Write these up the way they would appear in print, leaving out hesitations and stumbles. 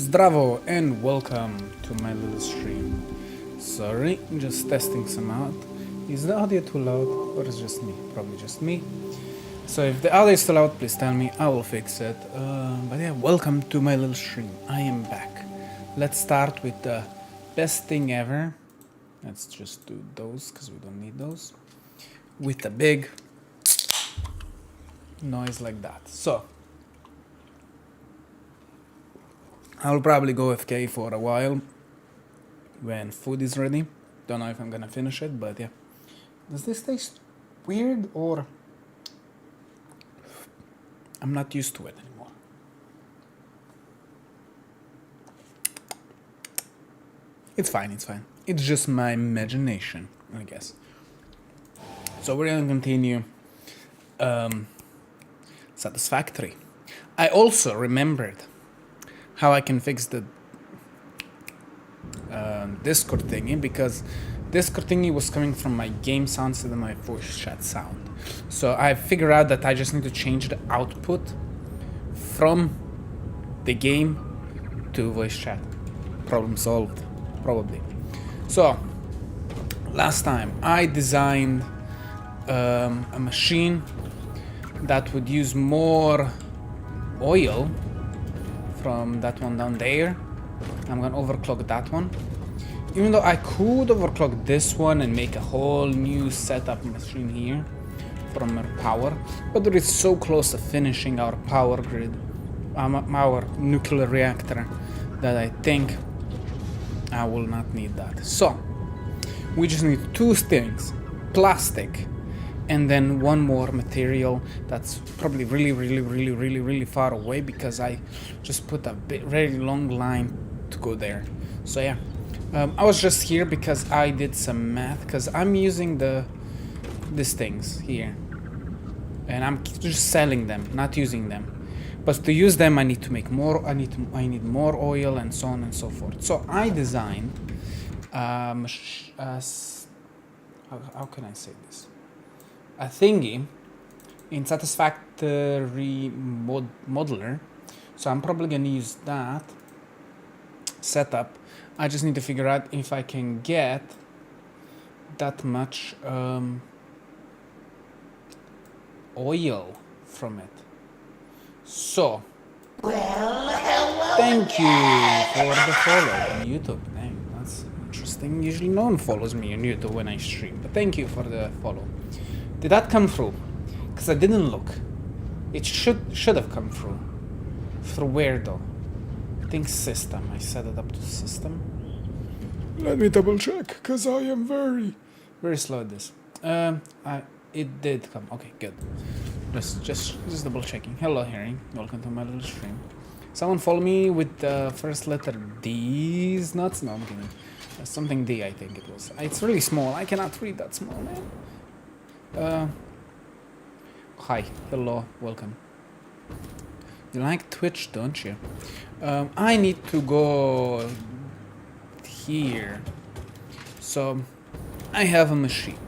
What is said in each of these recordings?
Zdravo and welcome to my little stream. Sorry, just testing some out. Is the audio too loud or is it just me? Probably just me. So if the audio is too loud, please tell me, I will fix it. But yeah, welcome to my little stream. I am back. Let's start with the best thing ever. Let's just do those because we don't need those. With a big noise like that. So I'll probably go AFK for a while when food is ready. Don't know if I'm gonna finish it, but yeah. Does this taste weird or I'm not used to it anymore? It's fine, it's fine. It's just my imagination, I guess. So we're gonna continue Satisfactory. I also remembered how I can fix the Discord thingy, because Discord thingy was coming from my game sound instead of my voice chat sound. So I figured out that I just need to change the output from the game to voice chat. Problem solved, probably. So last time I designed a machine that would use more oil from that one down there. I'm gonna overclock that one, even though I could overclock this one and make a whole new setup machine here from our power, but it is so close to finishing our power grid, our nuclear reactor, that I think I will not need that. So we just need two things: plastic and then one more material that's probably really far away, because I just put a very long line to go there. So yeah, I was just here because I did some math, because I'm using these things here and I'm just selling them, not using them. But to use them I need to make more, I need more oil and so on and so forth. So I designed how can I say this? A thingy in Satisfactory modular. So I'm probably gonna use that setup. I just need to figure out if I can get that much oil from it. So thank you for the follow on YouTube. Dang, that's interesting. Usually no one follows me on YouTube when I stream, but thank you for the follow. Did that come through? Because I didn't look. It should have come through. Through where though? I think system. I set it up to system. Let me double check, because I am very slow at this. It did come. Okay, good. Just double checking. Hello, Harry. Welcome to my little stream. Someone follow me with the first letter D's nuts? No, I'm kidding. Something D, I think it was. It's really small. I cannot read that small, man. Hi, hello, welcome. You like Twitch, don't you? I need to go here. So I have a machine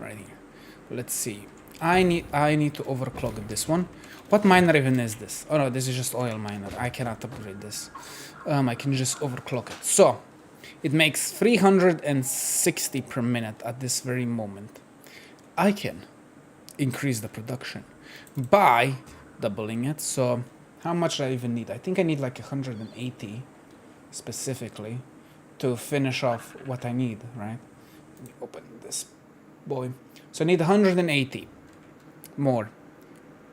right here. Let's see. I need to overclock this one. What miner even is this? Oh no, this is just oil miner. I cannot upgrade this. I can just overclock it. So it makes 360 per minute at this very moment. I can increase the production by doubling it. So how much do I even need? I think I need like 180 specifically to finish off what I need, right? Let me open this boy. So I need 180 more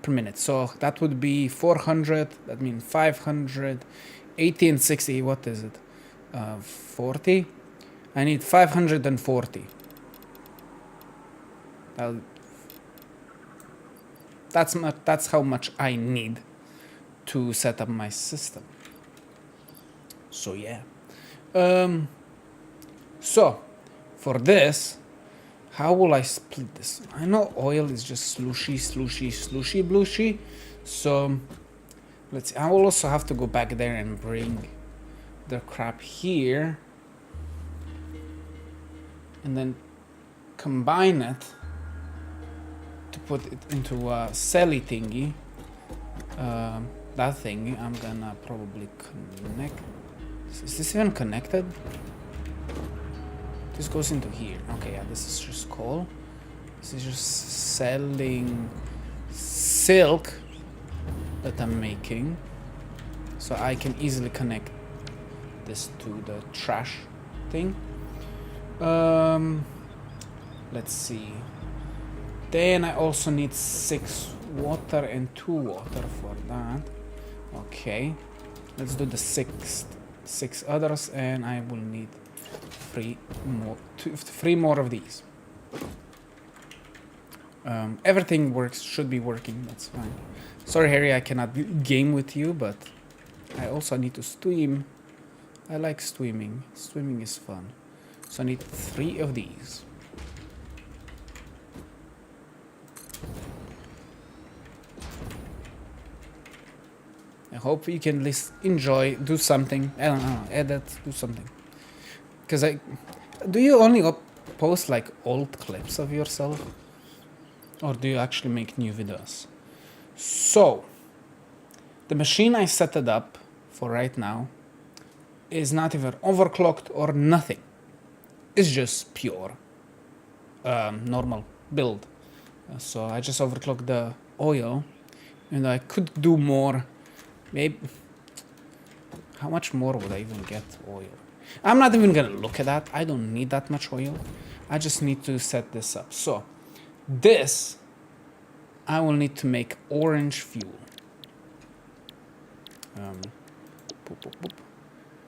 per minute. So that would be 400. That means 500, 80 and 60. What is it? 40. I need 540. That's how much I need to set up my system. So yeah. So for this, how will I split this? I know oil is just slushy, blushy. So let's see. I will also have to go back there and bring the crap here and then combine it to put it into a celly thingy. That thing I'm gonna probably connect Is this even connected? This goes into here. Okay, yeah, this is just coal. This is just selling silk that I'm making. So I can easily connect this to the trash thing. Let's see. Then I also need 6 water and 2 water for that. Okay. Let's do the 6 others, and I will need 3 more of these. Everything works, should be working, that's fine. Sorry Harry, I cannot game with you, but I also need to stream. I like streaming. Streaming is fun. So I need 3 of these. I hope you can enjoy, do something. I don't know, edit, do something. Because do you only post like old clips of yourself? Or do you actually make new videos? So, the machine I set it up for right now is not even overclocked or nothing. It's just pure normal build. So I just overclocked the oil, and I could do more. Maybe how much more would I even get oil? I'm not even gonna look at that. I don't need that much oil. I just need to set this up. So this I will need to make orange fuel. Boop, boop, boop.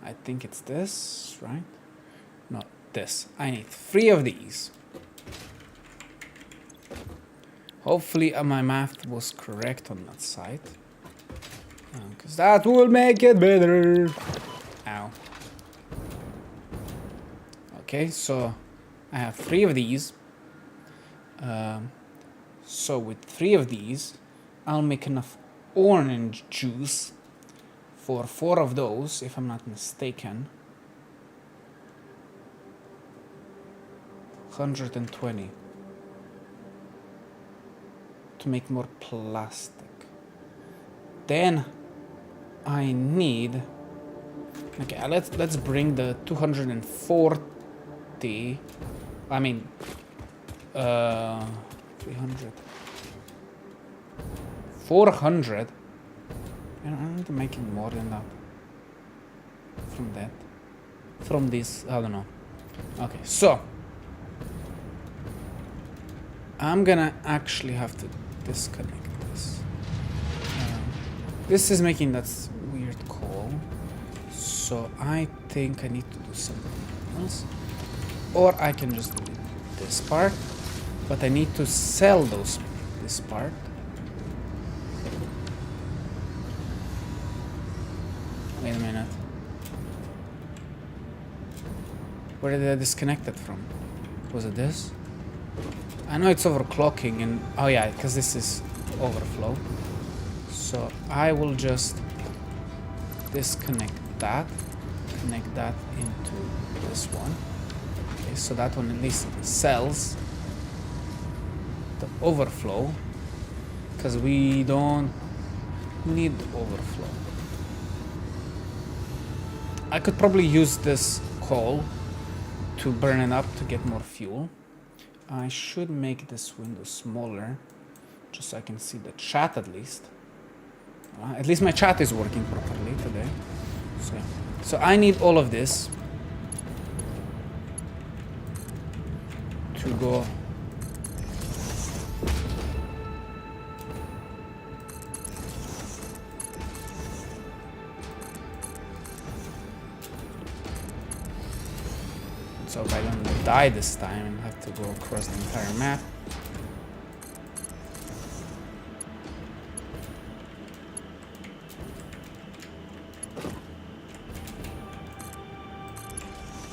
I think it's this, right? No, this. I need 3 of these. Hopefully my math was correct on that side. Because that will make it better. Ow. Okay, so I have 3 of these. So with 3 of these, I'll make enough orange juice for 4 of those, if I'm not mistaken. 120. To make more plastic. Then I need. Okay, let's bring the 240. I mean, 300. 400. I'm not making more than that. From that. From this, I don't know. Okay, so I'm gonna actually have to disconnect this. This is making that weird call. So I think I need to do something else. Or I can just do this part. But I need to sell this part. Wait a minute. Where did I disconnect it from? Was it this? I know it's overclocking and... Oh yeah, because this is overflow. So I will just disconnect that. Connect that into this one. Okay, so that one at least sells the overflow. Because we don't need overflow. I could probably use this coal to burn it up to get more fuel. I should make this window smaller, just so I can see the chat at least. At least my chat is working properly today. So I need all of this to go. So if I don't die this time and have to go across the entire map.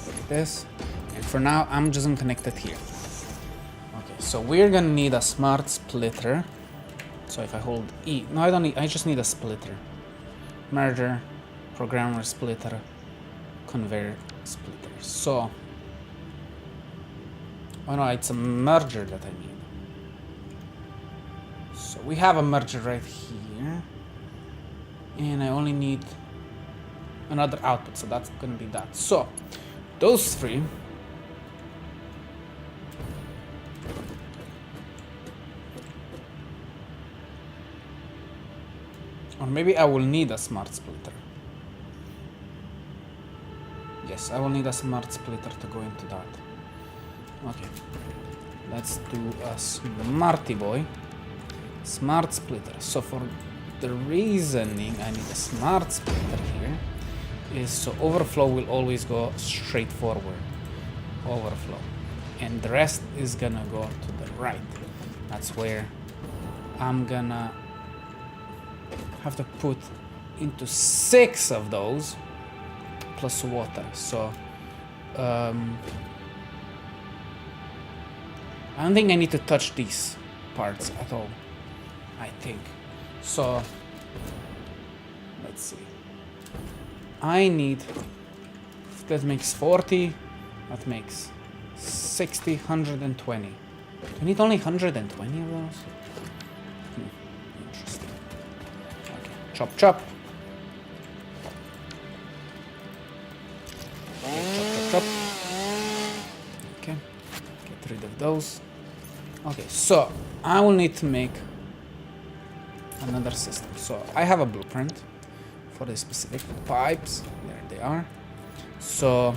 Like this. And for now, I'm just gonna connect it here. Okay, so we're gonna need a smart splitter. So if I hold E, no, I don't need, I just need a splitter. Merger, programmer splitter, conveyor splitter. So, oh no, it's a merger that I need. So we have a merger right here. And I only need another output, so that's gonna be that. So those three, or maybe I will need a smart splitter. Yes, I will need a smart splitter to go into that. Okay, let's do a smarty boy. Smart splitter. So for the reasoning I need a smart splitter here is so overflow will always go straight forward. Overflow. And the rest is gonna go to the right. That's where I'm gonna have to put into 6 of those plus water. So I don't think I need to touch these parts at all. I think. So let's see. I need, that makes 40, that makes 60, 120. Do I need only 120 of those? Interesting. Okay, chop chop. Okay, chop chop chop. Okay, get rid of those. Okay, so I will need to make another system. So I have a blueprint for the specific pipes. There they are. So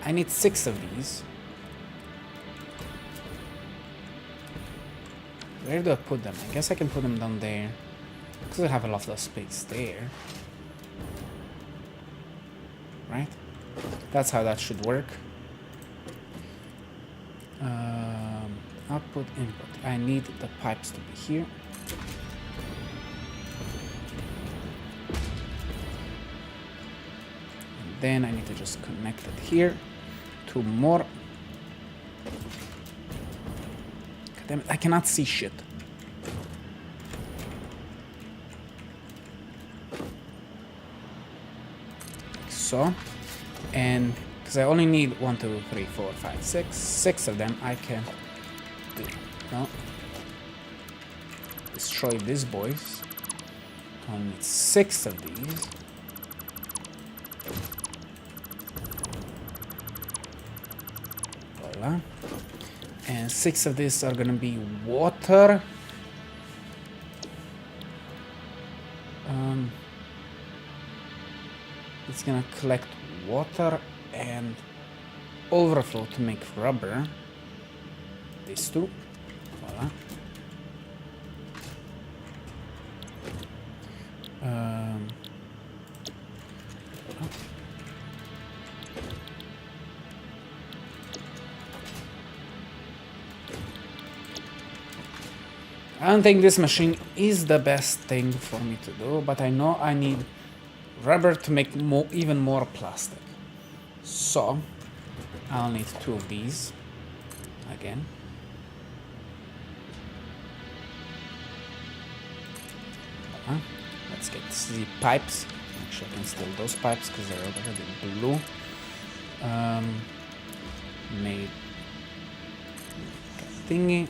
I need 6 of these. Where do I put them? I guess I can put them down there because I have a lot of space there. Right? That's how that should work. Output, input. I need the pipes to be here. And then I need to just connect it here. 2 more. God damn it, I cannot see shit. Like so. And because I only need 1, 2, 3, 4, 5, 6. 6 of them I can do. No. Destroy these boys. I need 6 of these. Voila. And 6 of these are gonna be water. It's gonna collect water and overflow to make rubber. These 2. Voila. I don't think this machine is the best thing for me to do, but I know I need rubber to make even more plastic. So I'll need 2 of these again. Let's get the pipes. Actually, I can steal those pipes because they're already blue. Made a thingy.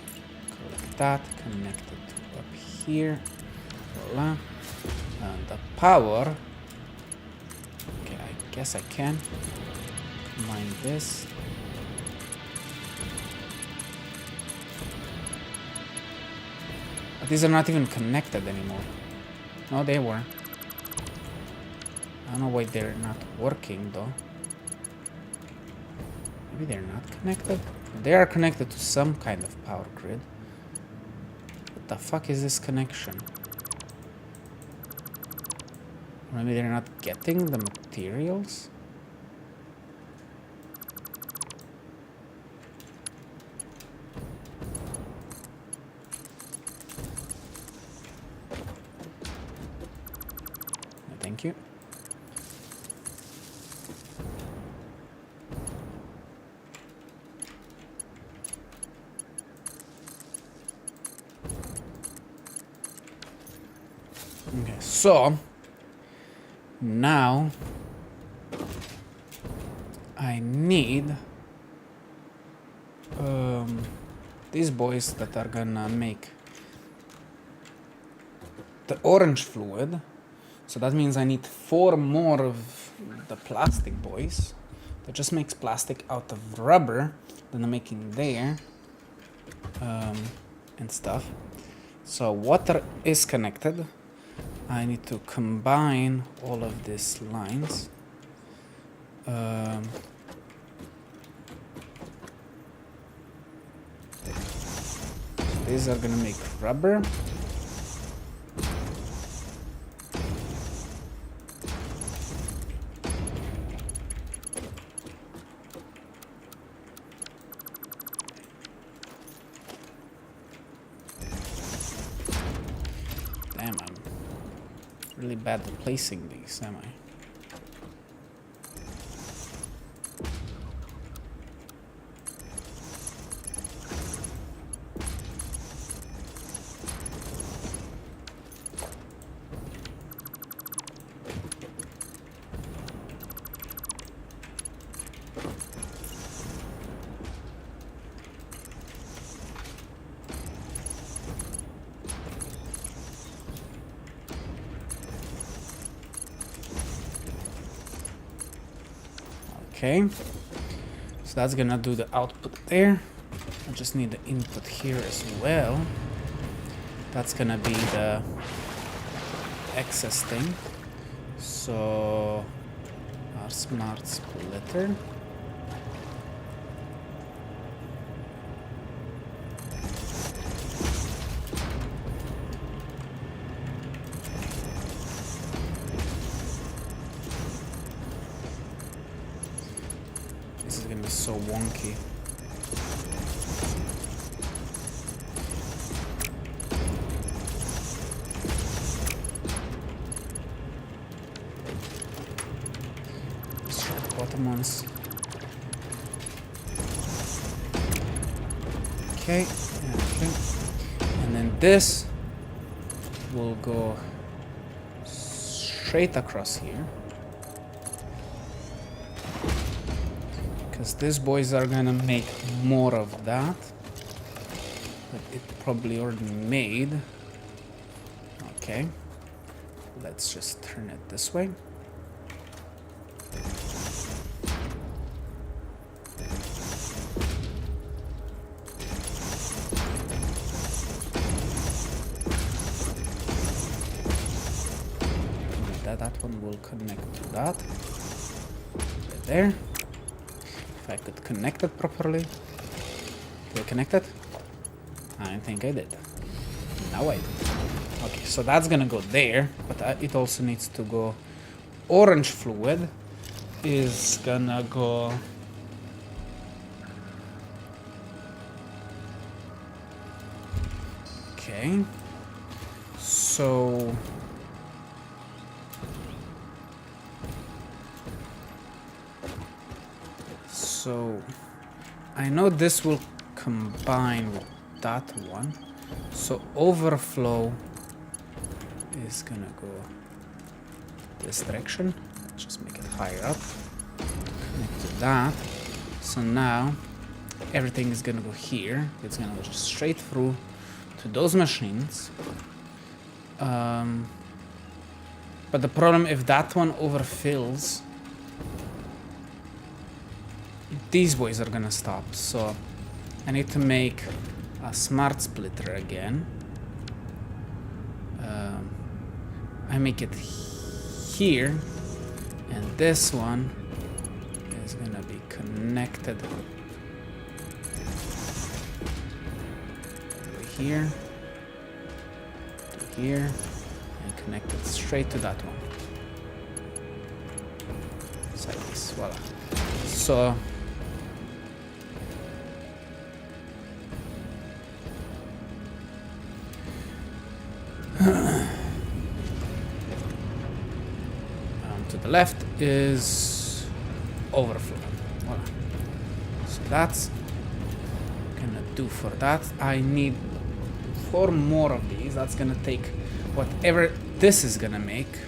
Collect that. Connect it to up here. Voila. And the power. Okay, I guess I can combine this. But these are not even connected anymore. No, they were. I don't know why they're not working though. Maybe they're not connected? They are connected to some kind of power grid. What the fuck is this connection? Maybe they're not getting the materials? Thank you. Okay, so now I need these boys that are gonna make the orange fluid. So that means I need 4 more of the plastic boys. That just makes plastic out of rubber that I'm making there. And stuff. So water is connected. I need to combine all of these lines. These are gonna make rubber. Damn, I'm really bad at placing these, am I? Okay, so that's gonna do the output there. I just need the input here as well. That's gonna be the excess thing. So our smart splitter. This is gonna be so wonky. Let's try the bottom ones. Okay, and then this will go straight across here. Because these boys are gonna make more of that. But it probably already made. Okay. Let's just turn it this way. That one will connect to that. Right there. If I could connect it properly. Did I connect it? I think I did. Now I did. Okay, so that's gonna go there, but it also needs to go. Orange fluid is gonna go. Okay. So. So, I know this will combine with that one. So, overflow is gonna go this direction. Just make it higher up. Connect to that. So now, everything is gonna go here. It's gonna go just straight through to those machines. But the problem, if that one overfills, these boys are gonna stop, so I need to make a smart splitter again. I make it here, and this one is gonna be connected over here to here, and connected straight to that one. Just like this, voila. So to the left is overflow. Voila. So that's gonna do for that. I need 4 more of these. That's gonna take whatever this is gonna make.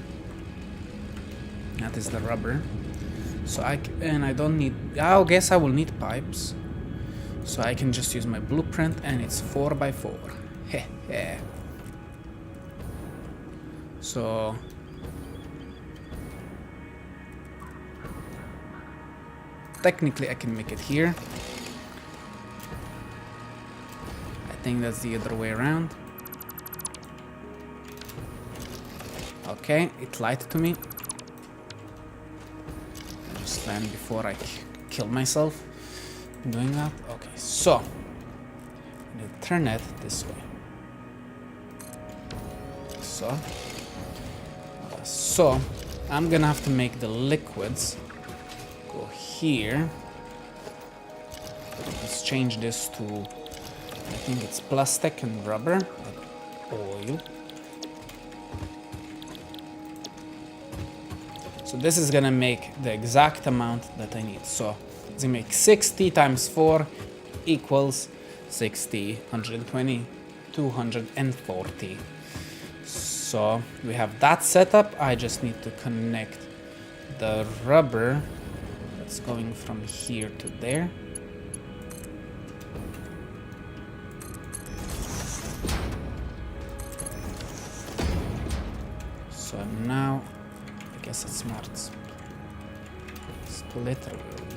That is the rubber. So I don't need. I guess I will need pipes. So I can just use my blueprint, and it's 4x4. Heh heh. So technically I can make it here. I think that's the other way around. Okay, it lied to me. I just land before I kill myself doing that. Okay, so I need to turn it this way. So I'm gonna have to make the liquids go here. Let's change this to, I think it's plastic and rubber, like oil. So this is gonna make the exact amount that I need. So it's gonna make 60 times 4 equals 60, 120, 240. So we have that set up. I just need to connect the rubber that's going from here to there. So now I guess it's smart. Splitter will do.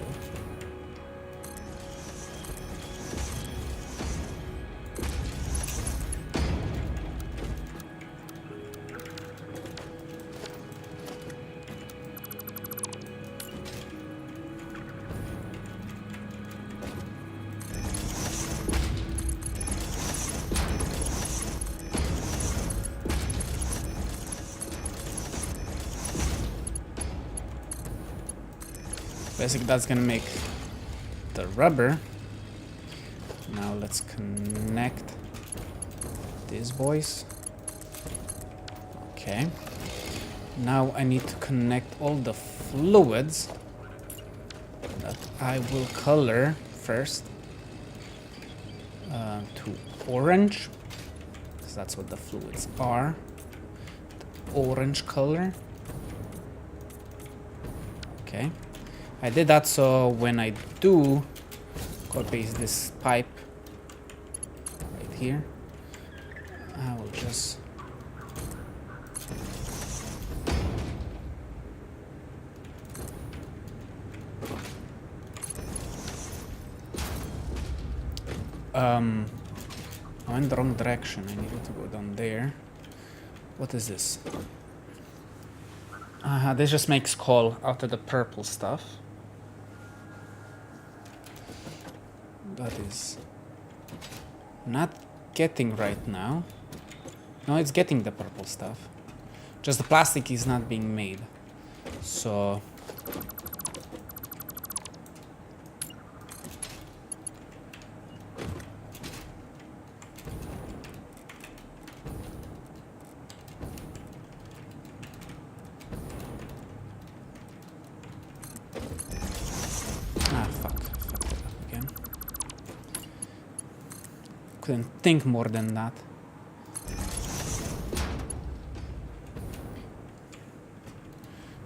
Basically, that's gonna make the rubber. Now let's connect these boys. Okay. Now I need to connect all the fluids that I will color first to orange, because that's what the fluids are. The orange color. Okay. I did that so when I do copy this pipe right here, I will just I went the wrong direction. I needed to go down there. What is this? This just makes coal out of the purple stuff. That is not getting right now. No, it's getting the purple stuff. Just the plastic is not being made. So couldn't think more than that.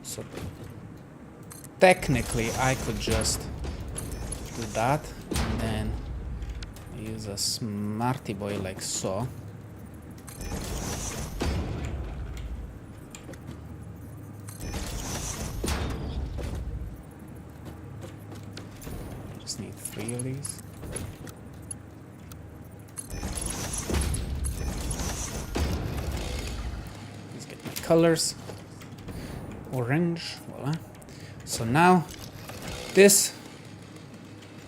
So technically I could just do that and then use a smarty boy like so. Just need 3 of these. Colors, orange, voila. So now this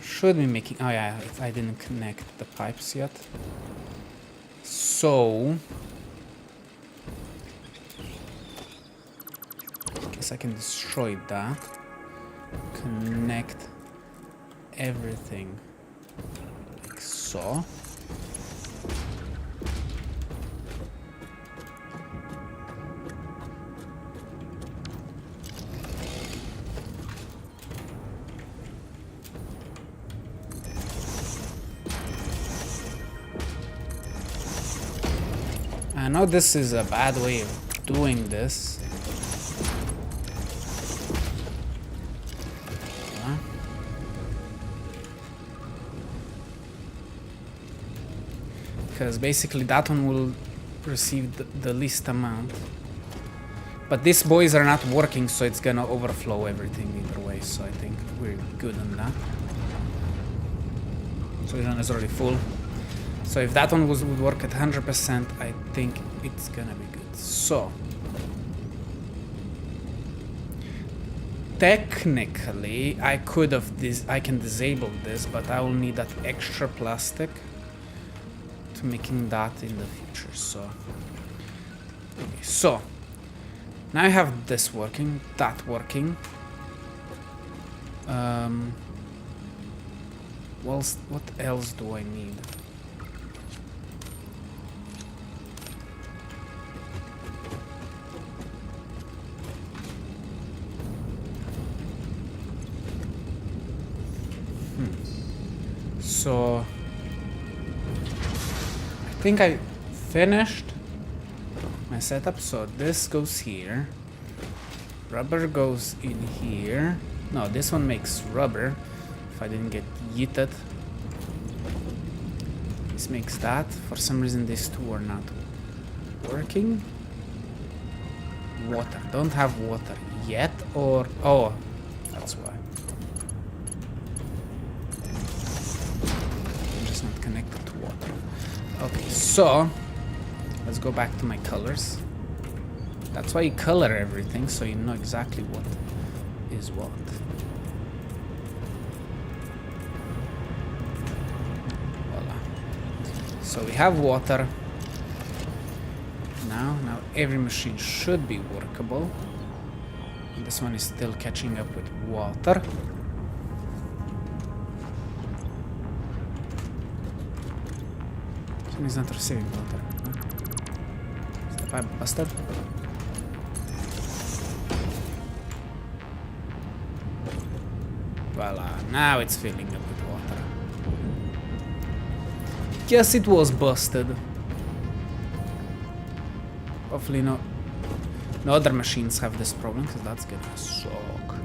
should be making, oh yeah, I didn't connect the pipes yet. So I guess I can destroy that, connect everything like so. I know this is a bad way of doing this. Because basically that one will receive the least amount. But these boys are not working, so it's gonna overflow everything either way. so I think we're good on that. So this one is already full. So if that one would work at 100%, I think it's gonna be good. So technically, I can disable this, but I will need that extra plastic to making that in the future. So, okay, so now I have this working, that working. Well, what else do I need? So I think I finished my setup. So this goes here, rubber goes in here. No, this one makes rubber if I didn't get yeeted. This makes that. For some reason these two are not working. Water, don't have water yet, or oh, that's why. Connected to water. Okay, so let's go back to my colors. That's why you color everything, so you know exactly what is what. Voila. So we have water. Now every machine should be workable. And this one is still catching up with water. He's not receiving water. Is the pipe busted? Voila, now it's filling up with water. Yes, it was busted. Hopefully no other machines have this problem, because that's gonna suck.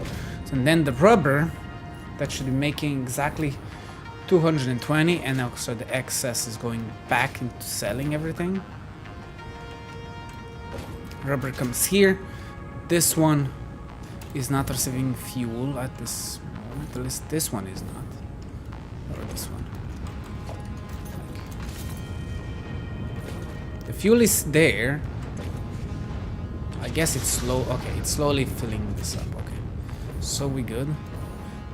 So, and then the rubber, that should be making exactly 220, and also the excess is going back into selling everything. Rubber comes here. This one is not receiving fuel at this moment. At least this one is not. Or this one. The fuel is there. I guess it's slow. Okay, it's slowly filling this up. Okay, so we good.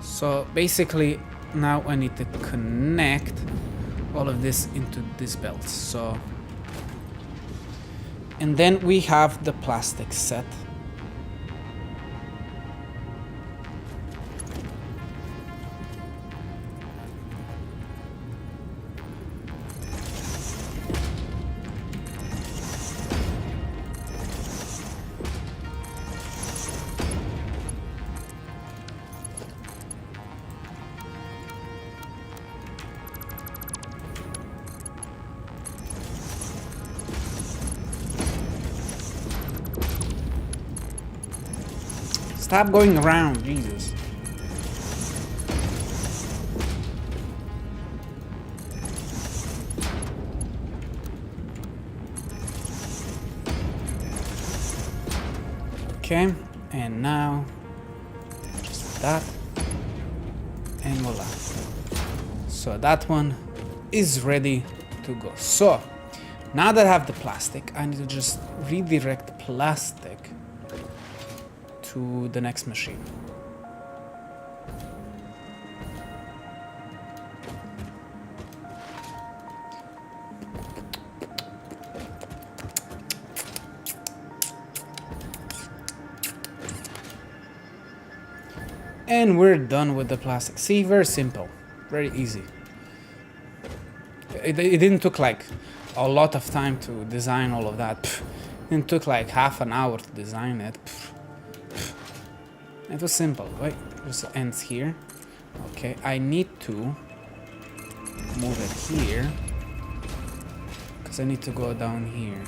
So basically, now I need to connect all of this into this belt. So, and then we have the plastic set. Stop going around, Jesus. Okay, and now just that, and voila. So that one is ready to go. So now that I have the plastic, I need to just redirect plastic to the next machine. And we're done with the plastic. See, very simple, very easy. It didn't took like a lot of time to design all of that. It took like half an hour to design it. It was simple. Wait, it ends here. Okay, I need to move it here because I need to go down here.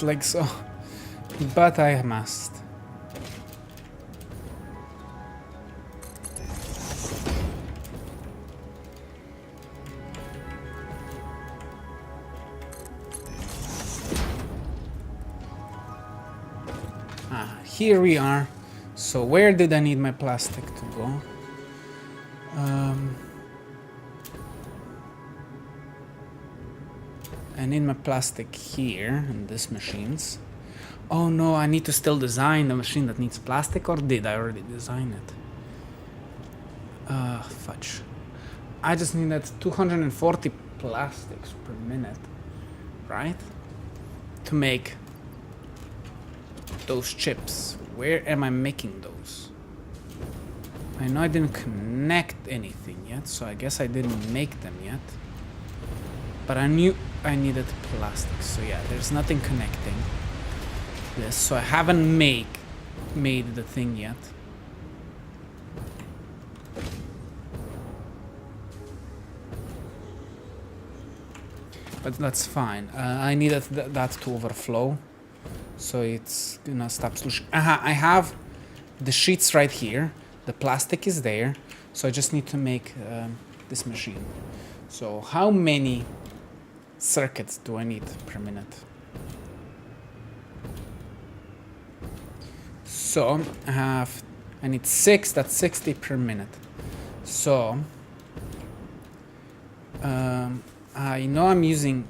it like so, but I must. Here we are. So where did I need my plastic to go? I need my plastic here in these machines. Oh no, I need to still design the machine that needs plastic, or did I already design it? Fudge. I just needed 240 plastics per minute, right? To make those chips. Where am I making those? I know I didn't connect anything yet, so I guess I didn't make them yet. But I knew I needed plastic, so yeah, there's nothing connecting this, so I haven't made the thing yet. But that's fine. I needed that to overflow, so it's gonna stop slushing. I have the sheets right here. The plastic is there, so I just need to make this machine. So how many circuits do I need per minute? So I need 6, that's 60 per minute. So I know I'm using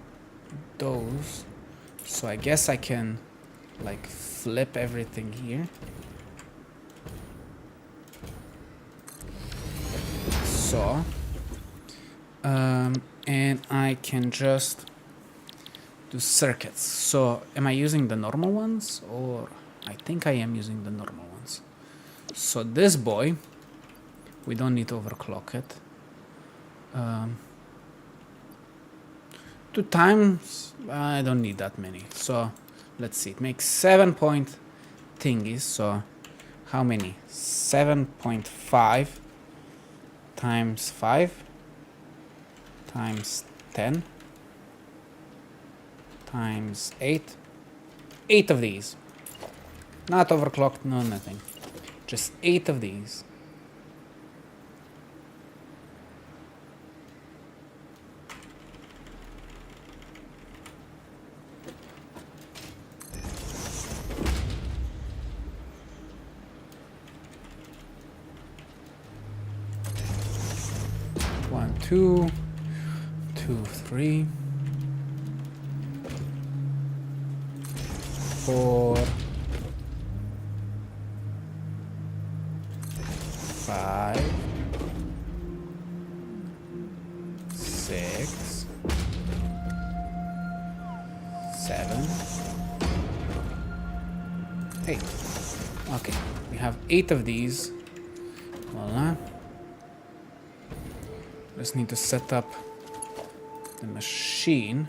those, so I guess I can like flip everything here. So and I can just do circuits. So am I using the normal ones, or I think I am using the normal ones. So this boy, we don't need to overclock it. 2 times, I don't need that many. So let's see, it makes 7 point thingies. So how many? 7.5 times 5 times 10 times 8. 8 of these. Not overclocked, no nothing. Just 8 of these. One, two, 2, 3, 4, 5, 6, 7, 8. Okay, we have 8 of these. Voila. Just need to set up the machine.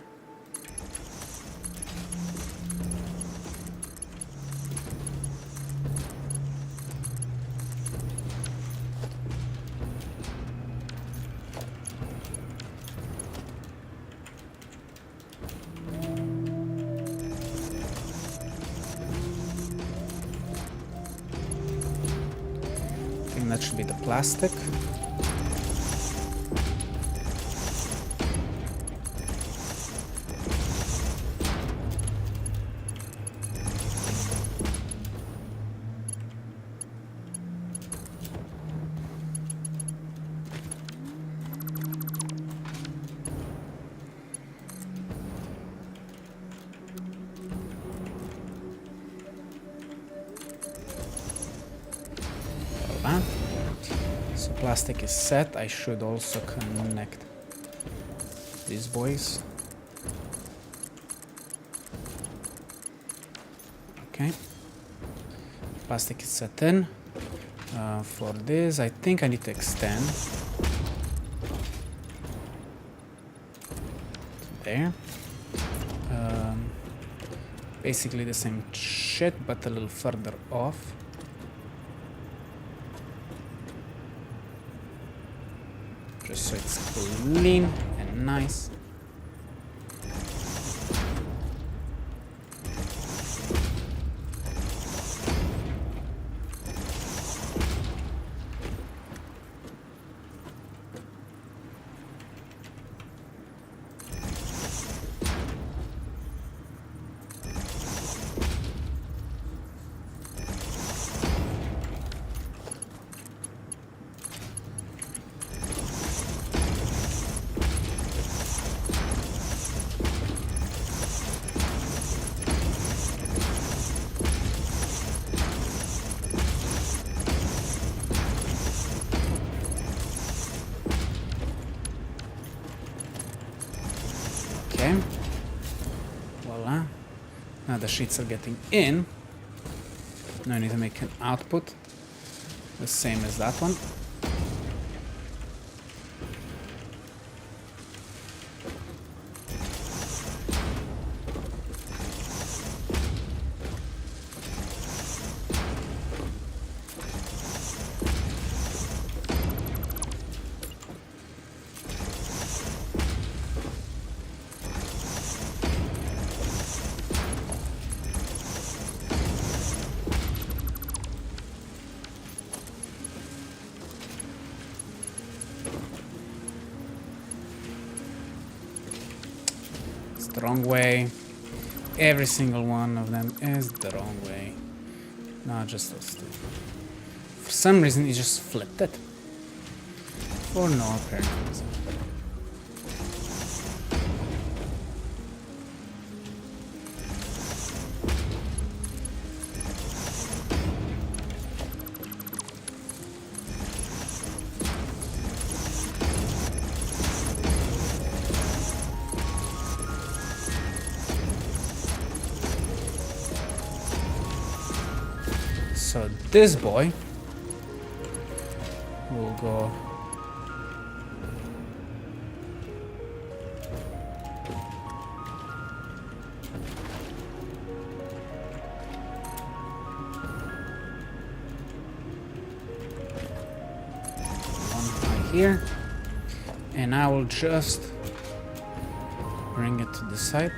I think that should be the plastic. So plastic is set. I should also connect these boys. Okay. Plastic is set in. For this, I think I need to extend. There. Basically the same shit, but a little further off. Just so it's clean and nice. Okay. Voila. Now the sheets are getting in. Now I need to make an output the same as that one. The wrong way. Every single one of them is the wrong way. Not just those two. For some reason, it just flipped it. For no apparent reason. So this boy will go one right here, and I will just bring it to the side.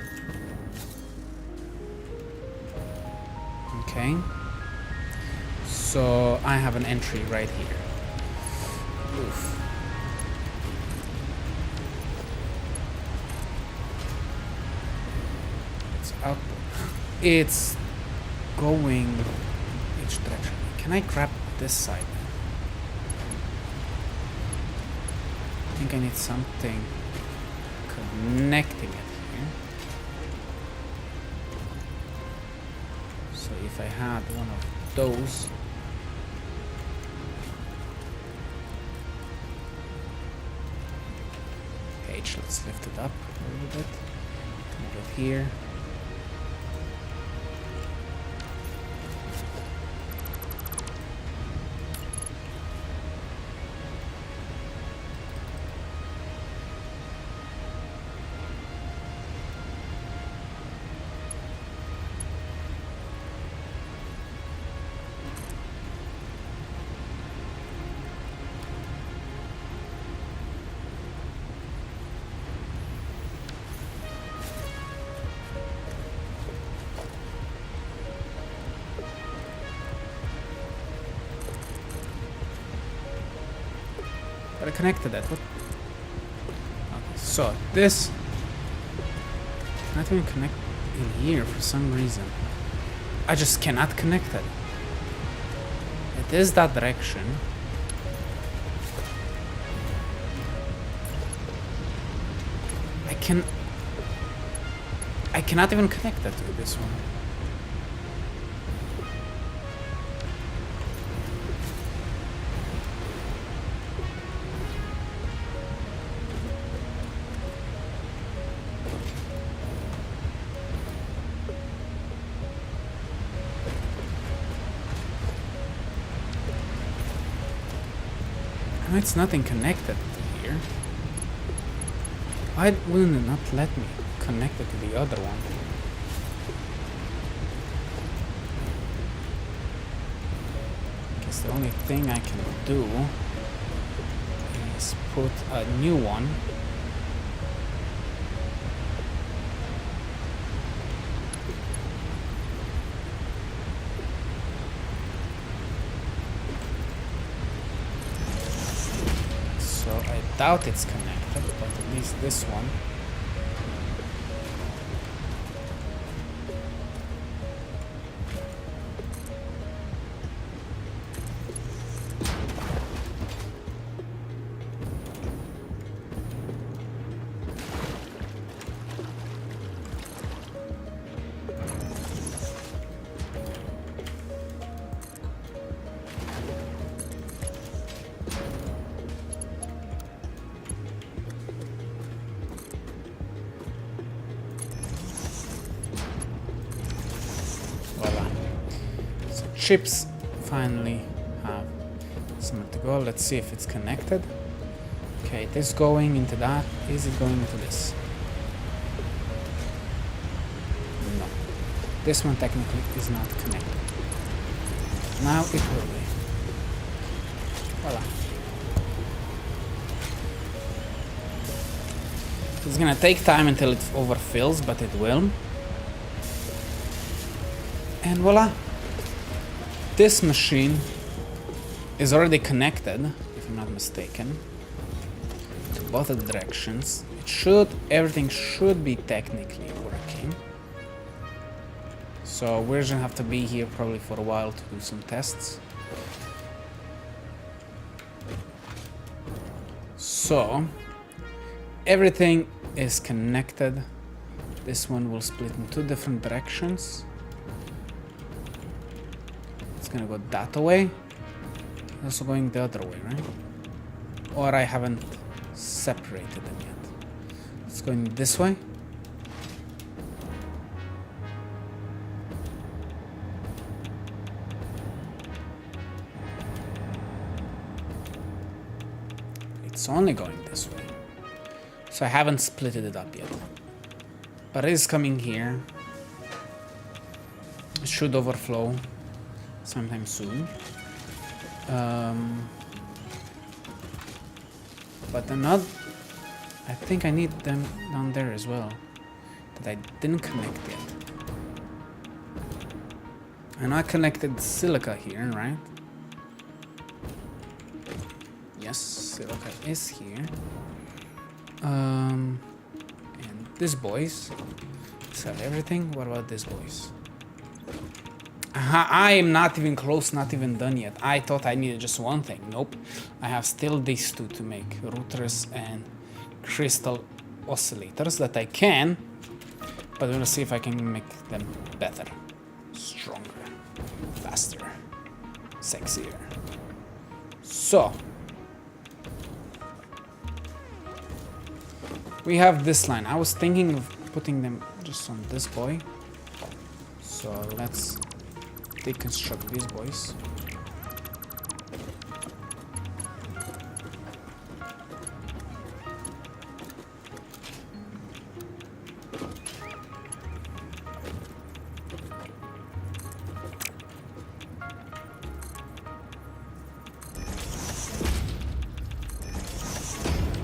Okay. So I have an entry right here. Oof. It's out. It's going each direction. Can I grab this side? I think I need something connecting it here. So if I had one of those. Let's lift it up a little bit. Come over here. But I connected that. What? Okay, so this not even connect in here for some reason. I just cannot connect it. It is that direction. I cannot even connect that to this one. It's nothing connected to here. Why wouldn't it not let me connect it to the other one? I guess the only thing I can do is put a new one. I doubt it's connected, but at least this one. chips finally have somewhere to go. Let's see if it's connected. Okay, it is going into that. Is it going into this? No. This one technically is not connected. Now it will be. Voila. It's gonna take time until it overfills, but it will. And voila. This machine is already connected, if I'm not mistaken, to both of the directions. Everything should be technically working. So we're gonna have to be here probably for a while to do some tests. So everything is connected. This one will split in two different directions. It's gonna go that way. Also going the other way, right? Or I haven't separated them yet. It's going this way. It's only going this way. So I haven't splitted it up yet. But it is coming here. It should overflow sometime soon. But I think I need them down there as well, that I didn't connect yet. And I connected silica here, right? Yes, silica is here. And this boys. Is that everything? What about this boys? I am not even close, not even done yet. I thought I needed just one thing. Nope. I have still these two to make. Routers and crystal oscillators that I can. But we'll see if I can make them better. Stronger. Faster. Sexier. So. We have this line. I was thinking of putting them just on this boy. So let's deconstruct these boys.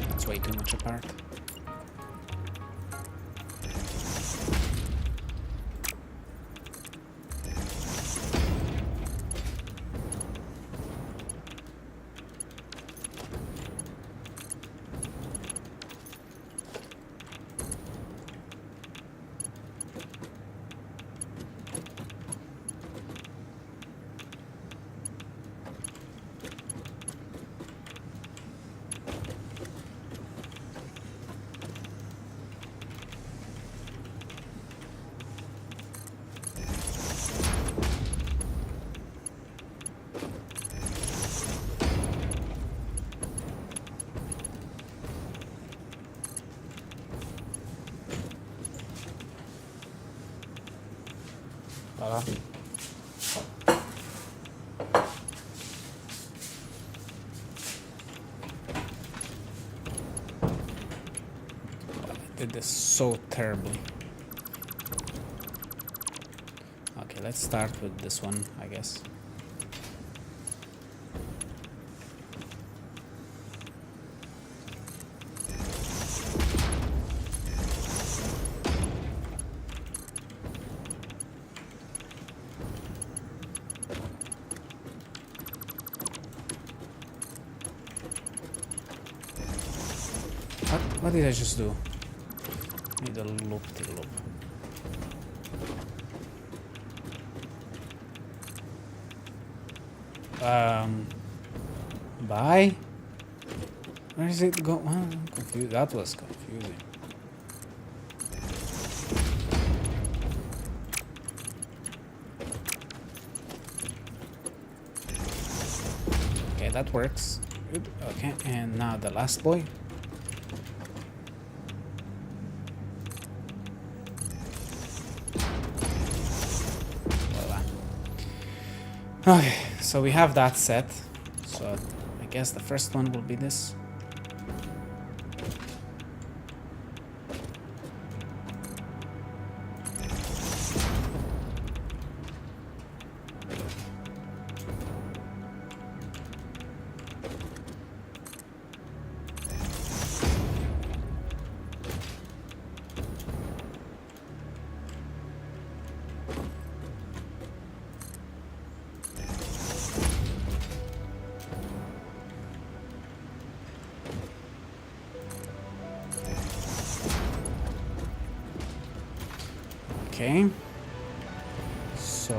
That's way too much apart. Did this so terribly. Okay, let's start with this one, I guess. What did I just do? Need a loop to loop. Bye? Where is it go? I'm confused. That was confusing. Okay, that works. Good. Okay, and now the last boy. Okay, so we have that set. So I guess the first one will be this. Okay, so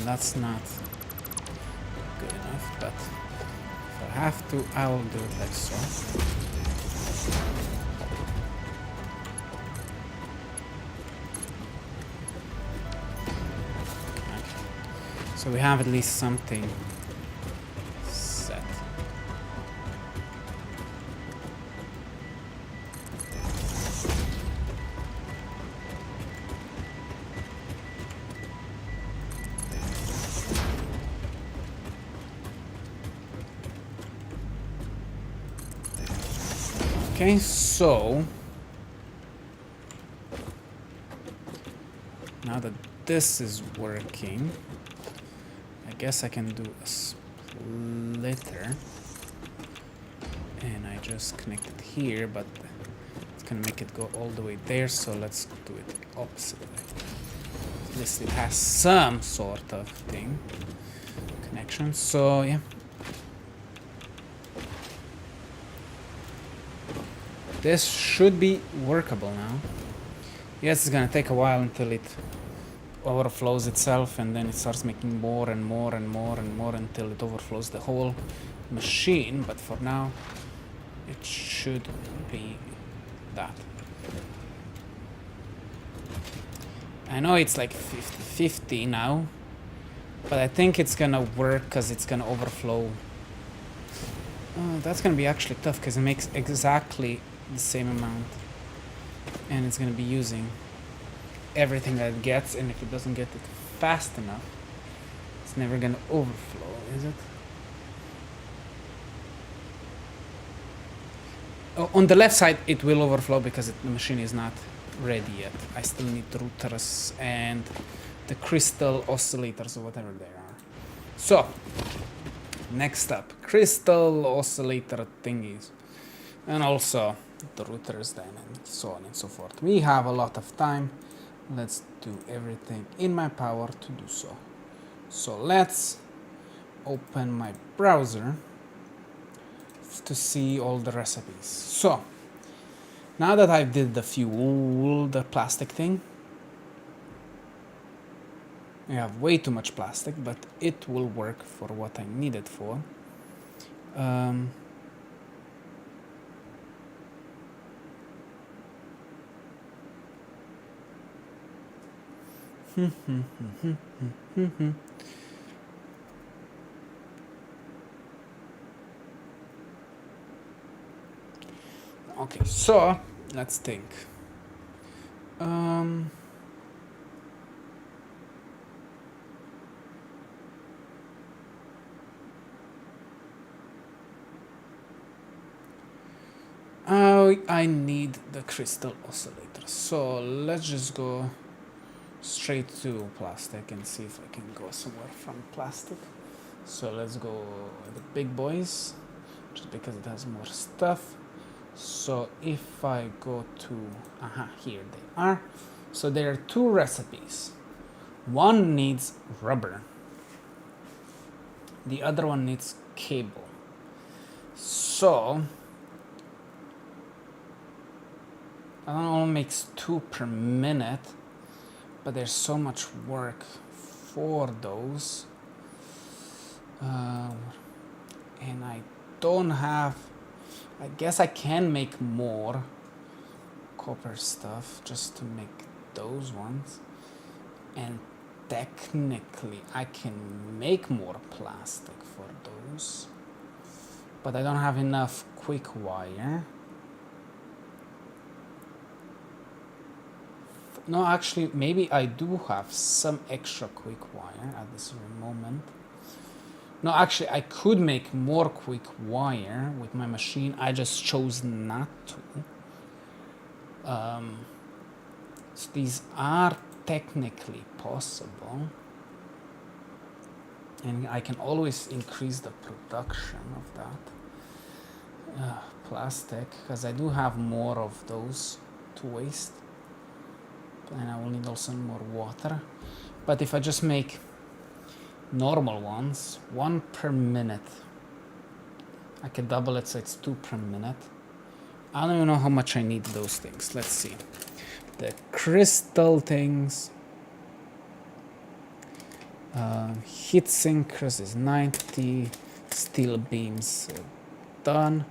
that's not good enough, but if I have to, I will do it like so. So we have at least something set. Okay, so now that this is working, I guess I can do a splitter, and I just connect it here, but it's gonna make it go all the way there, so let's do it opposite way. At least it has some sort of thing, connection, so yeah. This should be workable now. Yes, it's gonna take a while until it overflows itself, and then it starts making more and more and more and more until it overflows the whole machine, but for now it should be that. I know it's like 50-50 now, but I think it's gonna work because it's gonna overflow. That's gonna be actually tough because it makes exactly the same amount, and it's gonna be using everything that it gets, and if it doesn't get it fast enough, it's never gonna overflow, is it? Oh, on the left side it will overflow because the machine is not ready yet. I still need the routers and the crystal oscillators or whatever they are. So next up, crystal oscillator thingies, and also the routers then, and so on and so forth. We have a lot of time. Let's do everything in my power to do so. So let's open my browser to see all the recipes. So now that I did the fuel, the plastic thing, I have way too much plastic, but it will work for what I need it for. Okay, so let's think. I need the crystal oscillator, so let's just go straight to plastic and see if I can go somewhere from plastic. So let's go the big boys, just because it has more stuff. So if I go to, here they are. So there are two recipes. One needs rubber. The other one needs cable. So that one only makes 2 per minute, but there's so much work for those. And I don't have, I guess I can make more copper stuff just to make those ones. And technically I can make more plastic for those, but I don't have enough quick wire. No, actually, maybe I do have some extra quick wire at this very moment. No, actually, I could make more quick wire with my machine. I just chose not to. So these are technically possible. And I can always increase the production of that plastic, because I do have more of those to waste. And I will need also more water. But if I just make normal ones, 1 per minute, I can double it so it's 2 per minute. I don't even know how much I need those things. Let's see. The crystal things. Heat sinkers is 90. Steel beams done.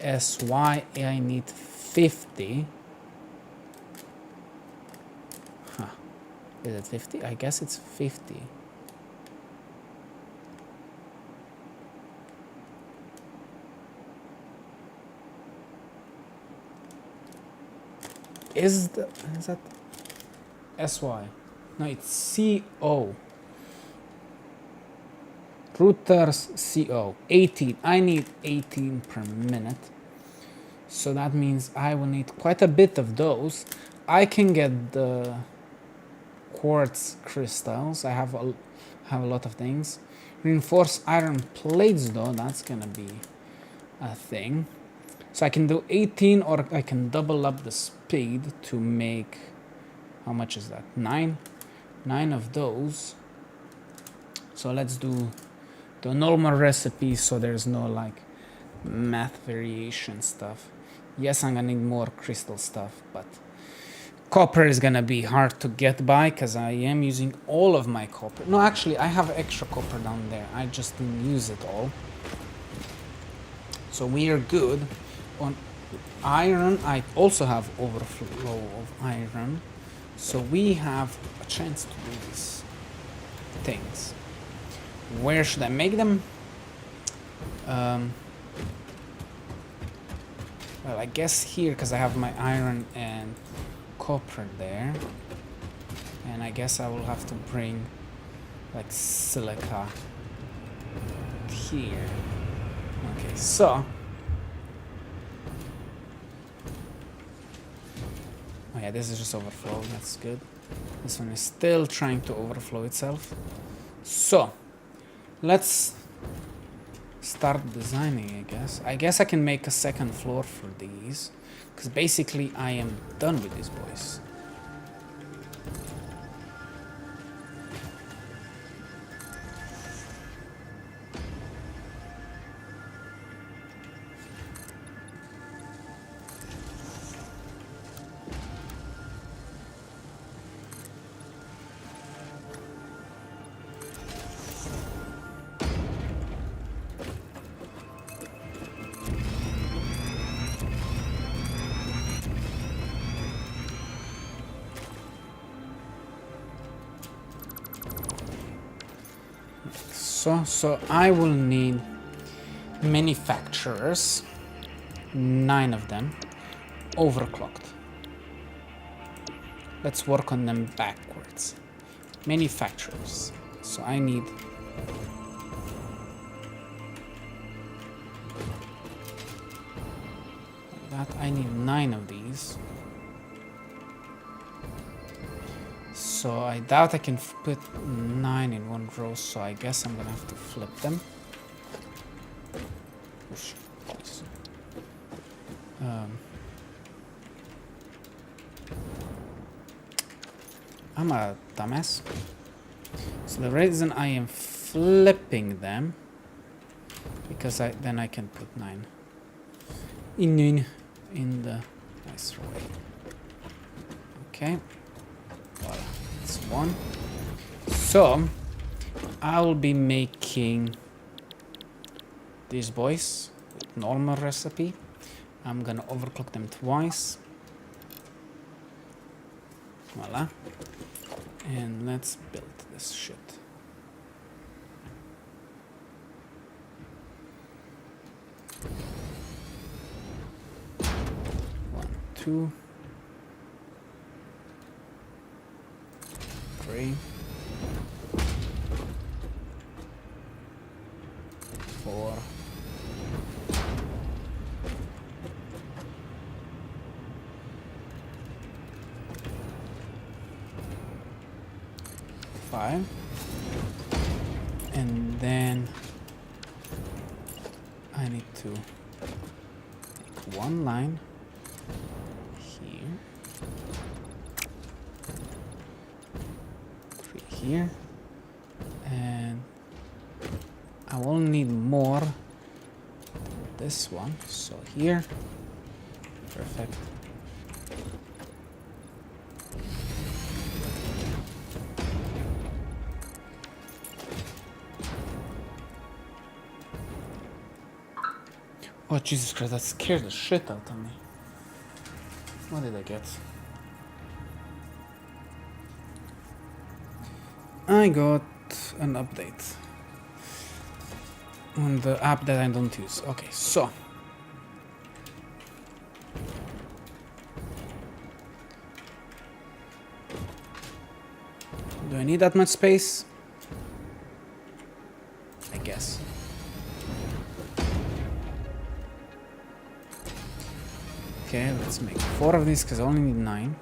SY I need 50. Huh. Is it 50? I guess it's 50. Is that SY? No, it's CO. Routers CO. 18. I need 18 per minute. So that means I will need quite a bit of those. I can get the quartz crystals. I have a lot of things. Reinforced iron plates though, that's gonna be a thing. So I can do 18, or I can double up the speed to make, how much is that? 9 of those. So let's do the normal recipe so there's no like math variation stuff. Yes, I'm gonna need more crystal stuff, but copper is gonna be hard to get by because I am using all of my copper. No, actually I have extra copper down there. I just didn't use it all. So we are good. On iron, I also have overflow of iron. So we have a chance to do these things. Where should I make them? Well, I guess here, because I have my iron and copper there. And I guess I will have to bring like silica here. Okay, so oh yeah, this is just overflow, that's good. This one is still trying to overflow itself. So, let's start designing, I guess. I guess I can make a second floor for these, because basically I am done with these boys. So I will need manufacturers, 9 of them, overclocked. Let's work on them backwards. Manufacturers. So I need that. I need 9 of these. So I doubt I can put 9 in one row, so I guess I'm gonna have to flip them. I'm a dumbass. So the reason I am flipping them, because then I can put 9 in the nice row. Okay. Voila. That's 1. So I will be making these boys with normal recipe. I'm gonna overclock them twice. Voila. And let's build this shit. One, two, three, 4, 5, and then I need to make one line here, 3 here, and I will need more than this one, so here, perfect. Oh Jesus Christ, that scared the shit out of me. What did I get? I got an update on the app that I don't use. Okay, so do I need that much space? I guess. Okay, let's make 4 of these because I only need 9.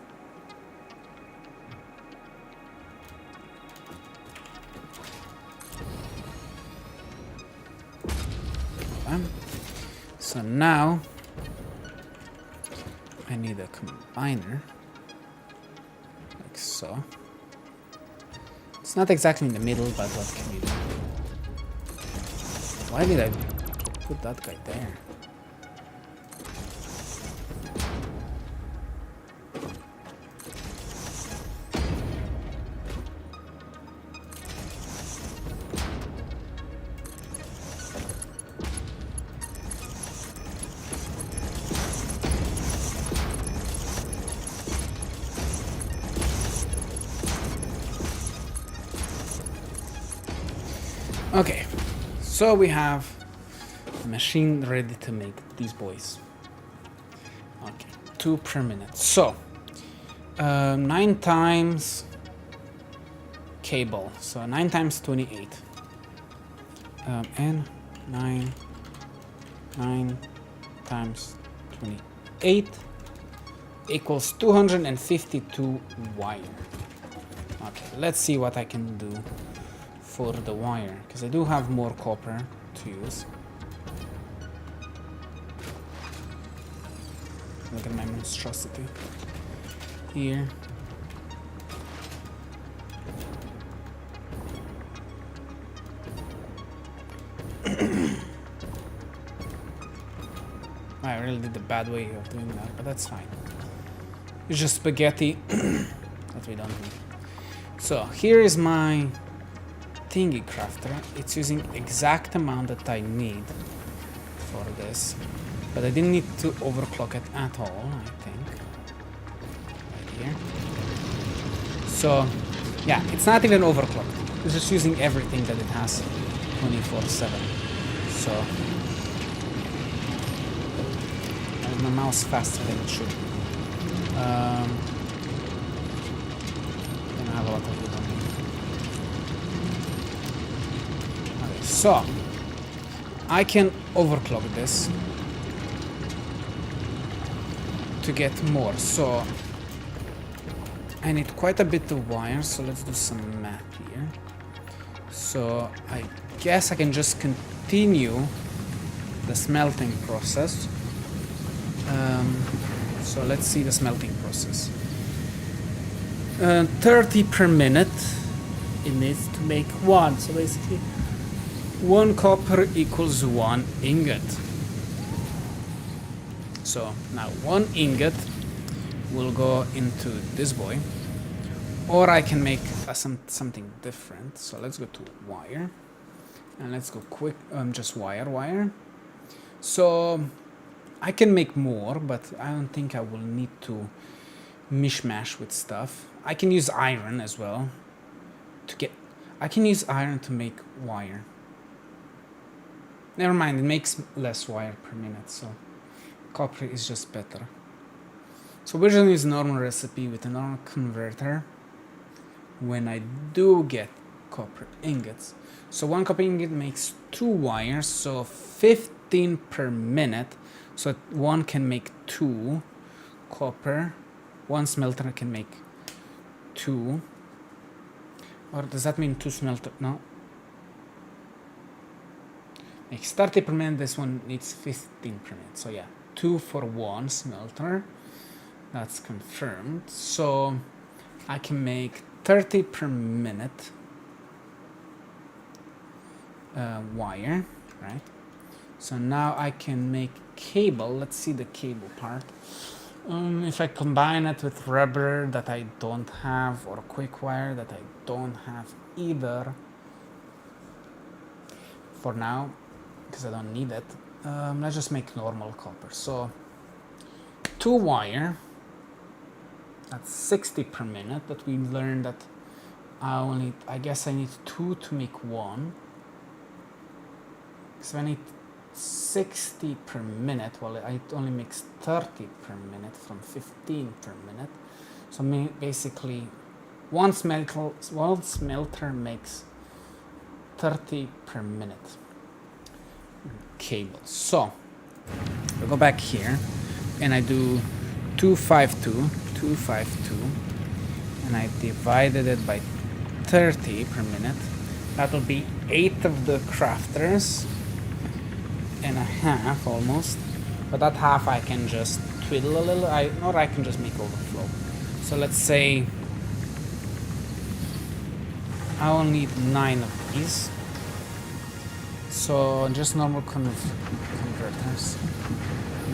So now I need a combiner, like so. It's not exactly in the middle, but what can you do? Why did I put that guy there? Okay, so we have a machine ready to make these boys. Okay, 2 per minute. So 9 times cable, so 9 times 28, and 9 times 28 equals 252 wire. Okay, let's see what I can do for the wire, because I do have more copper to use. Look at my monstrosity here. I really did the bad way of doing that, but that's fine. It's just spaghetti that we don't need. So here is my thingy crafter. It's using exact amount that I need for this, but I didn't need to overclock it at all, I think. Right here. So yeah, it's not even overclocked. It's just using everything that it has 24/7. So my mouse faster than it should. Gonna have a lot of wood on me. Okay, so I can overclock this to get more. So I need quite a bit of wire. So let's do some math here. So I guess I can just continue the smelting process. So let's see the smelting process. 30 per minute. It needs to make 1. So basically 1 copper equals 1 ingot. So now 1 ingot will go into this boy, or I can make something different. So let's go to wire, and let's go quick. Just wire. So I can make more, but I don't think I will need to mishmash with stuff. I can use iron as well to get... I can use iron to make wire. Never mind, it makes less wire per minute, so copper is just better. So we're going to use a normal recipe with a normal converter when I do get copper ingots. So one copper ingot makes 2 wires, so 15 per minute. So one can make 2 copper. One smelter can make 2. Or does that mean 2 smelter? No. Makes 30 per minute. This one needs 15 per minute. So yeah, 2 for 1 smelter. That's confirmed. So I can make 30 per minute wire, right? So now I can make cable. Let's see the cable part. If I combine it with rubber that I don't have, or quick wire that I don't have either for now, because I don't need it, let's just make normal copper. So 2 wire, that's 60 per minute, but we learned that I guess I need 2 to make 1. So I need 60 per minute. Well, it only makes 30 per minute from 15 per minute. So basically, one smelter makes 30 per minute cable. So I go back here and I do 252, and I divided it by 30 per minute. That will be 8 of the crafters and a half almost, but that half I can just twiddle a little, or I can just make overflow. So let's say I will need 9 of these. So just normal converters,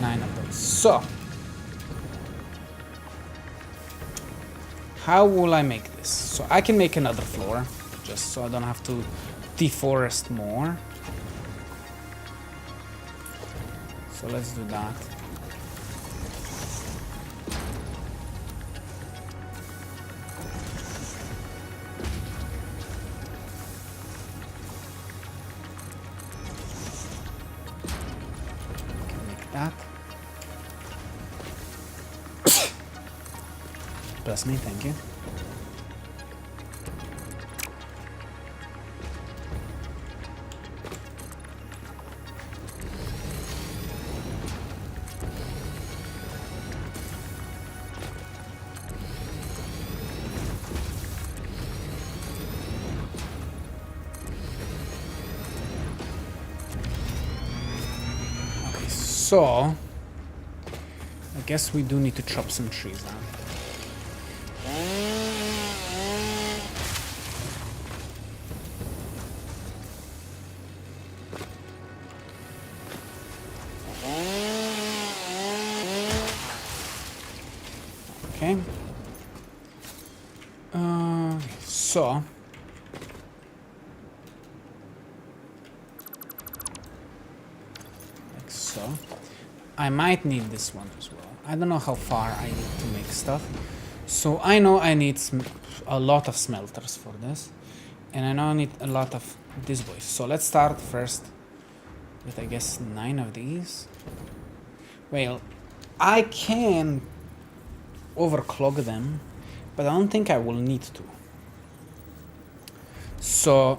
9 of those. So how will I make this? So I can make another floor, just so I don't have to deforest more. So let's do that. Can make that. Bless me, thank you. So, I guess we do need to chop some trees down. Okay. So like so. I might need this one as well. I don't know how far I need to make stuff. So I know I need a lot of smelters for this. And I know I need a lot of these boys. So let's start first with, I guess, 9 of these. Well, I can overclock them, but I don't think I will need to. So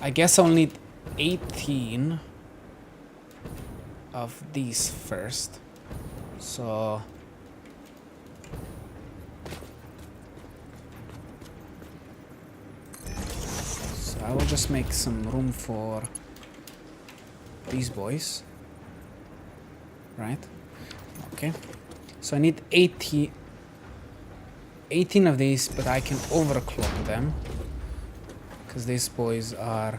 I guess I'll need 18 of these first. So I will just make some room for these boys, right? Okay, so I need 18 of these, but I can overclock them because these boys are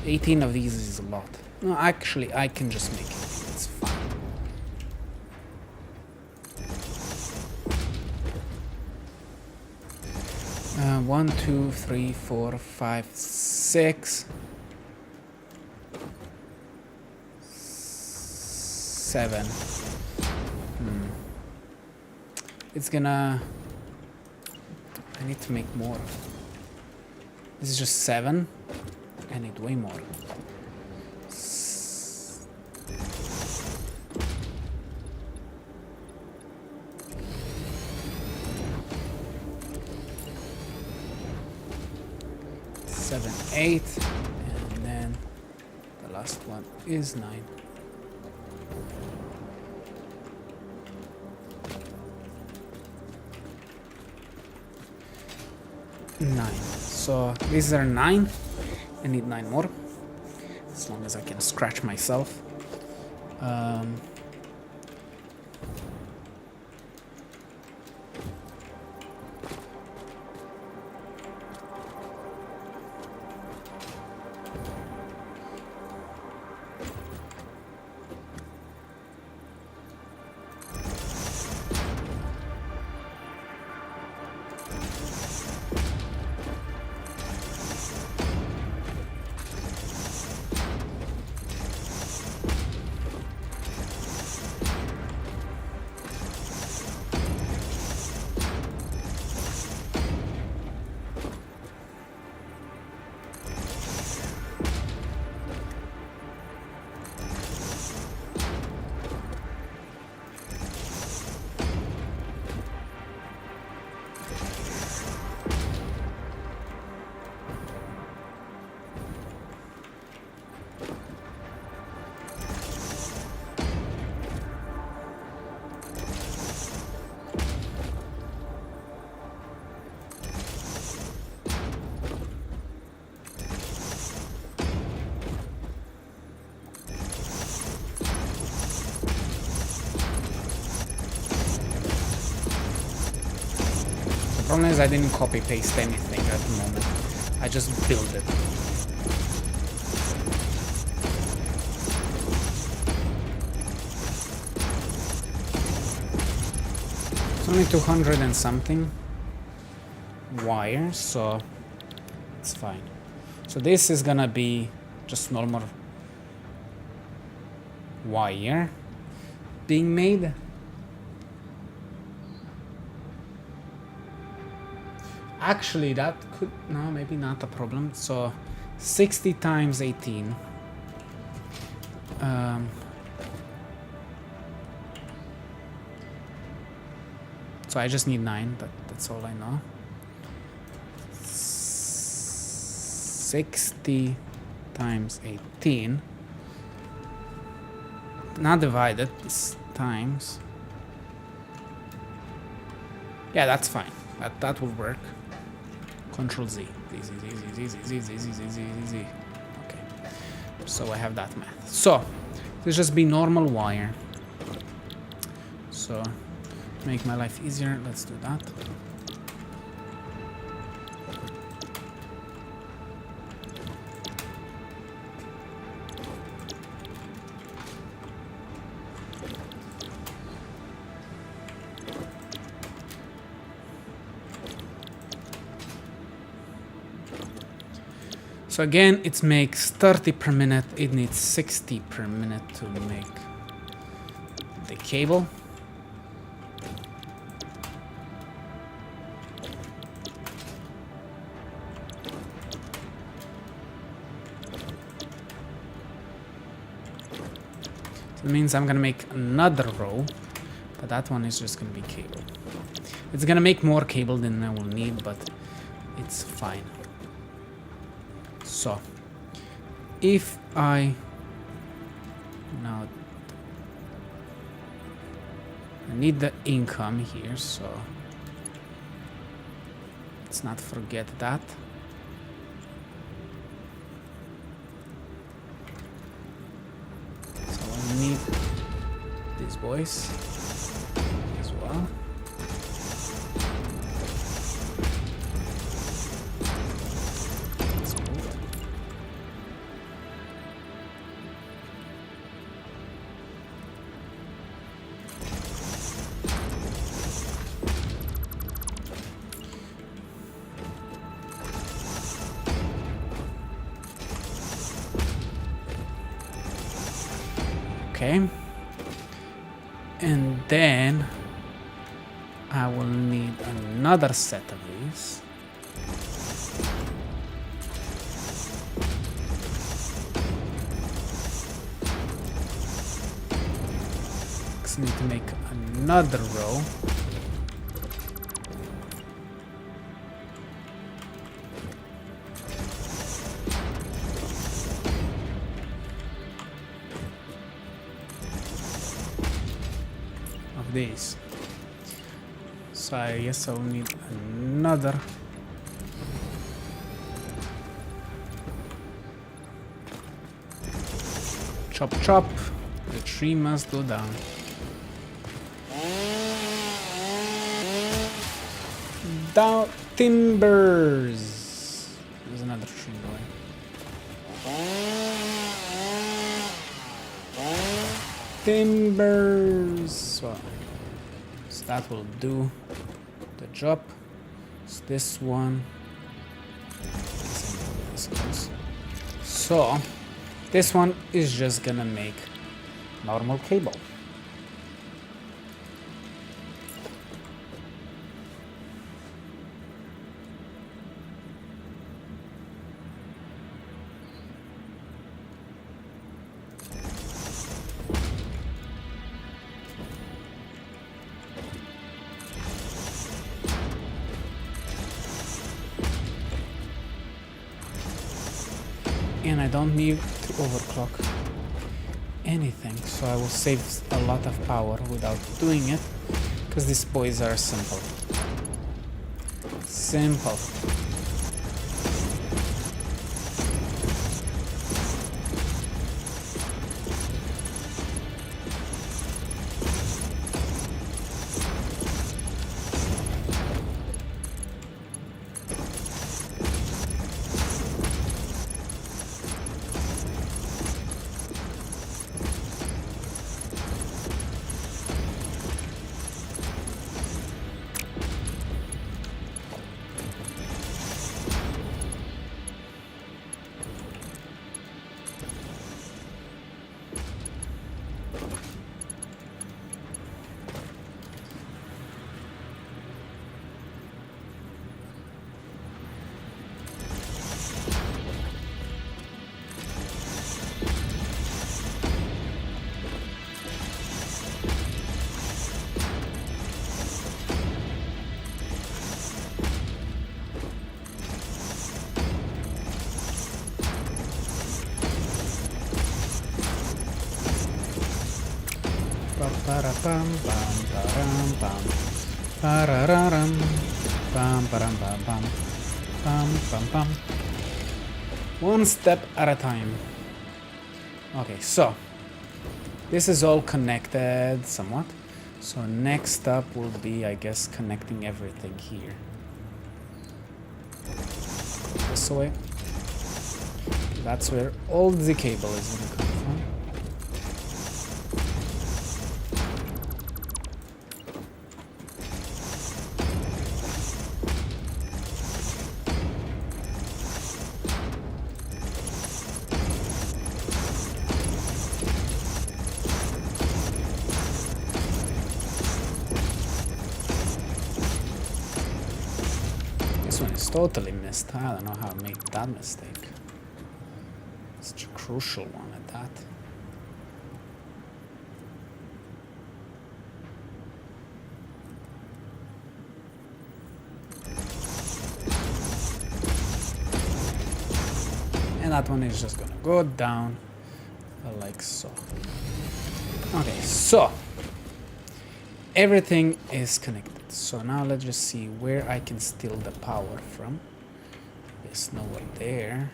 18 of these is a lot. No, actually, I can just make it. It's fine. One, 2, 3, 4, 5, 6, 7. it's gonna... I need to make more. This is just 7. I need way more. Seven, 8, and then the last one is 9. So these are 9. I need 9 more, as long as I can scratch myself. The problem is I didn't copy paste anything at the moment. I just built it. It's only 200 and something wires, so it's fine. So this is gonna be just normal wire being made. Actually, that could... no, maybe not a problem. So 60 times 18. So I just need 9, but that's all I know. 60 times 18. Not divided, it's times. Yeah, that's fine. That will work. Control Z. Z. Okay. So I have that math. So this just be normal wire. So make my life easier, let's do that. So again, it makes 30 per minute. It needs 60 per minute to make the cable. So it means I'm gonna make another row, but that one is just gonna be cable. It's gonna make more cable than I will need, but it's fine. So, if I now I need the income here, so let's not forget that. So I need these boys as well. Okay, and then I will need another set of these. I need to make another row. Of these. So I guess I'll need another. Chop chop. The tree must go down. Down timbers. There's another tree going. Timbers. So that will do the job. It's this one. So this one is just gonna make normal cable. And I don't need to overclock anything, so I will save a lot of power without doing it, because these boys are simple. Simple. Pam pam param pam parararam pam param pam pam pam pam pam. One step at a time. Okay, so this is all connected somewhat. So next up will be, I guess, connecting everything here. This way. That's where all the cable is gonna come from. Totally missed. I don't know how I made that mistake. Such a crucial one at that. And that one is just gonna go down like so. Okay, so everything is connected. So now let's just see where I can steal the power from. There's nowhere there.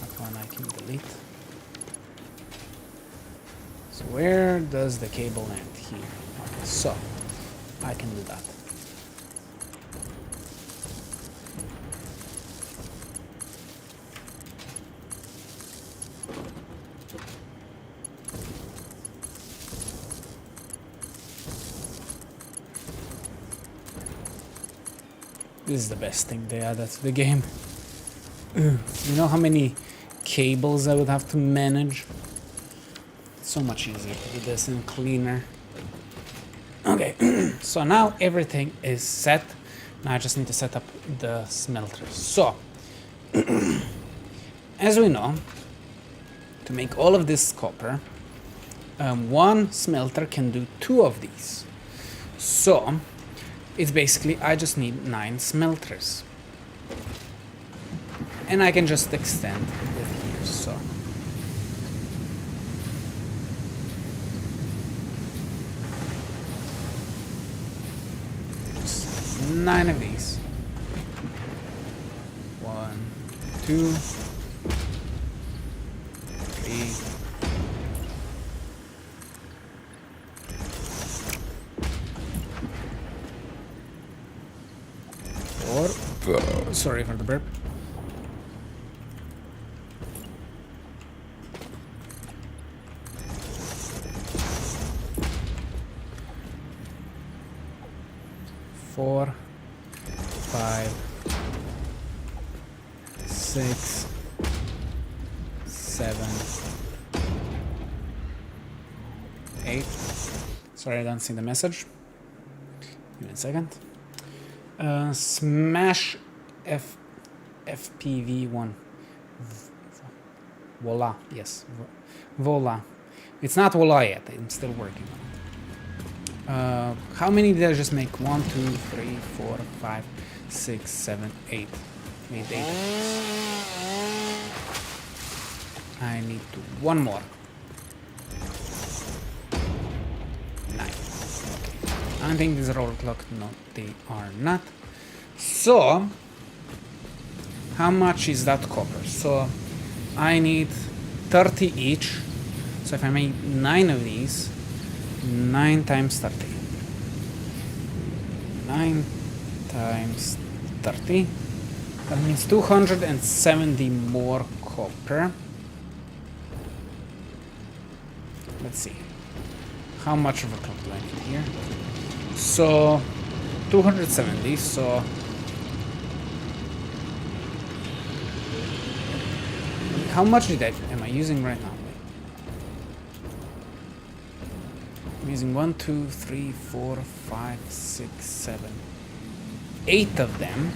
That one I can delete. So where does the cable end? Here. Okay, so I can do that. This is the best thing they added to the game. You know how many cables I would have to manage? It's so much easier to do this and cleaner. Okay, so now everything is set. Now I just need to set up the smelters. So, as we know, to make all of this copper, one smelter can do 2 of these. So, it's basically, I just need 9 smelters. And I can just extend with here, so. Just 9 of these. 1, 2, 3. Sorry for the burp. Four, 5, 6, 7, 8. Sorry, I don't see the message. Give me a second. Smash FPV1. Voila, yes. Voila. It's not voila yet, I'm still working on it. How many did I just make? 1, 2, 3, 4, 5, 6, 7, 8. Made 8. I need to one more. 9. Okay. I don't think these are overclocked. No, they are not. So, how much is that copper? So, I need 30 each. So if I make 9 of these, 9 times 30. 9 times 30. That means 270 more copper. Let's see. How much of a clock do I need here? So 270, so how much am I using right now? I'm using 1, 2, 3, 4, 5, 6, 7, 8 of them.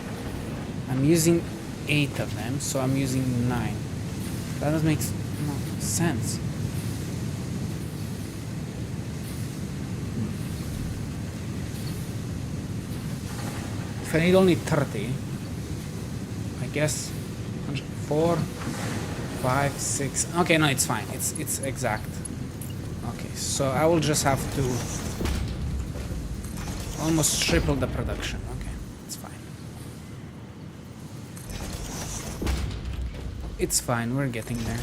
I'm using 8 of them, so I'm using 9. That doesn't make no sense. If I need only 30, I guess 4, 5, 6. Okay, no, it's fine. It's exact. Okay, so I will just have to almost triple the production. Okay, it's fine. It's fine, we're getting there.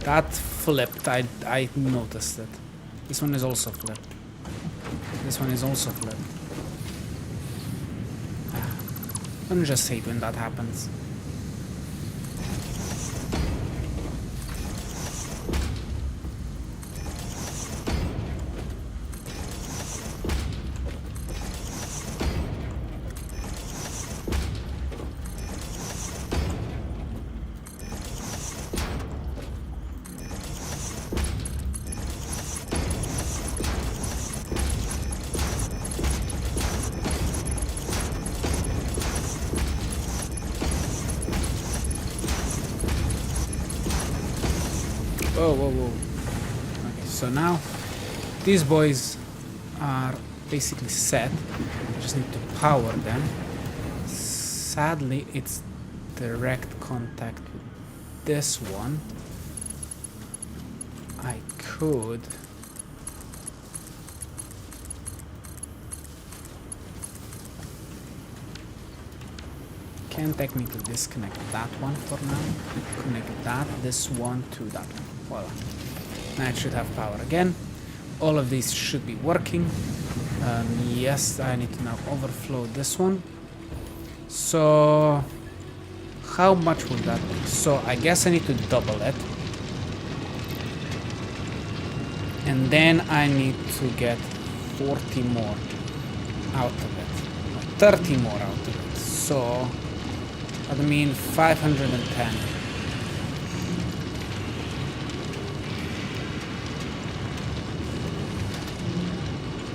That flipped, I noticed it. This one is also flipped. This one is also flipped. I just hate when that happens. Whoa. Okay, so now these boys are basically set. I just need to power them. Sadly, it's direct contact with this one. I could can technically disconnect that one for now. Connect this one to that one. Voila. Now it should have power again. All of these should be working. Yes, I need to now overflow this one. So how much would that be? So I guess I need to double it. And then I need to get 40 more out of it. 30 more out of it. So that would mean 510.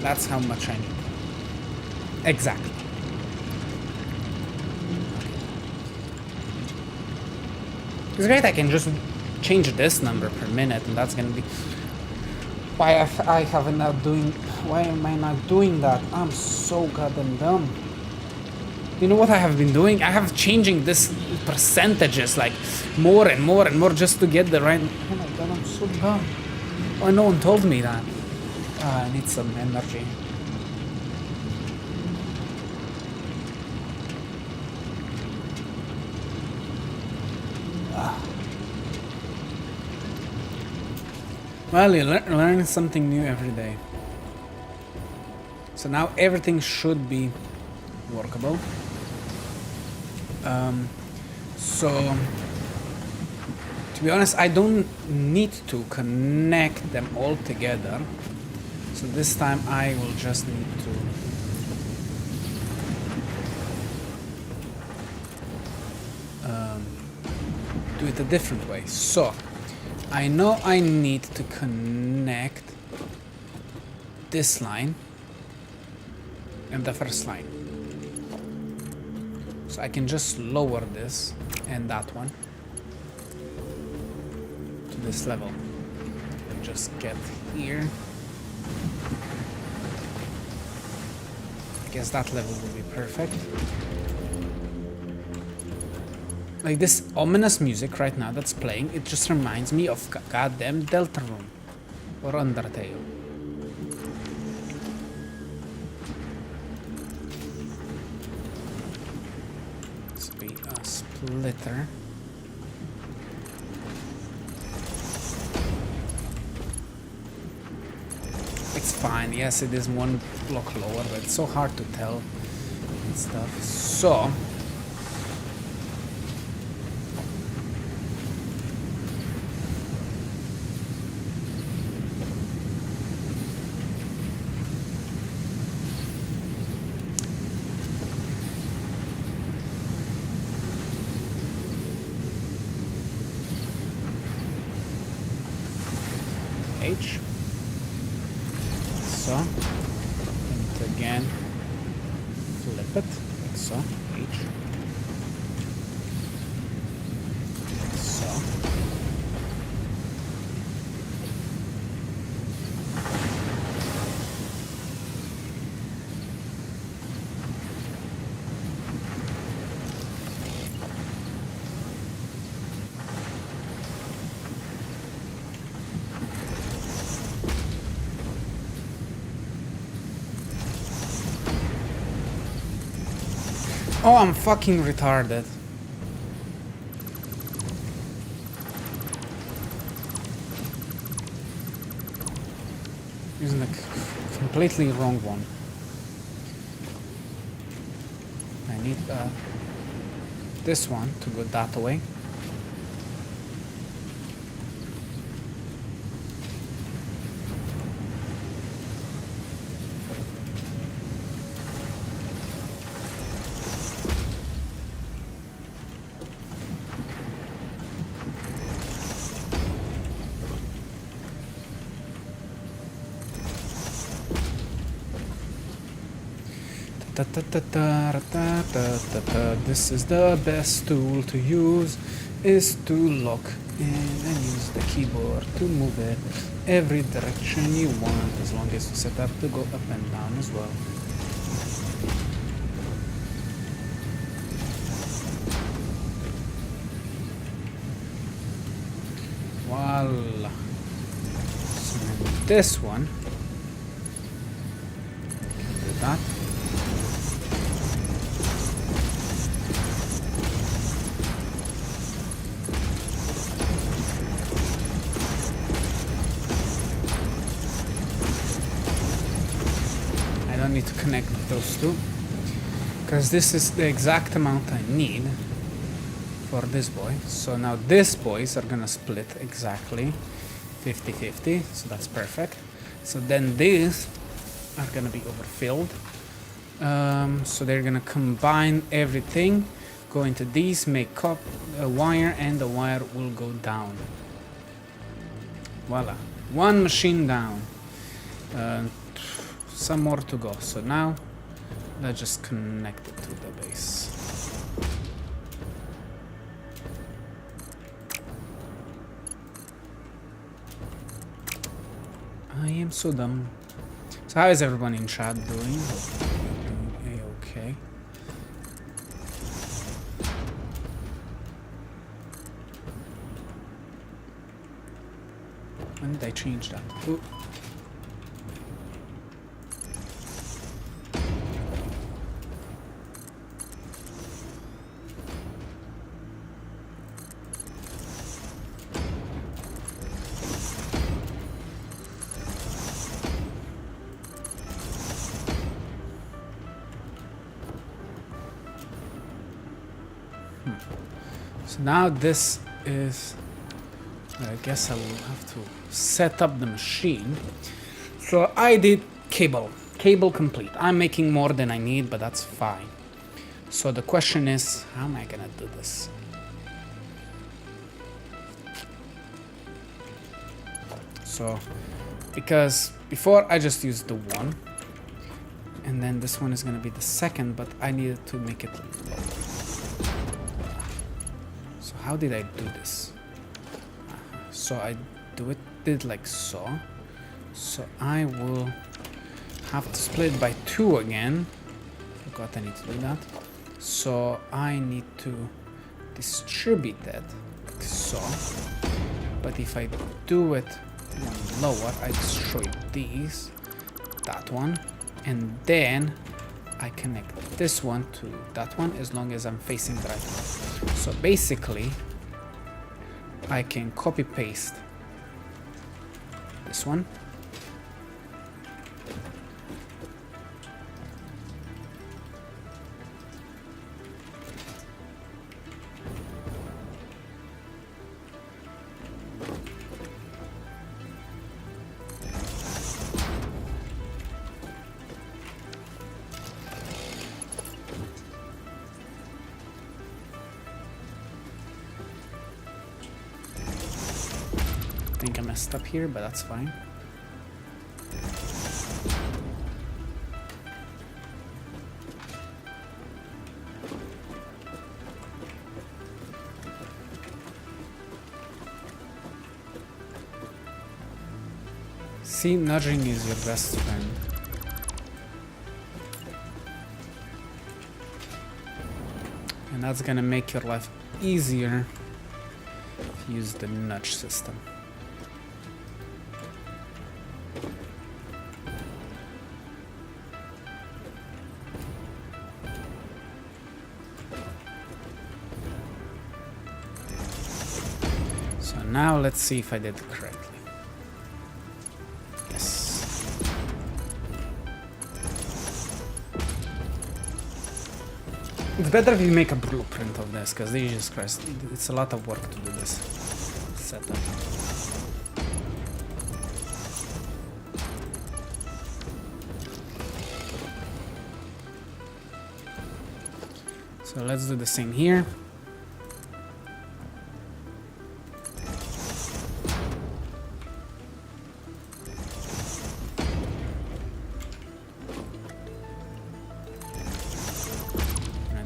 That's how much I need. Exactly. It's great, I can just change this number per minute, and that's gonna be why why am I not doing that? I'm so goddamn dumb. You know what I have been doing? I have changing this percentages like more and more and more just to get the right. Oh my god, I'm so dumb. Oh, no one told me that. I need some energy. Well, you learn something new every day. So now everything should be workable. So to be honest, I don't need to connect them all together. So this time I will just need to do it a different way. So I know I need to connect this line and the first line. So I can just lower this and that one to this level. And just get here. I guess that level will be perfect. Like this ominous music right now that's playing, it just reminds me of goddamn Deltarune or Undertale. This will be a splitter. It's fine, yes, it is one block lower, but it's so hard to tell and stuff. So H. So, and again, flip it, like so, H. So. Oh, I'm fucking retarded. Using the completely wrong one. I need this one to go that way. This is the best tool to use, is to lock in and use the keyboard to move it every direction you want, as long as you set up to go up and down as well. Voila. So this one, do that. Need to connect those two because this is the exact amount I need for this boy. So now these boys are gonna split exactly 50-50, so that's perfect. So then these are gonna be overfilled, so they're gonna combine everything, go into these, make up a wire, and the wire will go down. Voila, one machine down. some more to go. So now let's just connect it to the base. I am so dumb. So how is everyone in chat doing? Okay. When did I change that? Ooh. So now this is, I guess I will have to set up the machine. So I did cable complete. I'm making more than I need, but that's fine. So the question is, how am I gonna do this? So, because before I just used the one, and then this one is gonna be the second, but I needed to make it lower. So how did I do this? So I did like so. So I will have to split it by 2 again. Forgot I need to do that. So I need to distribute that like so. But if I do it one lower, I destroy these, that one, and then I connect this one to that one as long as I'm facing the right way. So basically, I can copy paste this one. I think I messed up here, but that's fine. See, nudging is your best friend. And that's gonna make your life easier if you use the nudge system. So now let's see if I did it correctly. Yes. It's better if you make a blueprint of this, because Jesus Christ, it's a lot of work to do this setup. So let's do the same here.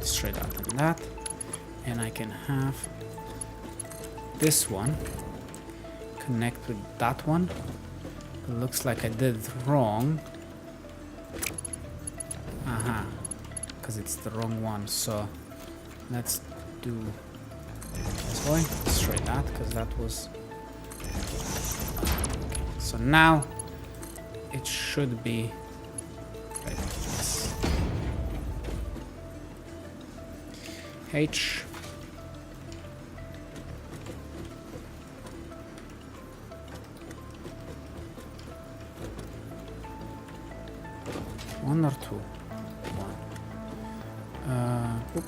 Straight out on that, and I can have this one connect with that one. It looks like I did it wrong. Aha, because it's the wrong one. So let's do this way, straight that, because that was okay. So now it should be right. Yes. H. One or two? One. Oop.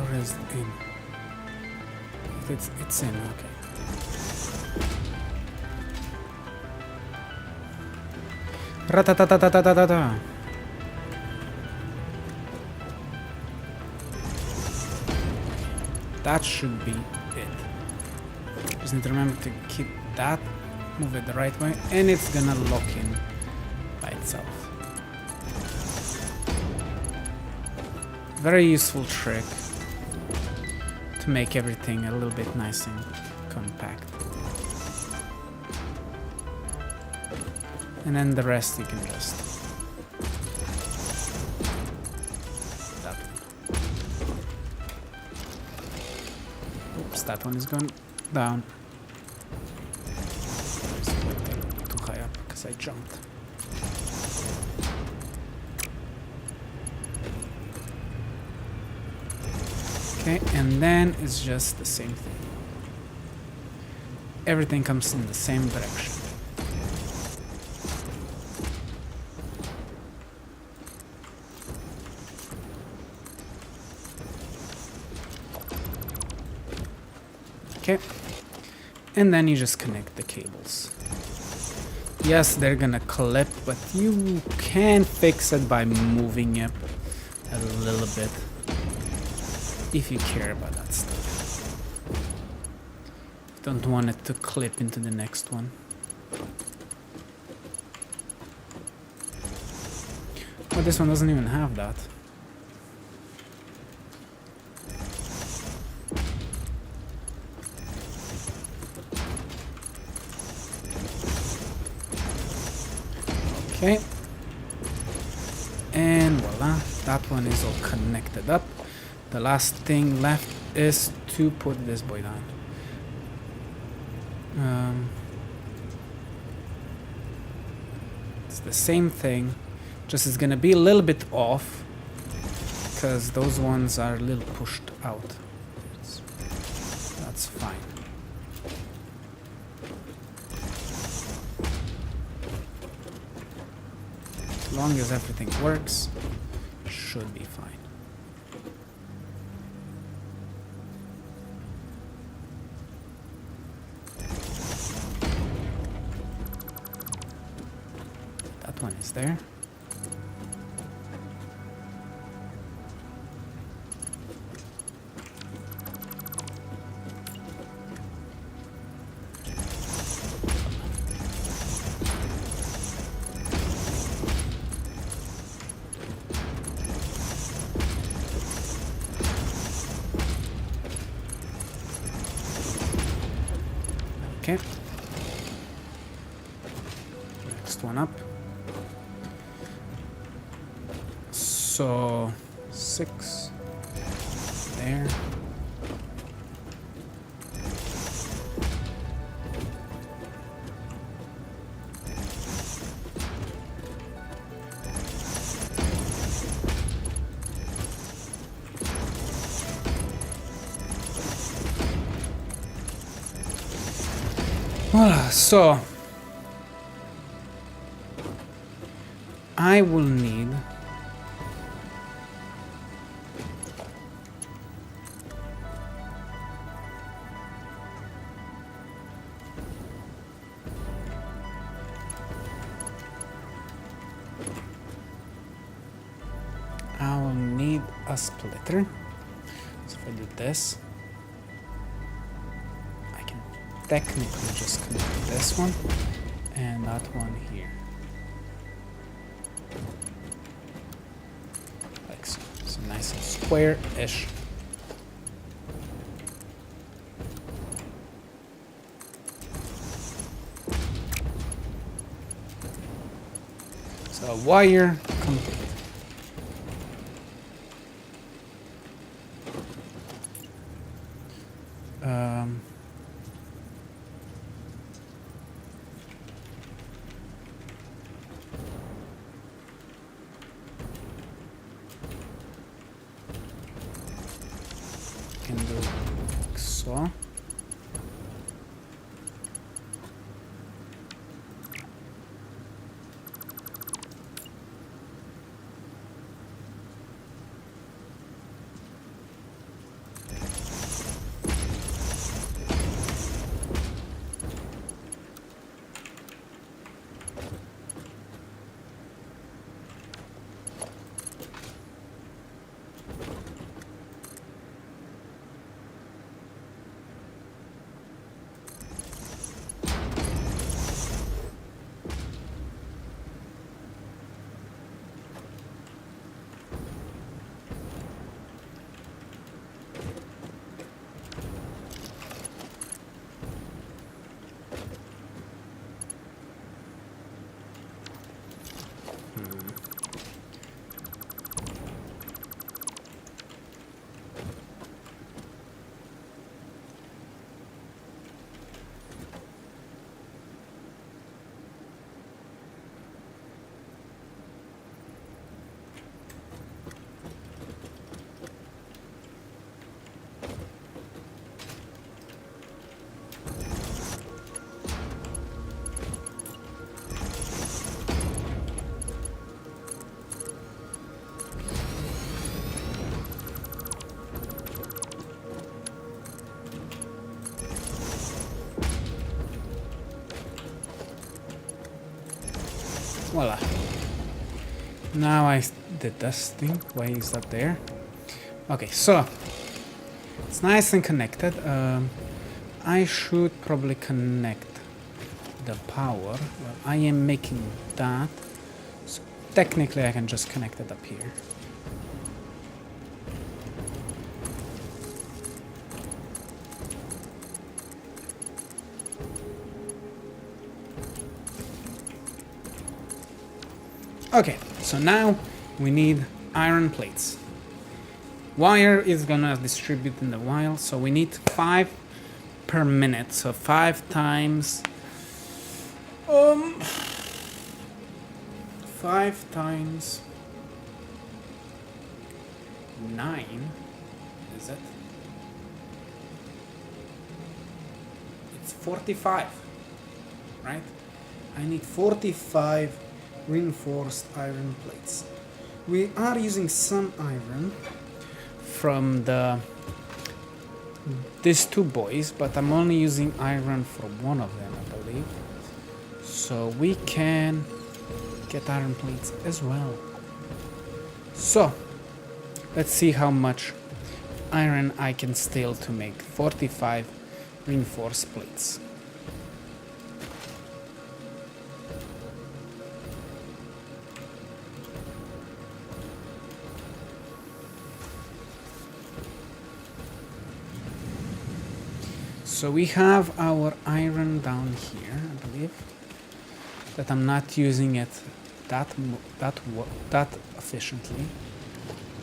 Or is it in? It's in, okay. Ratatatatatatatata. That should be it. Just need to remember to keep that, move it the right way, and it's gonna lock in by itself. Very useful trick to make everything a little bit nice and compact. And then the rest you can just... that one. Oops, that one is going down. Too high up because I jumped. Okay, and then it's just the same thing. Everything comes in the same direction. Okay, and then you just connect the cables. Yes, they're gonna clip, but you can fix it by moving it a little bit if you care about that stuff. Don't want it to clip into the next one. Oh, this one doesn't even have that. Okay, and voila, that one is all connected up. The last thing left is to put this boy down. It's the same thing, just it's gonna be a little bit off because those ones are a little pushed out. That's fine. As long as everything works, should be fine. That one is there. Okay. Next one up. So 6 there. Voila, so I will need a splitter. So if I do this, I can technically just connect this one and that one here. Like so. So nice and square-ish. So wire complete. Can do like so. Voila. Now I did this thing. Why is that there? Okay, so it's nice and connected. I should probably connect the power. Well, I am making that. So technically I can just connect it up here. Okay, so now we need iron plates. Wire is gonna distribute in the wire, so we need 5 per minute. So 5 times 5 times 9, is it? It's 45, right? I need 45 reinforced iron plates. We are using some iron from these two boys, but I'm only using iron for one of them, I believe. So we can get iron plates as well. So let's see how much iron I can steal to make 45 reinforced plates. So we have our iron down here, I believe, that I'm not using it that efficiently.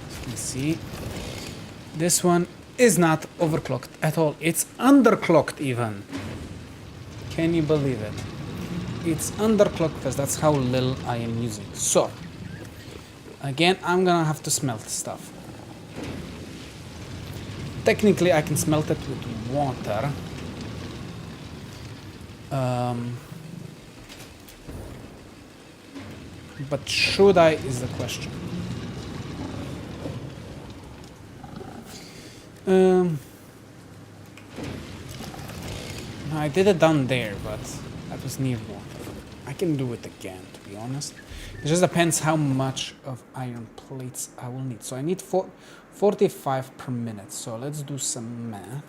As you can see, this one is not overclocked at all. It's underclocked even. Can you believe it? It's underclocked because that's how little I am using. So again, I'm gonna have to smelt stuff. Technically, I can smelt it with water. But should I is the question. I did it down there, but that was near water. I can do it again, to be honest. It just depends how much of iron plates I will need. So I need 45 per minute. So let's do some math.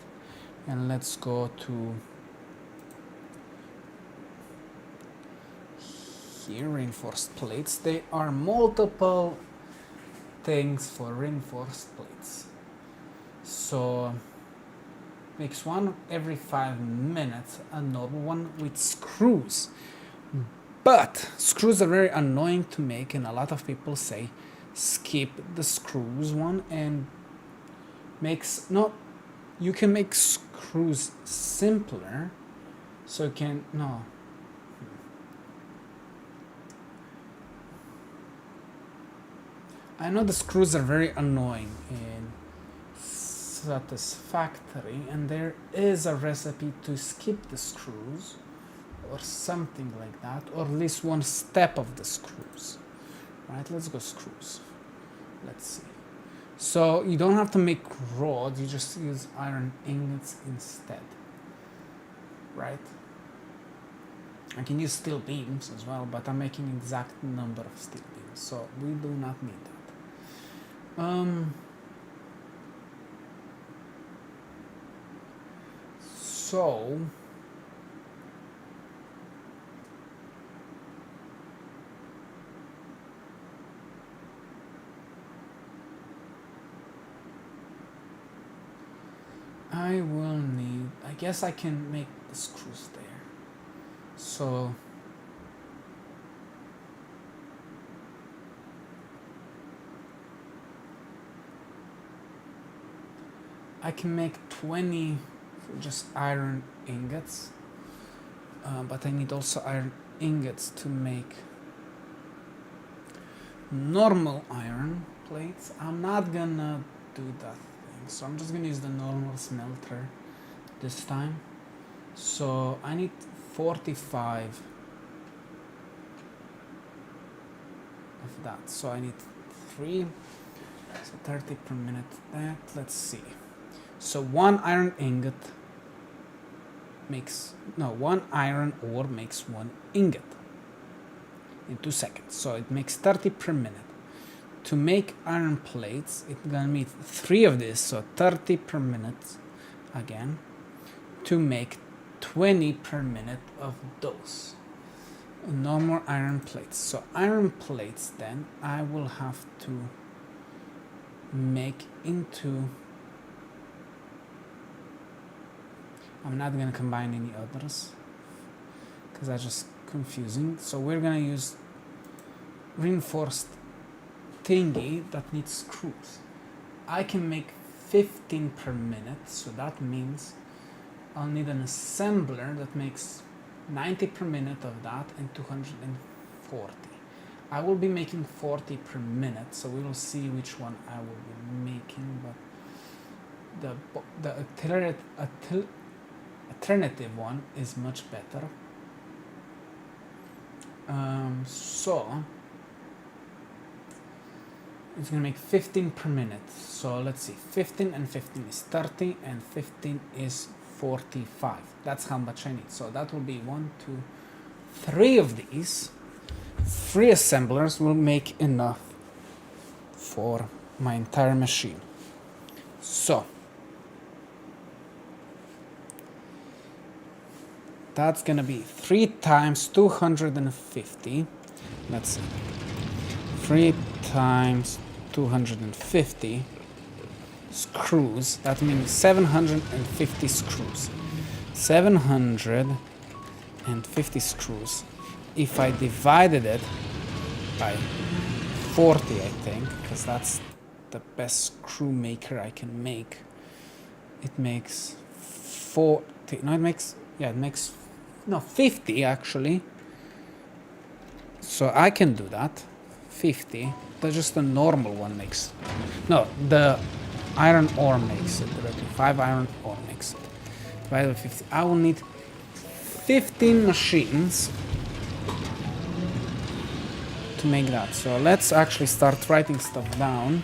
And let's go to here, reinforced plates. There are multiple things for reinforced plates. So makes one every 5 minutes, another one with screws. But screws are very annoying to make, and a lot of people say skip the screws one and makes no. You can make screws simpler, so you can no. I know the screws are very annoying in Satisfactory, and there is a recipe to skip the screws or something like that, or at least one step of the screws. Right, let's go screws. Let's see. So you don't have to make rods, you just use iron ingots instead. Right? I can use steel beams as well, but I'm making exact number of steel beams, so we do not need that. So I will need, I guess I can make the screws there. So I can make 20 just iron ingots, but I need also iron ingots to make normal iron plates. I'm not gonna do that thing, so I'm just gonna use the normal smelter this time. So I need 45 of that, so I need 3, so 30 per minute. That, let's see, so one iron ingot makes, no, one iron ore makes one ingot in 2 seconds, so it makes 30 per minute. To make iron plates, it's gonna need 3 of this, so 30 per minute again, to make 20 per minute of those. No more iron plates. So iron plates, then I will have to make into, I'm not gonna combine any others because that's just confusing. So we're gonna use reinforced thingy that needs screws. I can make 15 per minute, so that means I'll need an assembler that makes 90 per minute of that and 240. I will be making 40 per minute, so we will see which one I will be making, but the alternative one is much better. So it's gonna make 15 per minute. So let's see, 15 and 15 is 30 and 15 is 45. That's how much I need. So that will be 1, 2, 3 of these. 3 assemblers will make enough for my entire machine. So that's gonna be 3 times 250. Let's see, 3 times 250 screws. That means 750 screws. 750 screws. If I divided it by 40, I think, because that's the best screw maker I can make, it makes 40. No, it makes, yeah, it makes, no, 50 actually. So I can do that. 50. That's just the normal one makes. No, the iron ore makes it directly. 5 iron ore makes it. Divided by 50. I will need 15 machines to make that. So let's actually start writing stuff down.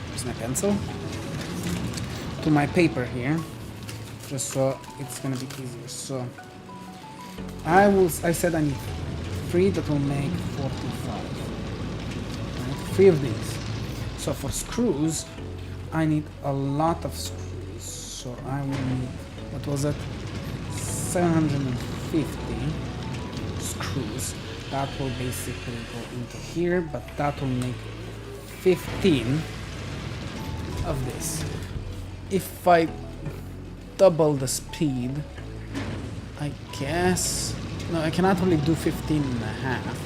Here's my pencil. To my paper here, just so it's gonna be easier. So I said I need 3 that will make 45. Right? 3 of these. So for screws, I need a lot of screws. So I will need, what was it? 750 screws. That will basically go into here, but that will make 15 of this. If I double the speed, I guess, no, I cannot only do 15 and a half.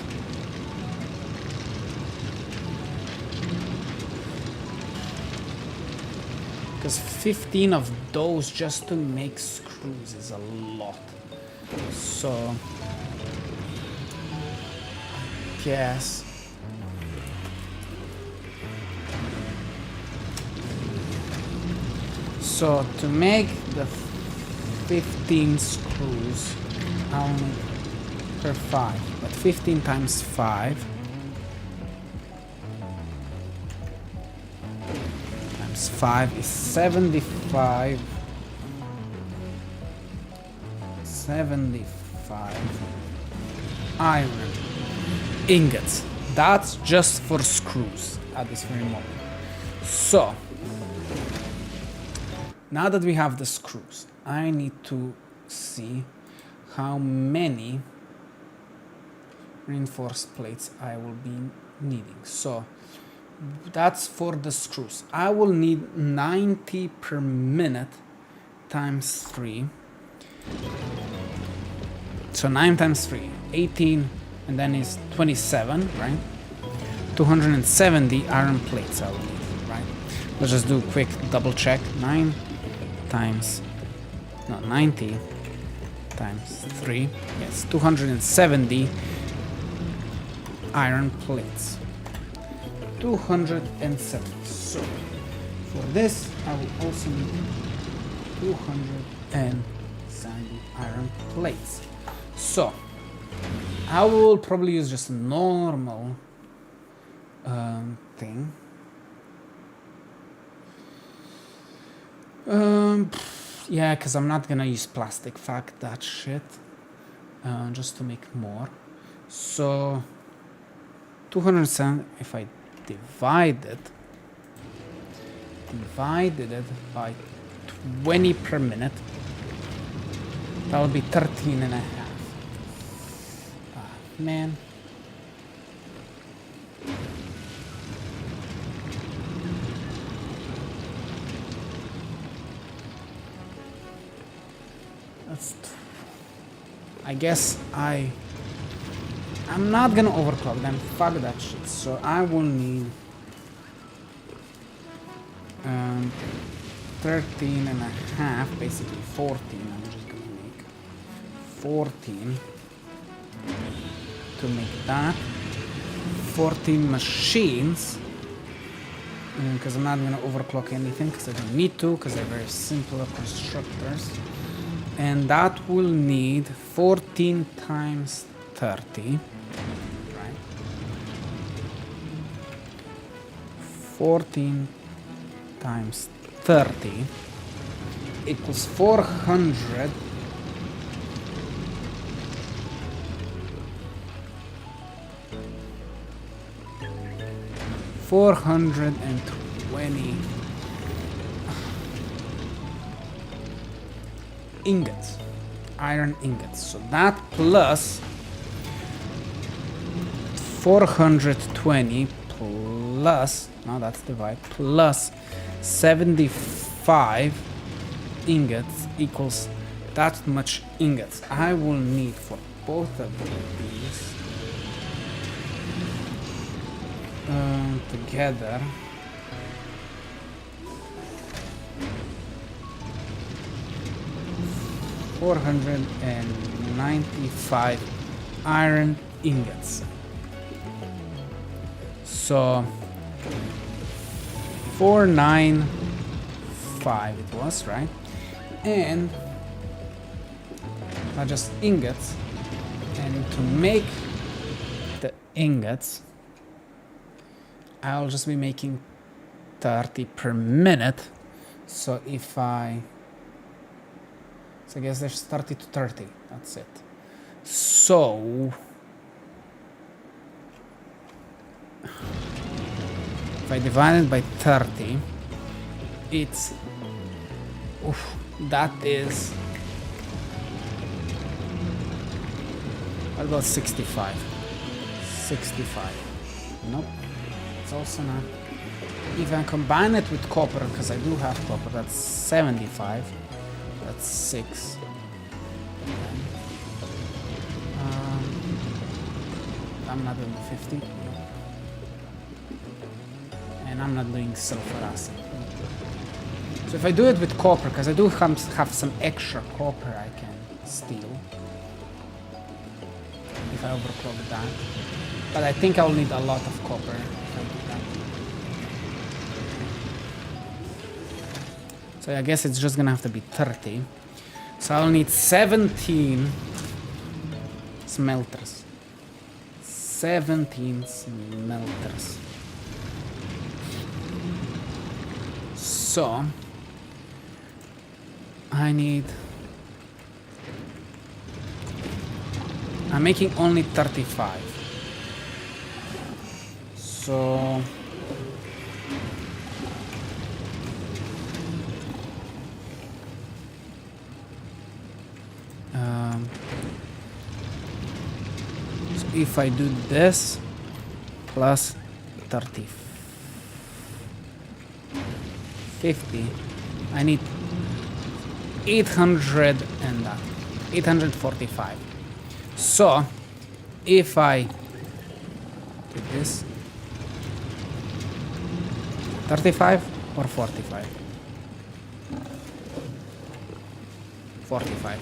Because 15 of those just to make screws is a lot. So I guess so to make the 15 screws, I'll need per 5, but 15 times 5 times 5 is 75 iron ingots. That's just for screws at this very moment. So now that we have the screws, I need to see how many reinforced plates I will be needing. So that's for the screws. I will need 90 per minute times 3. So 9 times 3, 18, and then is 27, right? 270 iron plates I will need, right? Let's just do a quick double check. 90 times 3. Yes, 270 iron plates. 270. So for this, I will also need 270 iron plates. So I will probably use just a normal thing. Yeah, because I'm not gonna use plastic. Fuck that shit. Just to make more. So 207. If I divided it by 20 per minute, that would be 13 and a half. Man. I guess I'm not gonna overclock them. Fuck that shit. So I will need 13 and a half, basically 14. I'm just gonna make 14 to make that. 14 machines, because I'm not gonna overclock anything, because I don't need to, because they're very simple constructors. And that will need 14 times 30, right? 14 times 30 equals 400. 420 ingots, iron ingots. So that plus 420 plus, now that's divide, plus 75 ingots equals that much ingots I will need for both of these together. $495 iron ingots. So 495 it was, right? And not just ingots. And to make the ingots, I'll just be making 30 per minute. So if I guess there's 30 to 30, that's it. So if I divide it by 30, it's, that is, what about 65? 65. Nope, it's also not. If I combine it with copper, because I do have copper, that's 75. That's 6. I'm not doing 50. And I'm not doing sulfur acid. So if I do it with copper, because I do have some extra copper I can steal. If I overclock that. But I think I'll need a lot of copper if I do that. So I guess it's just gonna have to be 30. So I'll need 17 smelters. 17 smelters. So I'm making only 35. So if I do this plus 30, 50, I need 845. So if I do this 35 or 45. 45.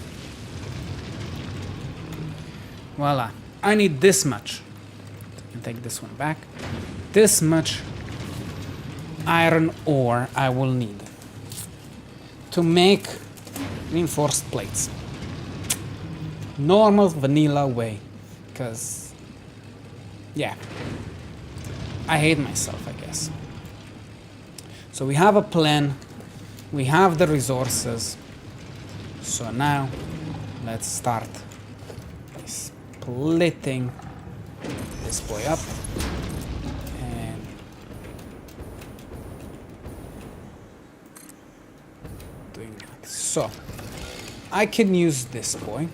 Voila. I need this much. And take this one back. This much iron ore I will need to make reinforced plates. Normal vanilla way. Because, yeah, I hate myself, I guess. So we have a plan. We have the resources. So now, let's start by splitting this boy up. And doing that. So, I can use this boy.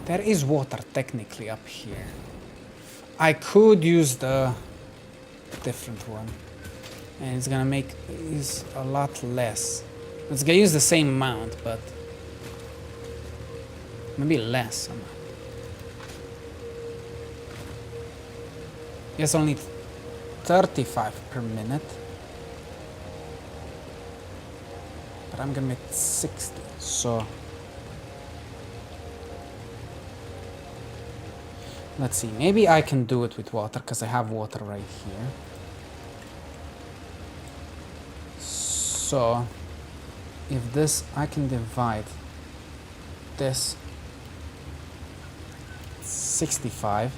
There is water technically up here. I could use the different one. And it's gonna make this a lot less. It's gonna use the same amount, but maybe less amount. Yes, only 35 per minute. But I'm gonna make 60, so let's see, maybe I can do it with water, because I have water right here. So, if this, I can divide this 65.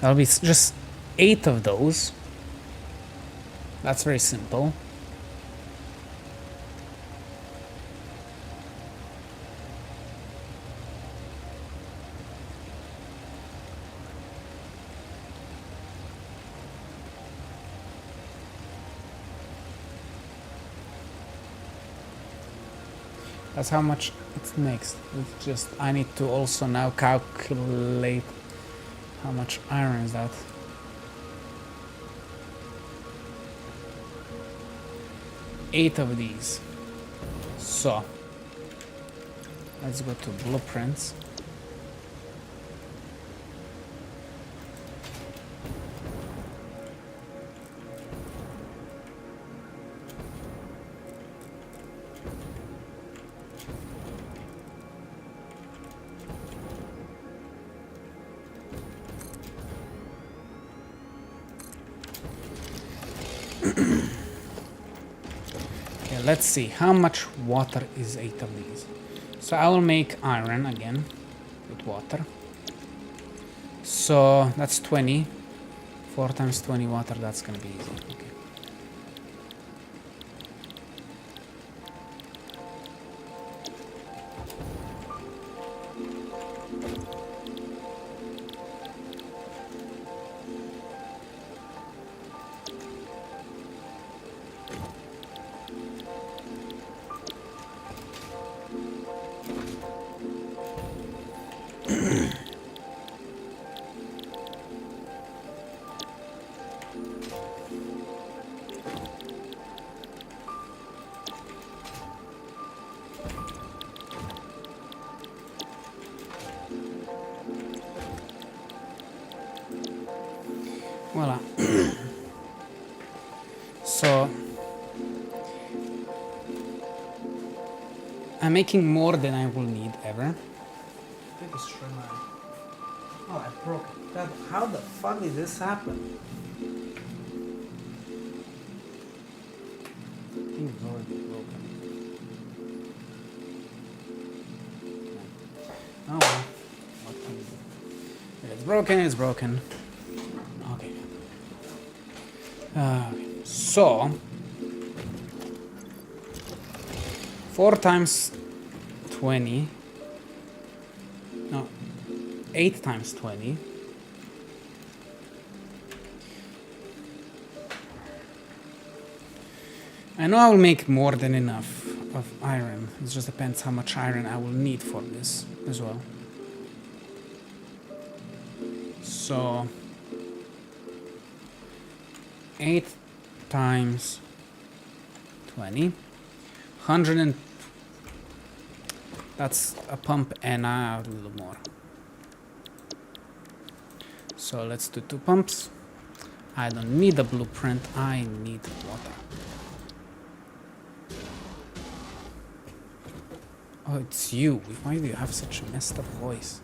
That'll be just 8 of those. That's very simple. That's how much it makes. It's just, I need to also now calculate how much iron is that. Eight of these. So, let's go to blueprints. Okay, let's see how much water is 8 of these. So I will make iron again with water. So that's 20. 4 times 20 water, that's gonna be easy. Okay. Voila. So I'm making more than I will need ever. Oh, I broke it. God, how the fuck did this happen? It's already broken. Oh well. What can you do? If it's broken, it's broken. Okay. So 4 times 20. No, 8 times 20. I know I will make more than enough of iron. It just depends how much iron I will need for this as well. So 8 times 20. 100 and that's a pump and a little more. So let's do 2 pumps. I don't need a blueprint, I need water. Oh, it's you. Why do you have such a messed up voice?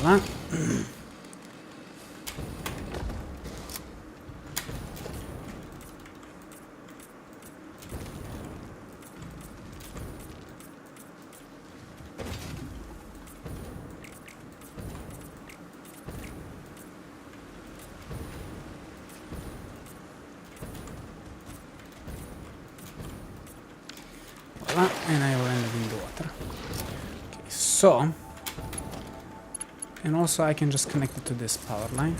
Voilà. Voilà, and I will end it in the water. Okay, so, and also I can just connect it to this power line.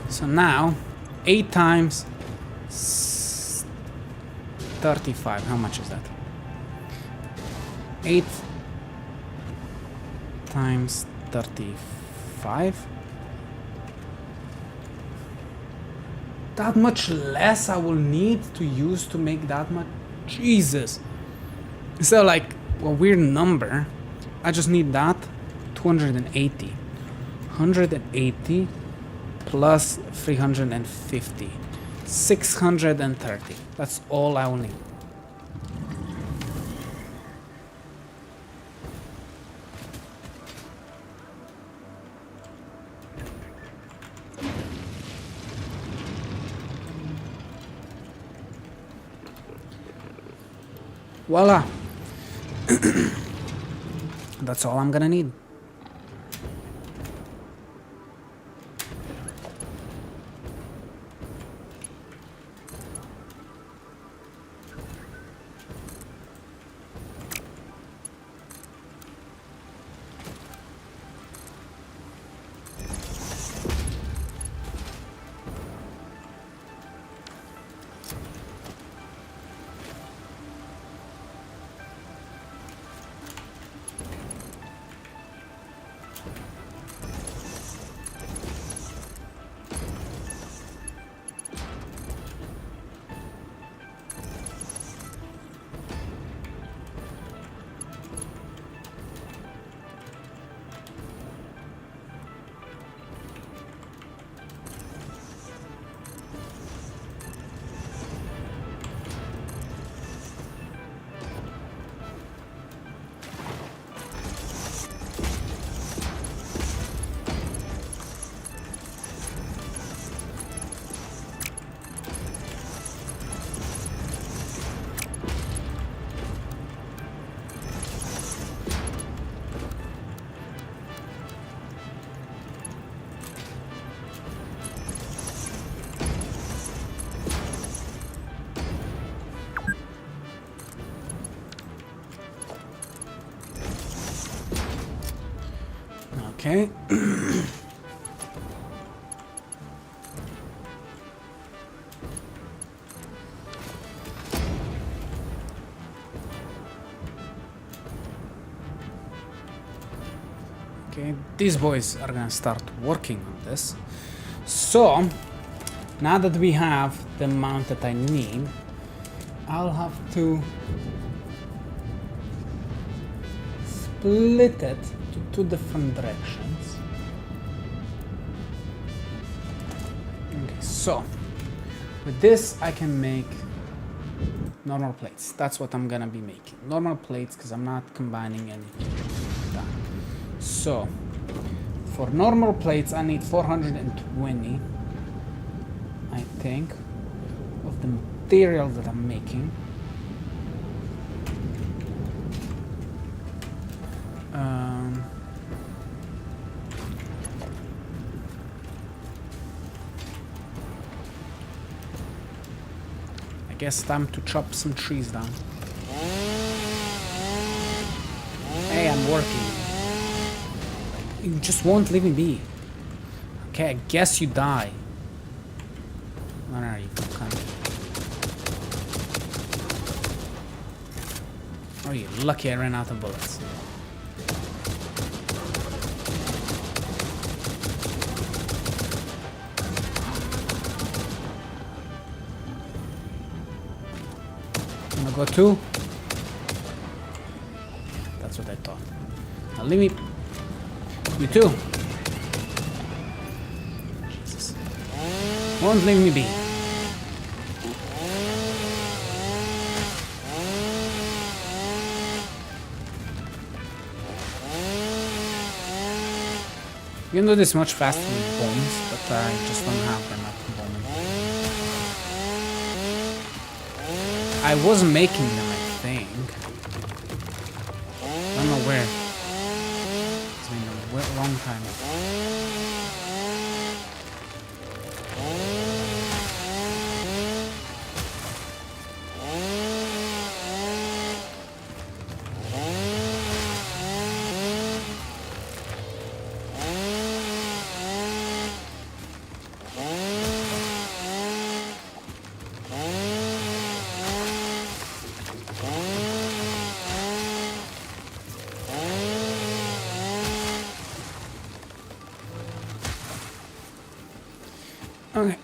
So now 8 times 35, how much is that? 8 times 35. That much less I will need to use to make that much. Jesus. So like a weird number. I just need that 280. 180 plus 350. 630. That's all I will need. Voila. That's all I'm gonna need. Okay. Okay, these boys are gonna start working on this. So, now that we have the amount that I need, I'll have to split it to 2 different directions. Okay, so with this I can make normal plates. That's what I'm gonna be making. Normal plates, because I'm not combining anything like that. So for normal plates I need 420, I think, of the material that I'm making. I guess time to chop some trees down. Hey, I'm working. You just won't leave me be. Okay, I guess you die. Where are you? Come. Oh, you're lucky I ran out of bullets. Wanna go too? That's what I thought. Now leave me. You too. Jesus. Won't leave me be. You can do this much faster with bombs, but I just don't have them at the moment. I was making them, I think. I don't know where. It's been a long time. Okay.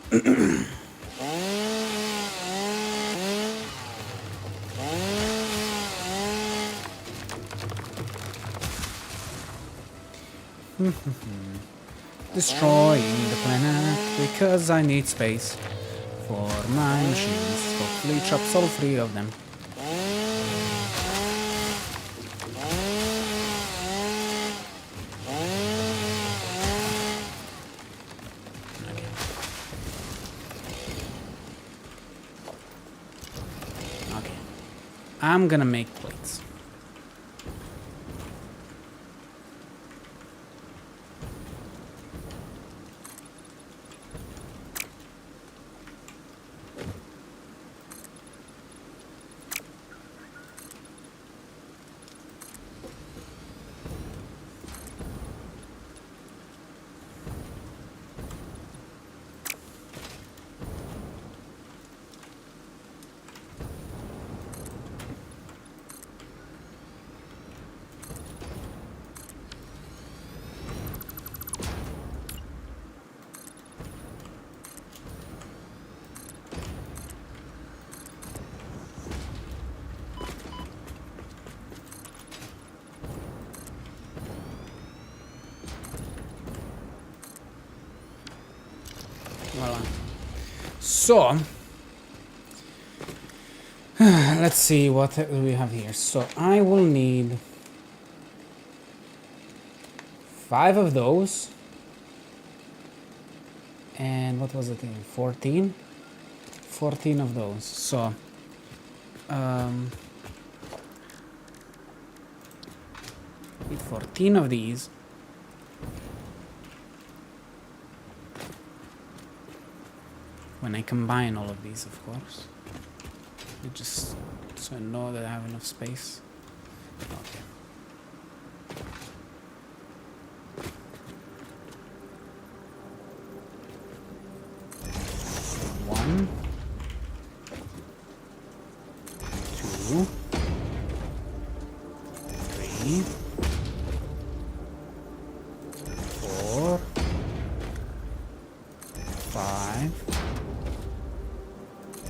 Destroying the planet because I need space for my machines. Hopefully chops all 3 of them. I'm gonna make plates. Voila. So, let's see what we have here. So I will need 5 of those. And what was it in? 14? 14 of those. So, need 14 of these. When I combine all of these, of course. Just so I know that I have enough space. Okay. One, 2, 3, 4, 5,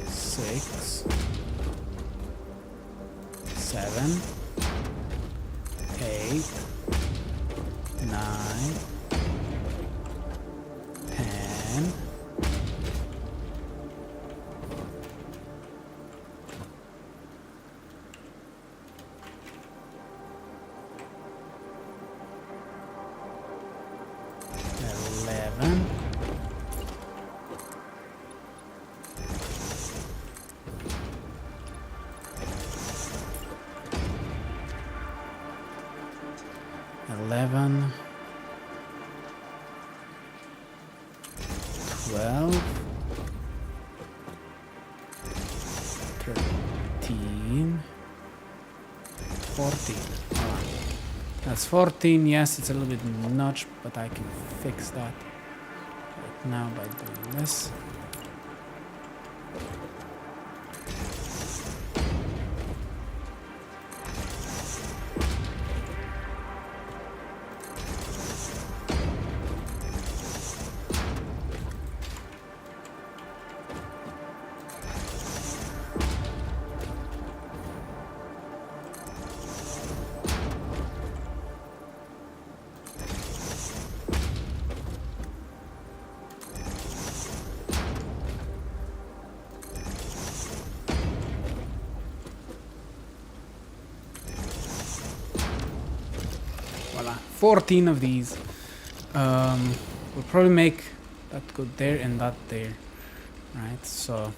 6, 7, 8, 9, 10, 11, 12, 11, 12, 13, 14. That's 14. Yes, it's a little bit notch, but I can fix that right now by doing this. Voila, 14 of these. We'll probably make that go there and that there, right? So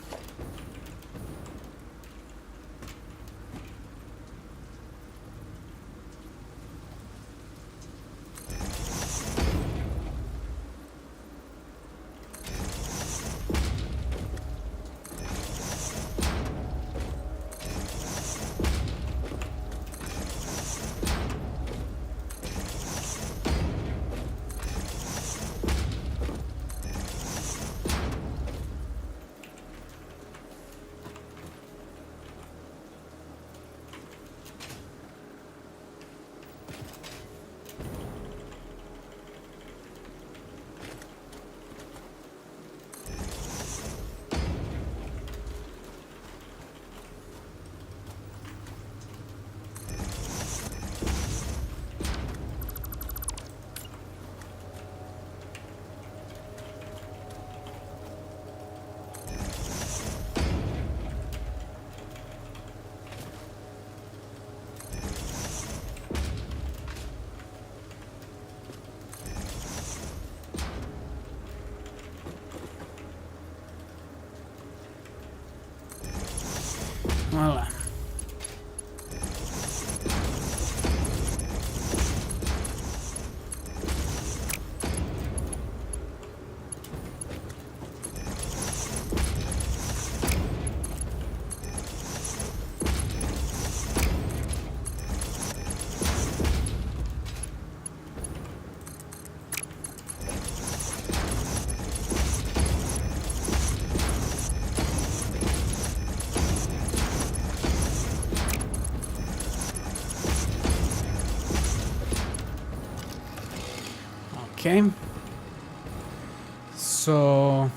voila. Okay, so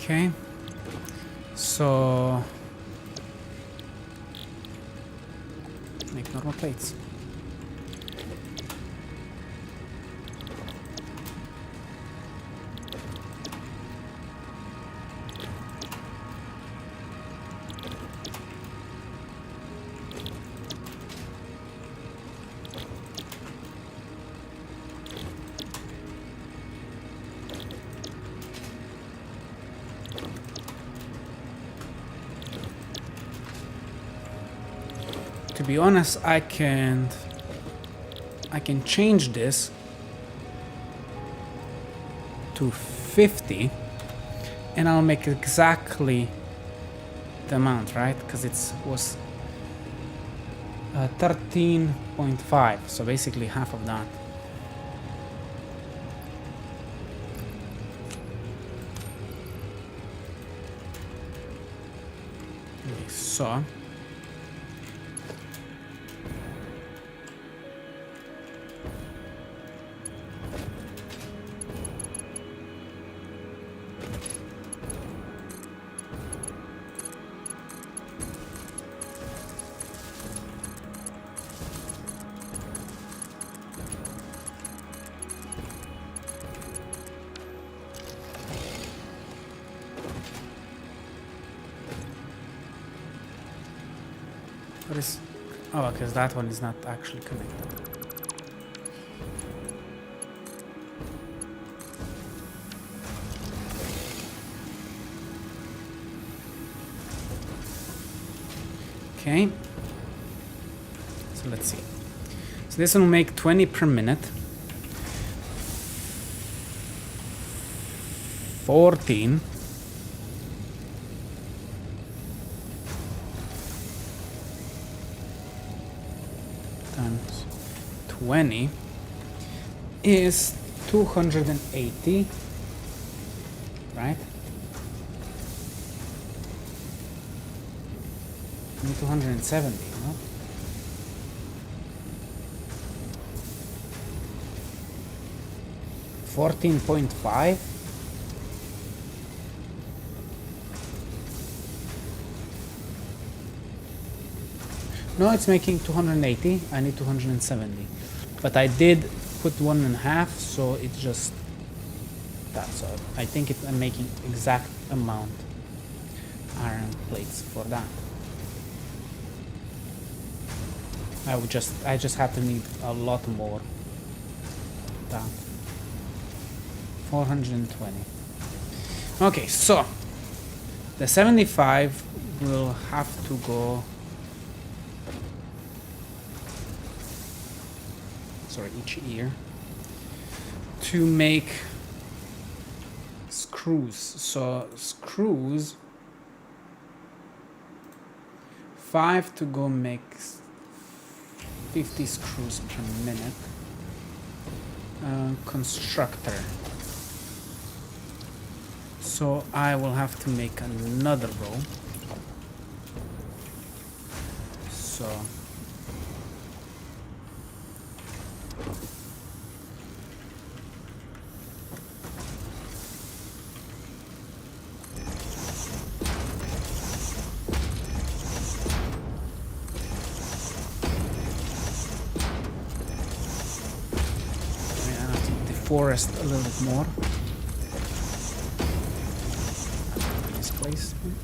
okay, so make normal plates. to be honest, I can change this to 50 and I'll make exactly the amount, right? Because it was 13.5, so basically half of that. Okay, so what is... Oh, because that one is not actually connected. Okay. So let's see. So this will make 20 per minute. 14. Times 20 is 280, right? 270, no? $14.5. No, it's making 280. I need 270, but I did put 1.5, so it's just that. So I think I'm making exact amount iron plates for that. I just have to need a lot more. That 420. Okay, so the 75 will have to go. Sorry, each ear to make screws. So screws 5 to go make 50 screws per minute. Constructor. So I will have to make another row. So forest a little bit more. Displacement.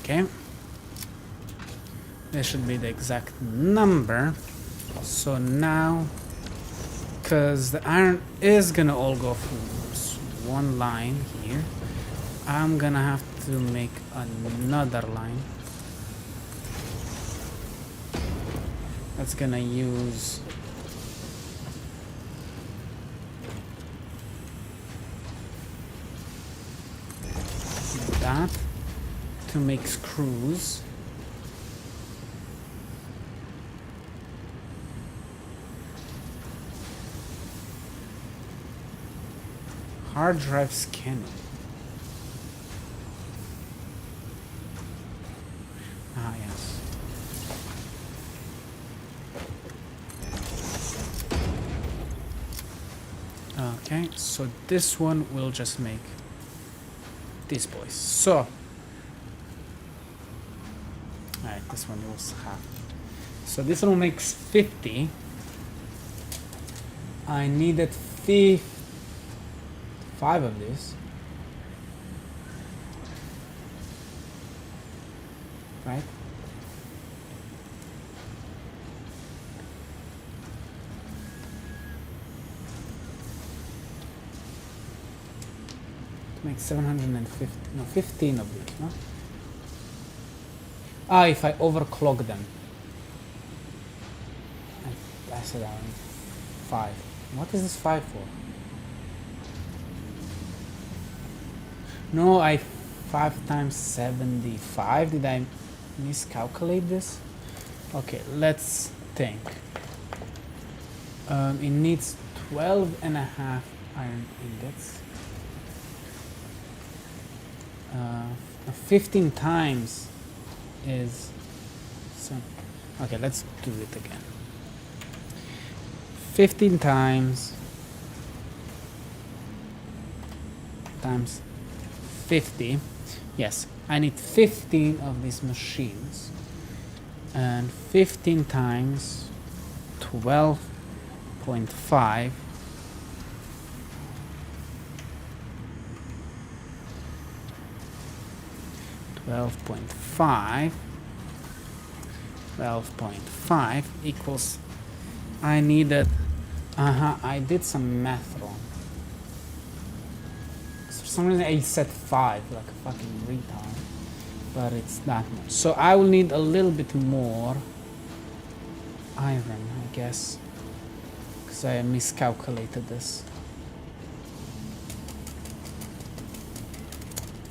Okay, this should be the exact number. So now, because the iron is gonna all go through one line here, I'm gonna have to make another line that's gonna use that to make screws. Hard drive scanning. Okay, so this one will just make these boys. So, alright, this one was half. So this one makes 50. I needed 5 of this. Right? To make 750, no, 15 of these, no? Ah, if I overclock them. I said I need 5. What is this 5 for? No, 5 times 75. Did I miscalculate this? Okay, let's think. It needs 12.5 iron ingots. 15 times is so. Okay, let's do it again. 15 times 50. Yes, I need 15 of these machines, and 15 times 12.5 12.5 equals, I needed, I did some math wrong. For some reason I said 5, like a fucking retard, but it's that much. So I will need a little bit more iron, I guess, because I miscalculated this.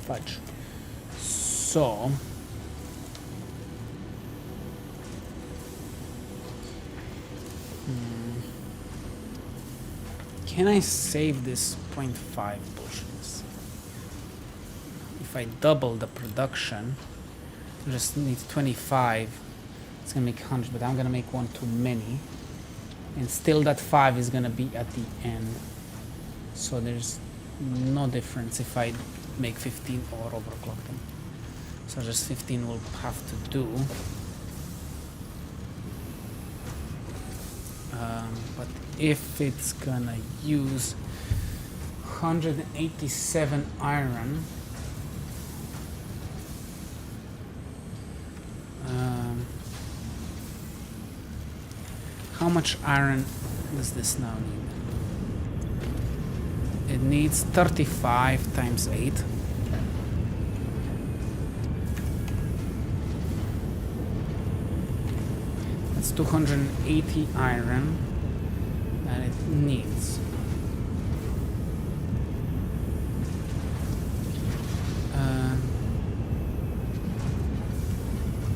Fudge. So can I save this 0.5 bullshit? If I double the production, I just need 25. It's gonna make 100, but I'm gonna make one too many, and still that 5 is gonna be at the end. So there's no difference if I make 15 or overclock them. So just 15 will have to do. But if it's gonna use 187 iron, how much iron does this now need? It needs 35 times 8. That's 280 iron that it needs.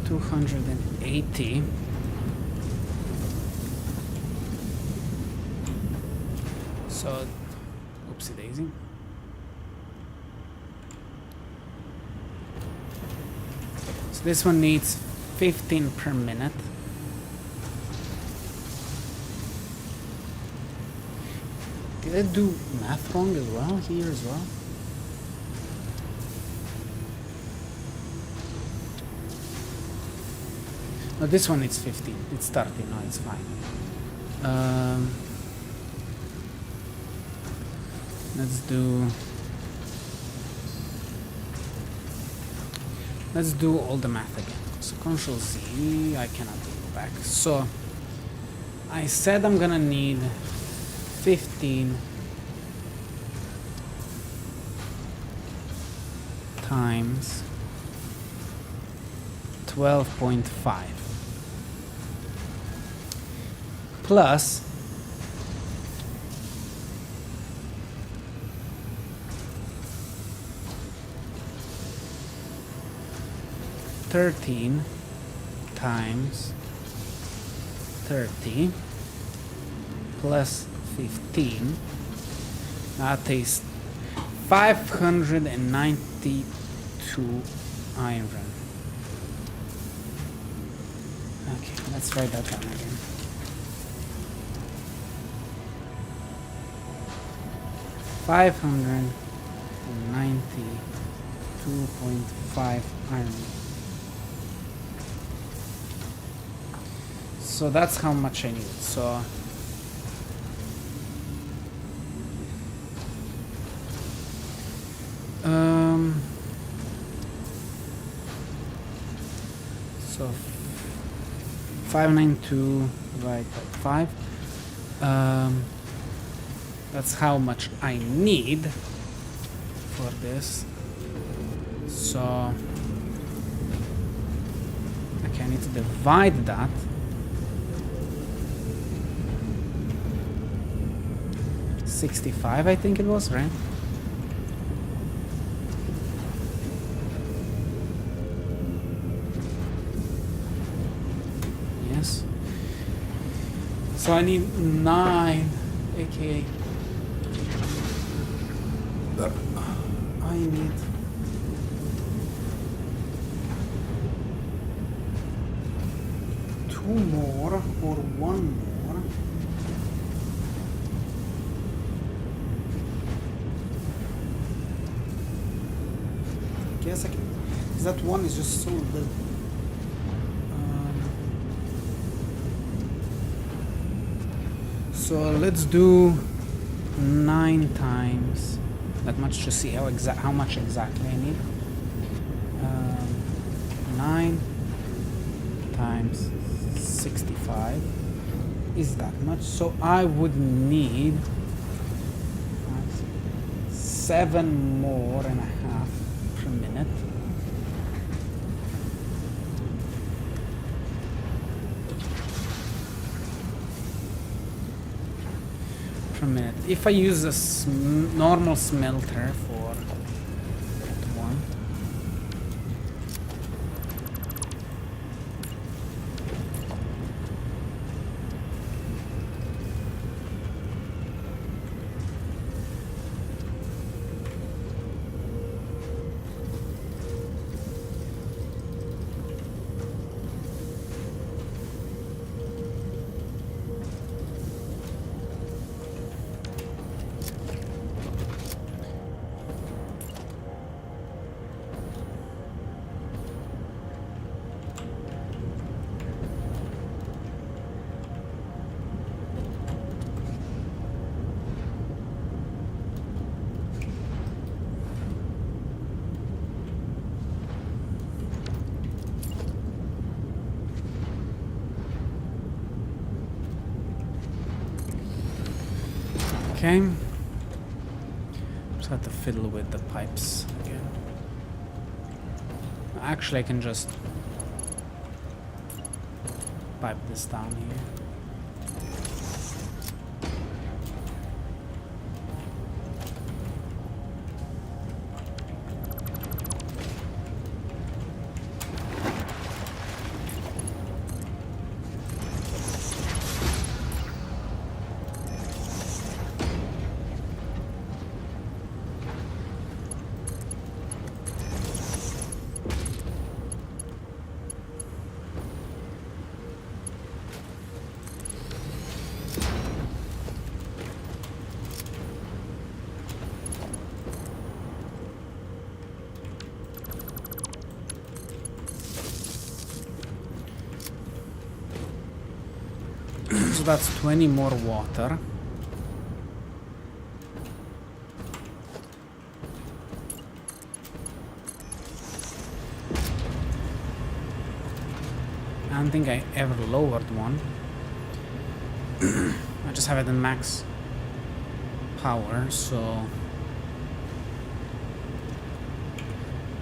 280. So, oopsie daisy. So this one needs 15 per minute. Did I do math wrong as well here as well? No, this one needs 15. It's 30. No, it's fine. Let's do all the math again. So Control Z, I cannot go back. So I said I'm gonna need 15 times 12.5 plus 13 times 30 plus 15. That is 592 iron. Okay, let's write that down again. 592.5 iron. So that's how much I need. So so 592 divided by 5. That's how much I need for this. So okay, I need to divide that. $65, I think it was, right? Yes. So I need 9, aka I need 2 more or 1 more. Guess I can, because that one is just so little. So let's do 9 times that much to see how much exactly I need. 9 times 65 is that much. So I would need 7 more and a half per minute. Per minute. If I use a normal smelter for that one, okay. Just have to fiddle with the pipes again. Actually, I can just pipe this down here. So that's 20 more water. I don't think I ever lowered one. I just have it in max power, so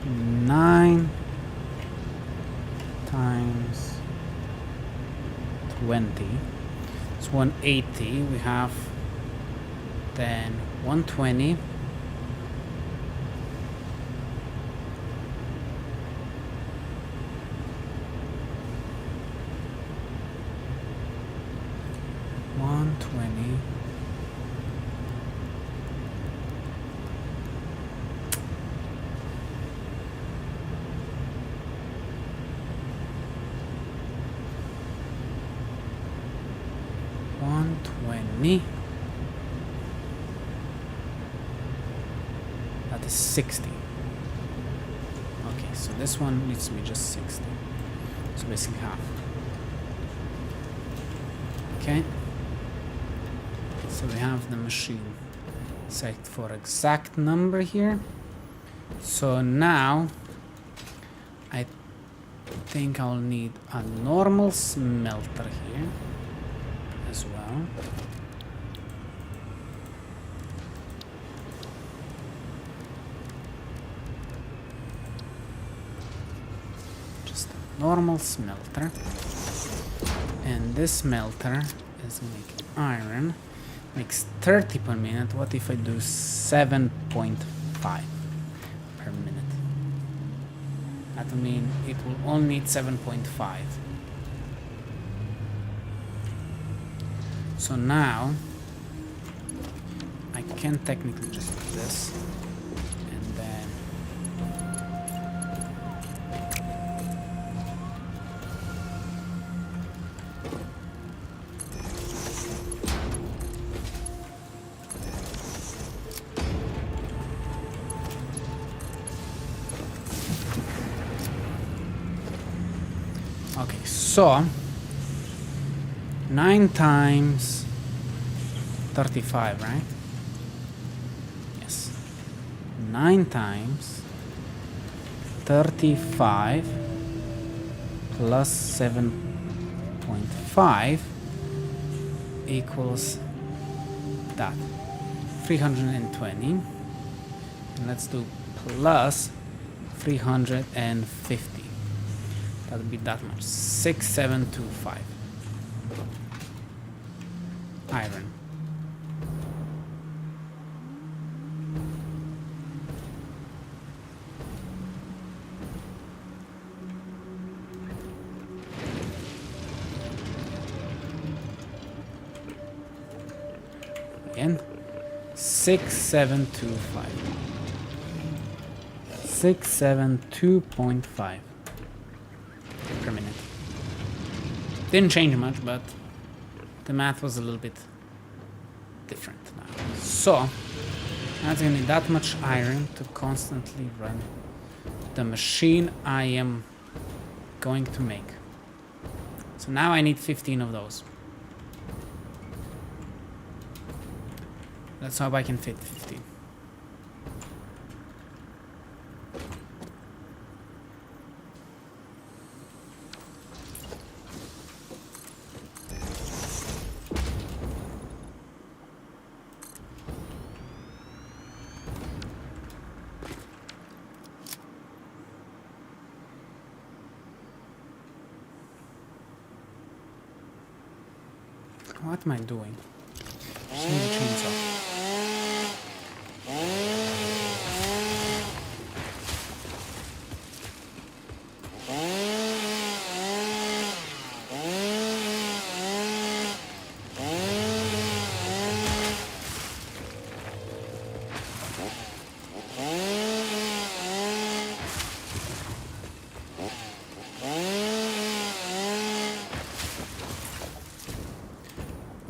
9 times 20. It's 180. We have then 120. that is 60. Okay, so this one needs to be just 60. So basically half. Okay. So we have the machine set for exact number here. So now I think I'll need a normal smelter here as well. Just a normal smelter. And this smelter is making iron. Makes 30 per minute. What if I do 7.5 per minute? That will mean it will only need 7.5. So now I can technically just do this and then okay, so 9 times 35, right? Yes. 9 times 35 plus 7.5 equals that. 320. And let's do plus 350. That would be that much. 6725. Iron. Again, 6725. 672.5 per minute. Didn't change much, but the math was a little bit different now. So that's gonna need that much iron to constantly run the machine I am going to make. So now I need 15 of those. Let's hope I can fit 15. What am I doing? Just need a chainsaw.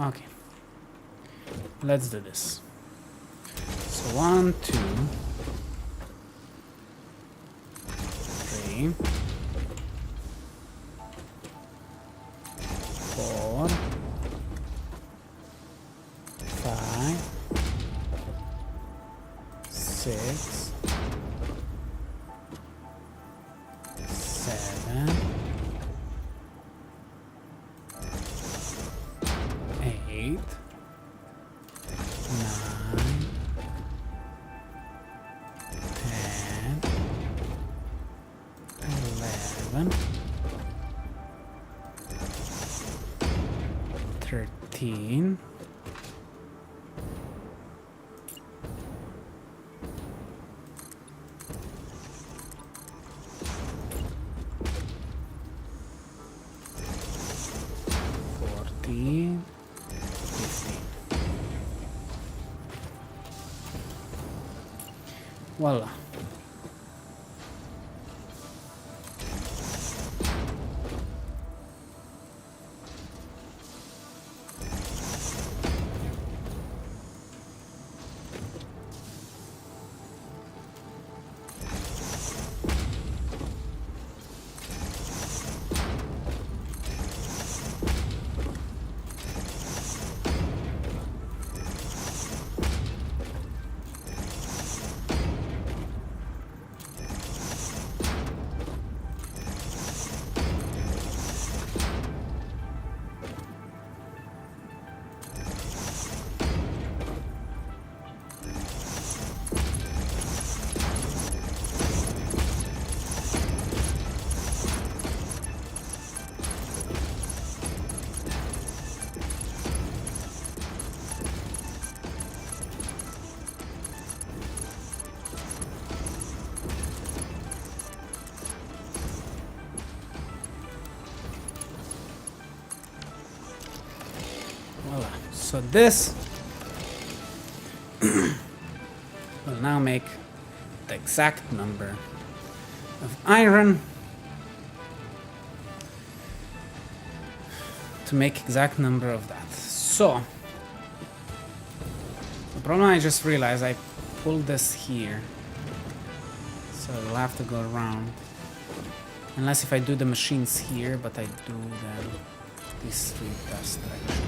Okay, let's do this. So 1, 2, 3, 4, 5, 6, 7, 8, 9, 10, 11, 13, 14, 15. Voila. So this will now make the exact number of iron to make exact number of that. So the problem I just realized, I pulled this here, so it'll have to go around, unless if I do the machines here, but I do them this direction.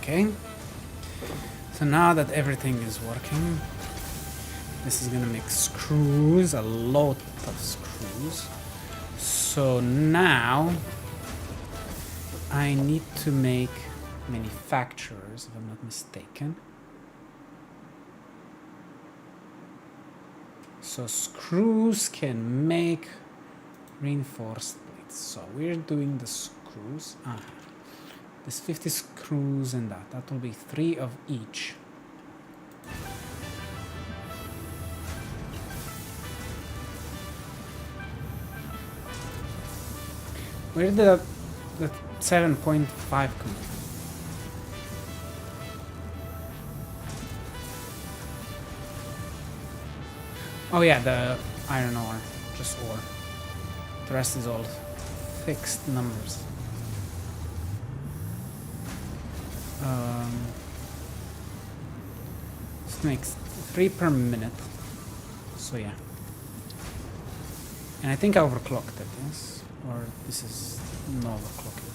Okay, so now that everything is working, this is gonna make screws, a lot of screws. So now I need to make manufacturers, if I'm not mistaken. So screws can make reinforced plates. So we're doing the screws. There's 50 screws in that. That will be 3 of each. Where did the 7.5 come from? Oh yeah, the iron ore. Just ore. The rest is all fixed numbers. This makes 3 per minute. So yeah. And I think I overclocked it, yes? Or this is no overclocking.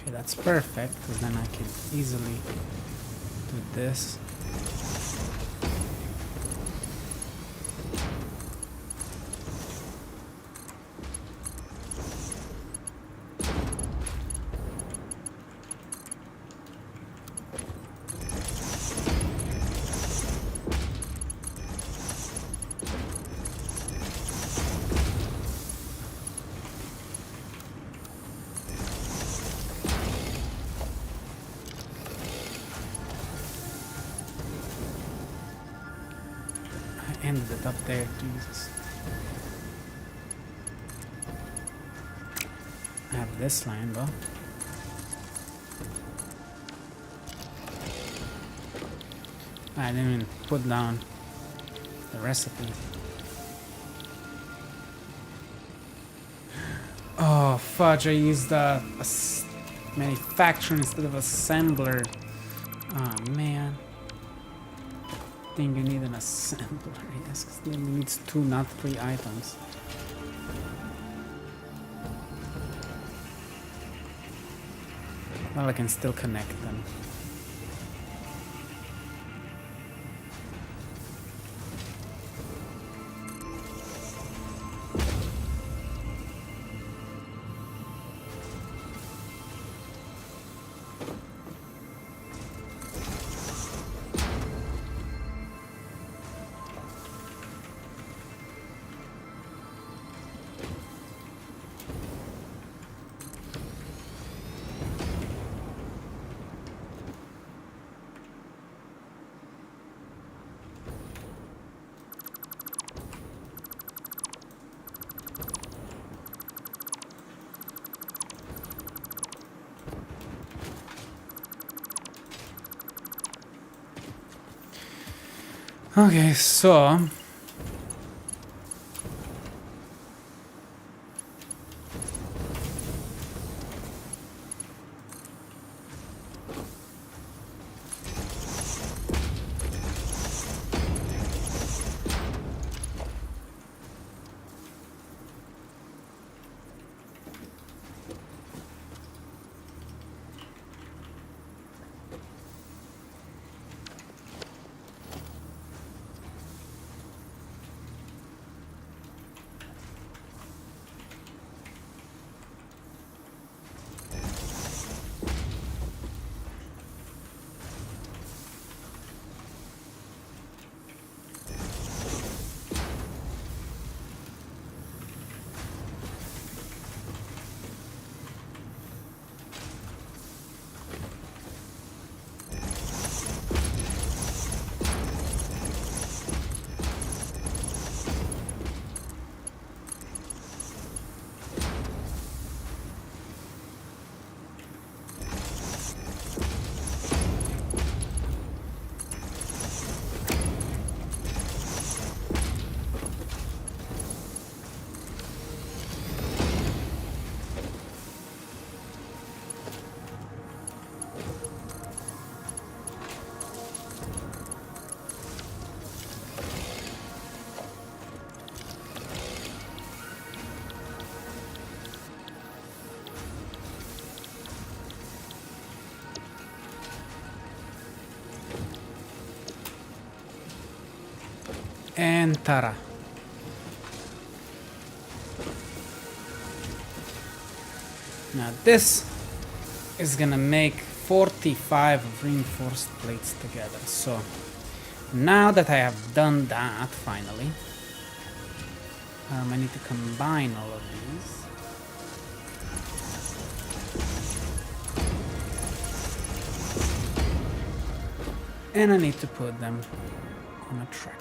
Okay, that's perfect, because then I can easily do this. Ended it up there, Jesus. I have this line though. I didn't even put down the recipe. Oh fudge, I used a manufacturer instead of assembler. Oh man. I think you need an assembler, yes, because then it needs 2, not 3 items. Well, I can still connect them. Okay, so and Tara. Now this is gonna make 45 reinforced plates together. So now that I have done that finally, I need to combine all of these. And I need to put them on a track.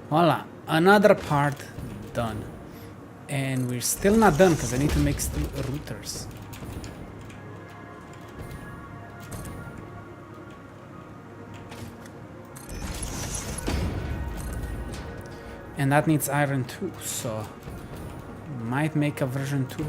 Voila, another part done. And we're still not done because I need to make still routers. And that needs iron too, so might make a version 2.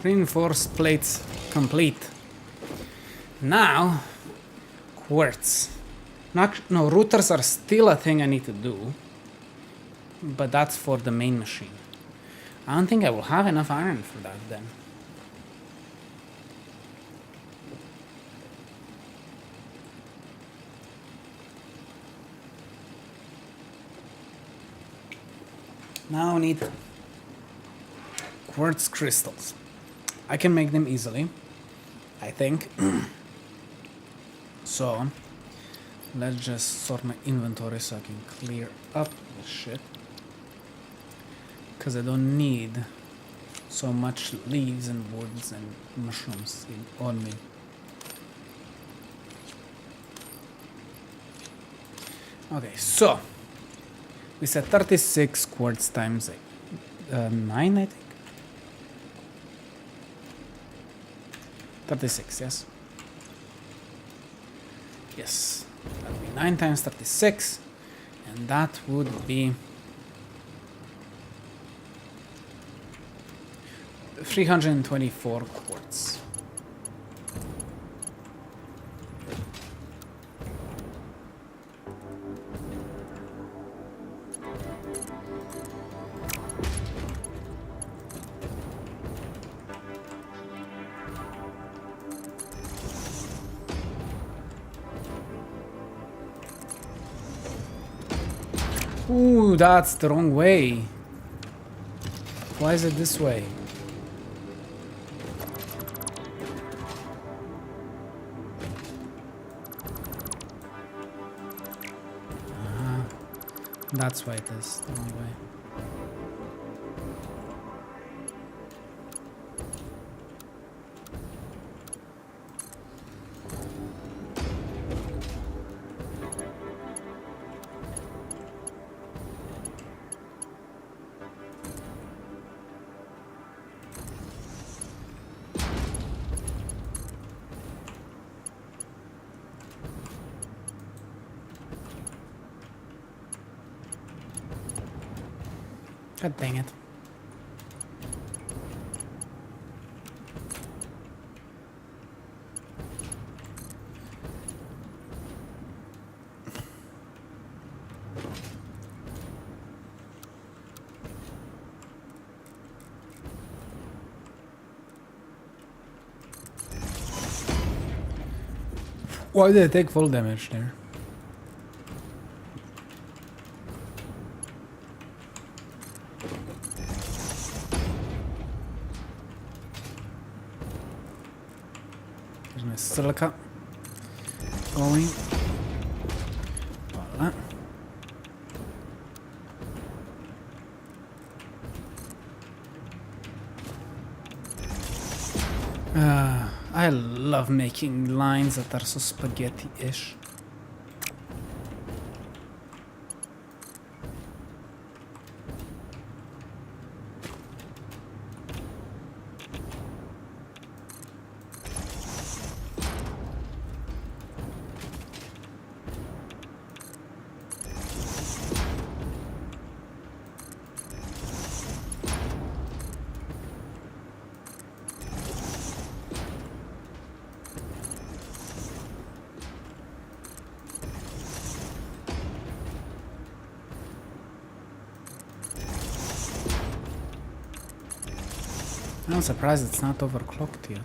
Reinforced plates complete. Now, quartz. No, routers are still a thing I need to do, but that's for the main machine. I don't think I will have enough iron for that then. Now I need quartz crystals. I can make them easily, I think. So, let's just sort my inventory so I can clear up this shit. Because I don't need so much leaves and woods and mushrooms on me. Okay, so we said 36 quartz times 9, I think. 36, yes. Yes, that would be 9 times 36, and that would be 324 quartz. Ooh, that's the wrong way. Why is it this way? That's why it is the wrong way. God dang it. Why did I take full damage there? Silica going. Voila. I love making lines that are so spaghetti-ish. I'm surprised it's not overclocked yet.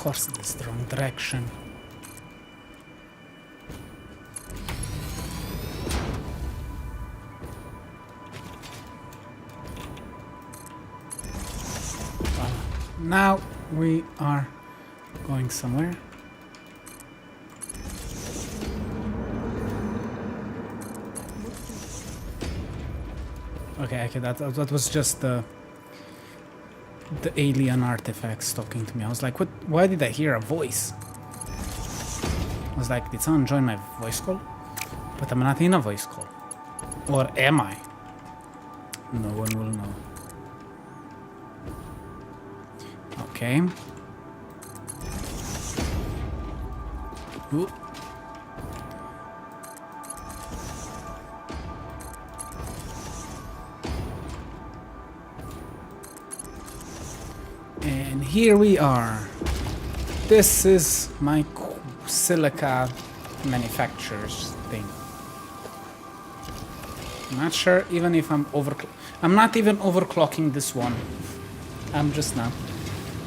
course, this is the wrong direction. Now we are going somewhere. Okay, that was just the alien artifacts talking to me. I was like, what? Why did I hear a voice? I was like, did someone join my voice call? But I'm not in a voice call. Or am I? No one will know. Okay. Ooh. And here we are. This is my silica manufacturer's thing. I'm not sure even if I'm I'm not even overclocking this one. I'm just not.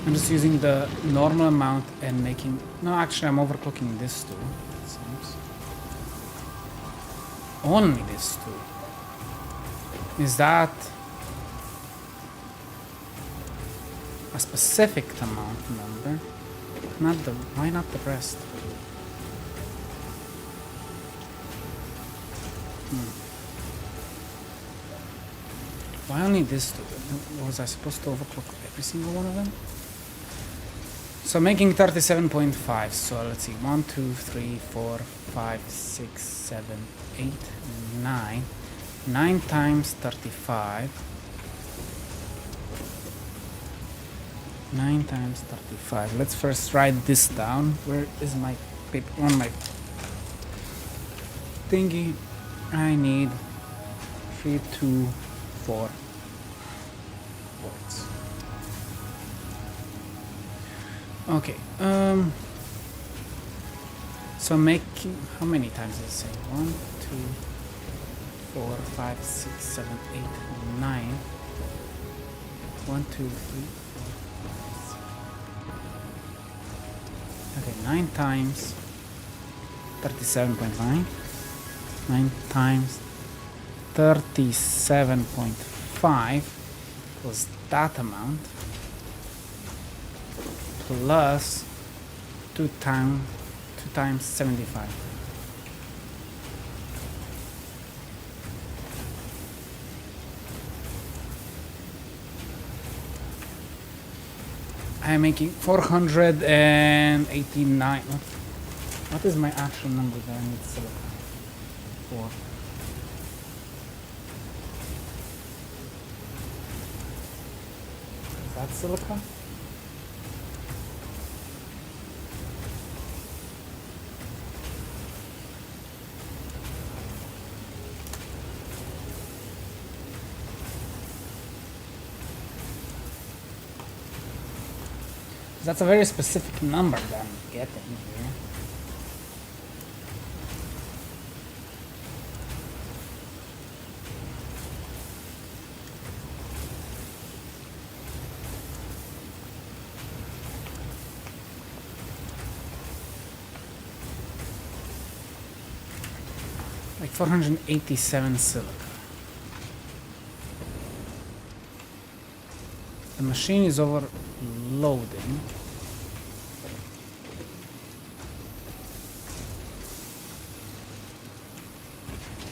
I'm just using the normal amount and making... No, actually, I'm overclocking this too, it seems. Only this too. Is that a specific amount number? Not the... Why not the rest? Why only this two? Was I supposed to overclock every single one of them? So making 37.5, so let's see, 1, 2, 3, 4, 5, 6, 7, 8, 9. 9 times 35. 9 times 35. Let's first write this down. Where is my paper? On my thingy. I need 3, 2, 4 words. Okay, so making, how many times does it say? 1, 2, 4, 5, 6, 7, 8, 9. 1, 2, 3, 4, 5, 6. Okay, 9 times 37.9. 9 times 37.5 was that amount. Plus 2 times 75. I'm making 489. What is my actual number that I need silicon for? Is that silicon? That's a very specific number that I'm getting here. Like 487 silica. The machine is overloading.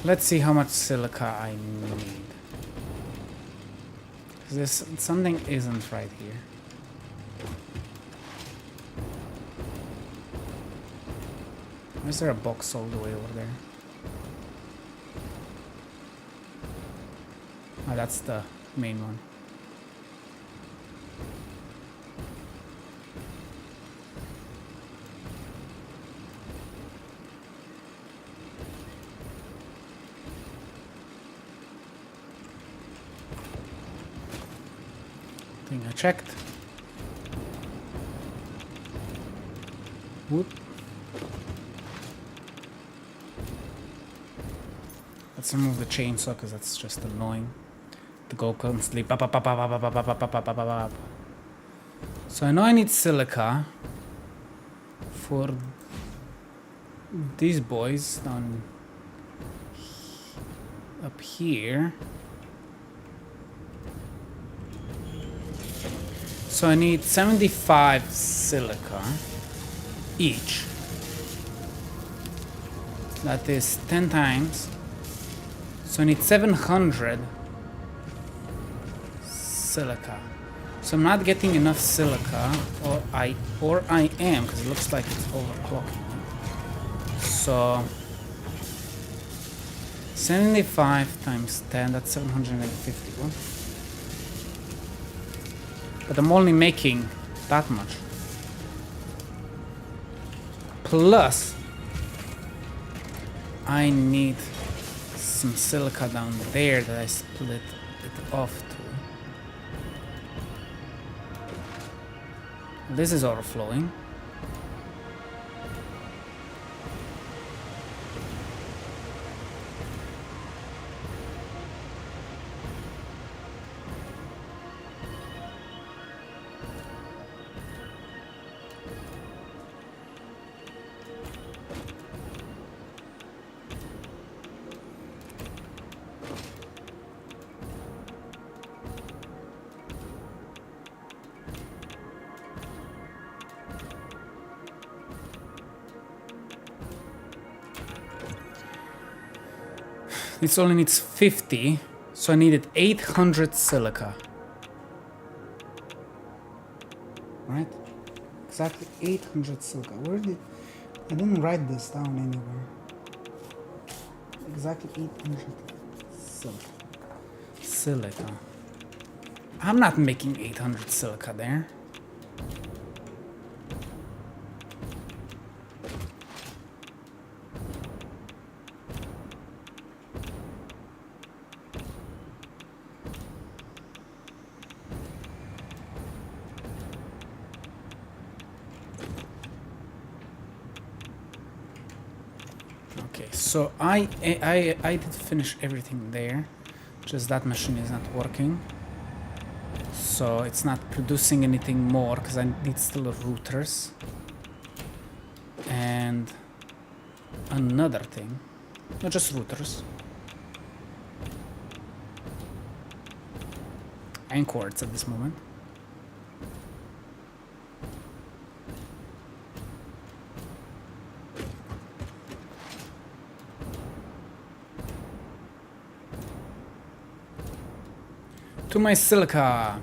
Let's see how much silica I need. This something isn't right here. Is there a box all the way over there? Oh, that's the main one. I checked. Whoop. Let's remove the chainsaw because that's just annoying. To go constantly. So I know I need silica. for these boys down up here. So I need 75 silica each. That is 10 times. So I need 700 silica. So I'm not getting enough silica, or I am, because it looks like it's overclocking. So 75 times 10, that's 751. But I'm only making that much. Plus, I need some silica down there that I split it off to. This is overflowing. This only needs 50, so I needed 800 silica. Right? Exactly 800 silica. Where did... I didn't write this down anywhere. Exactly 800 silica. I'm not making 800 silica there. So I did finish everything there, just that machine is not working, so it's not producing anything more because I need still routers. And another thing, not just routers and cords at this moment. To my silica.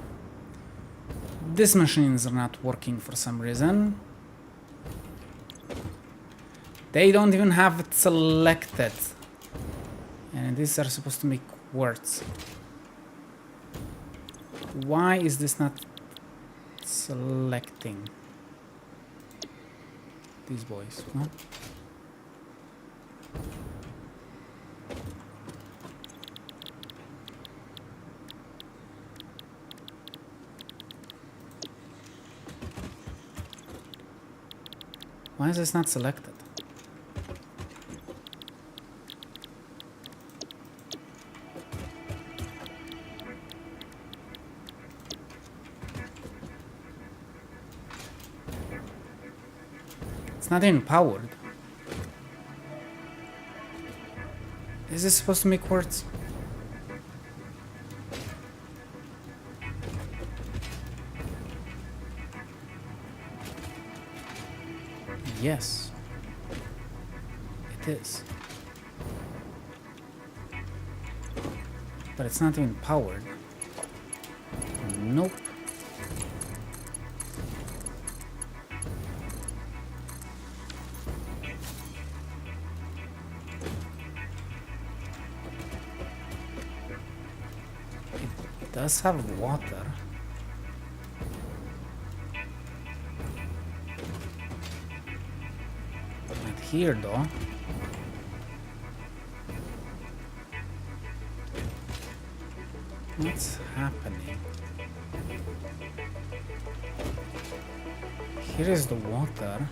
These machines are not working for some reason. They don't even have it selected. And these are supposed to make words. Why is this not selecting these boys? Huh? Why is this not selected? It's not even powered. Is this supposed to make words? Yes, it is. But it's not even powered. Nope. It does have water. Here though. What's happening? Here is the water.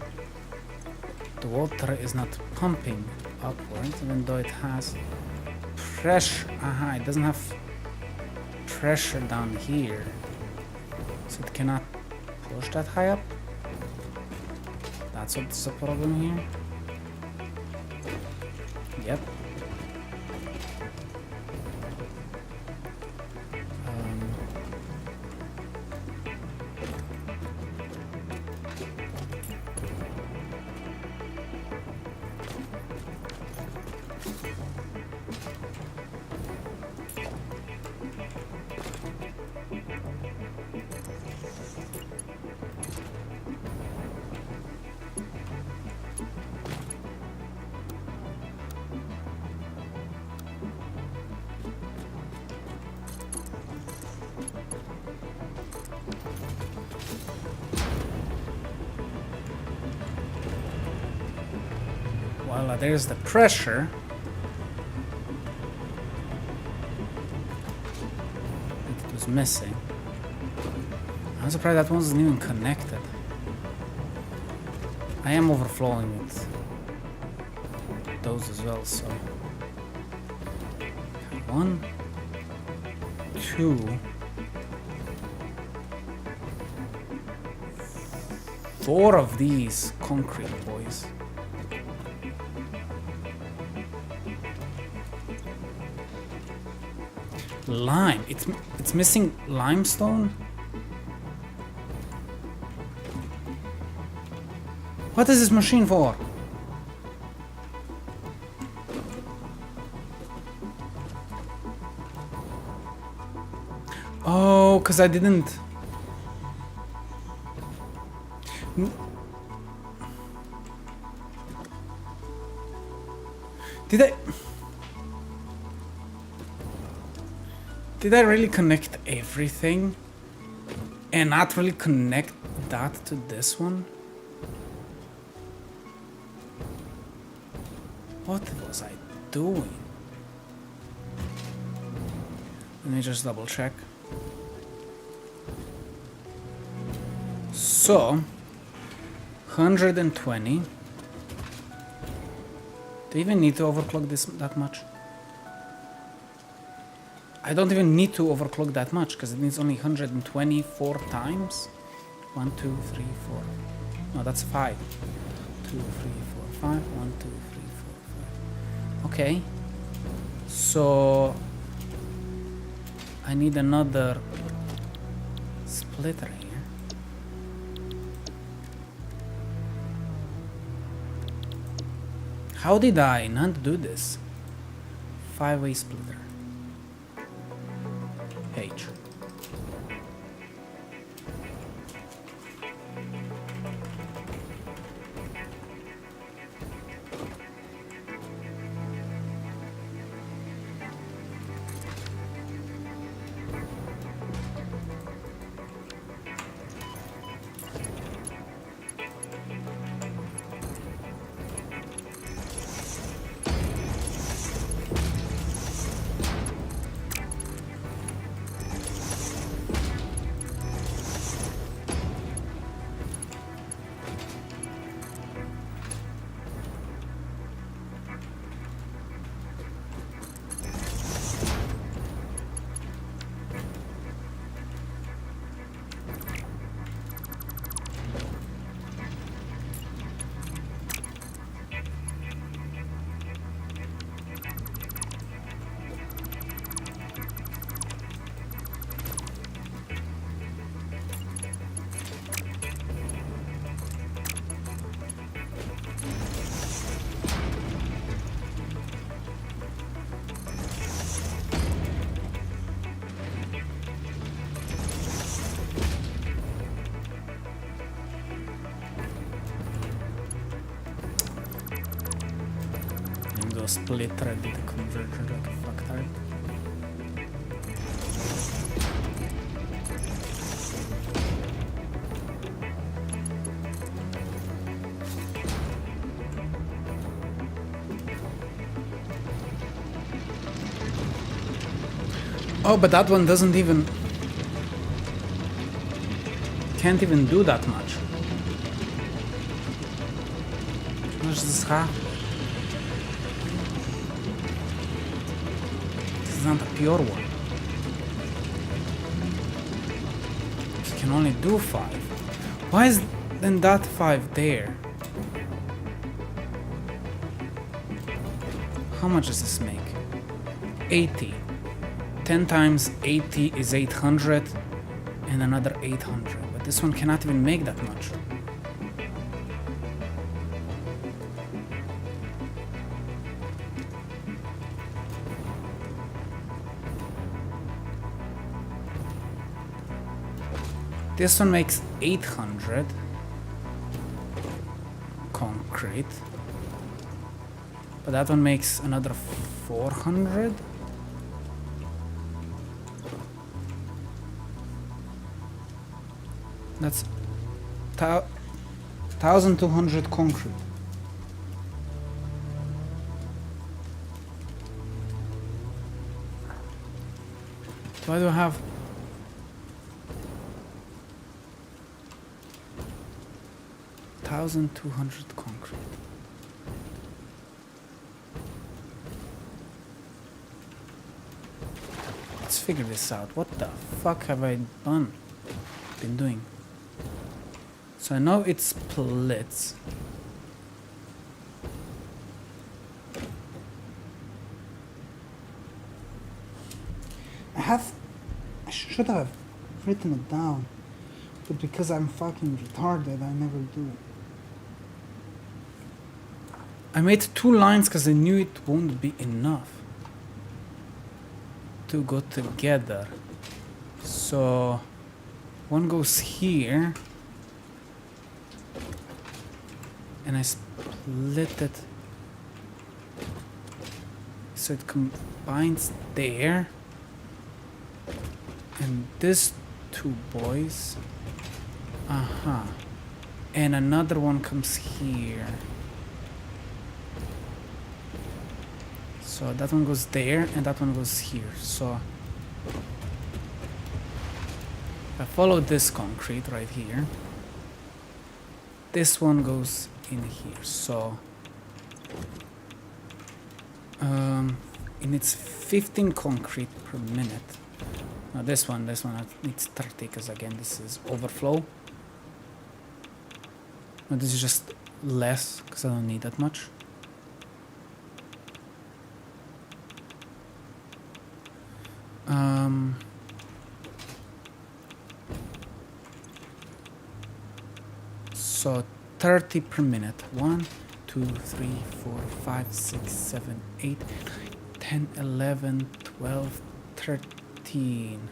The water is not pumping upwards, even though it has pressure. Aha, it doesn't have pressure down here, so it cannot push that high up. That's what's the problem here. Yep. Well, there's the pressure. It was missing. I'm surprised that wasn't even connected. I am overflowing with those as well, so 1, 2, 4 of these concrete boys. Lime. It's missing limestone. What is this machine for? Oh, because I didn't. Did I really connect everything and not really connect that to this one? What was I doing? Let me just double check. So 120. Do you even need to overclock this that much? I don't even need to overclock that much because it needs only 124 times. 1, 2, 3, 4. No, that's 5. 2, 3, 4, 5. 1, 2, 3, 4, 5. Okay. So I need another splitter here. How did I not do this? 5-way splitter. H. Split thread did the conversion like a fucktard. Oh, but that one doesn't even... can't even do that much. Where's this half? This is not a pure one. You can only do 5. Why is then that 5 there? how much does this make? 80. 10 times 80 is 800 and another 800, but this one cannot even make that much. This one makes 800 concrete, but that one makes another 400. That's 1,200 concrete. Why do I have 1,200 concrete? Let's figure this out. What the fuck have I been doing? So I know it splits. I should have written it down, but because I'm fucking retarded, I never do. I made 2 lines because I knew it won't be enough to go together. So one goes here, and I split it so it combines there, and these 2 boys, and another one comes here. So that one goes there and that one goes here. So if I follow this concrete right here, this one goes in here. So and it's 15 concrete per minute. Now this one needs 30 because again this is overflow. Now this is just less because I don't need that much. So 30 per minute. 1, 2, 3, 4, 5, 6, 7, 8, 10, 11, 12, 13.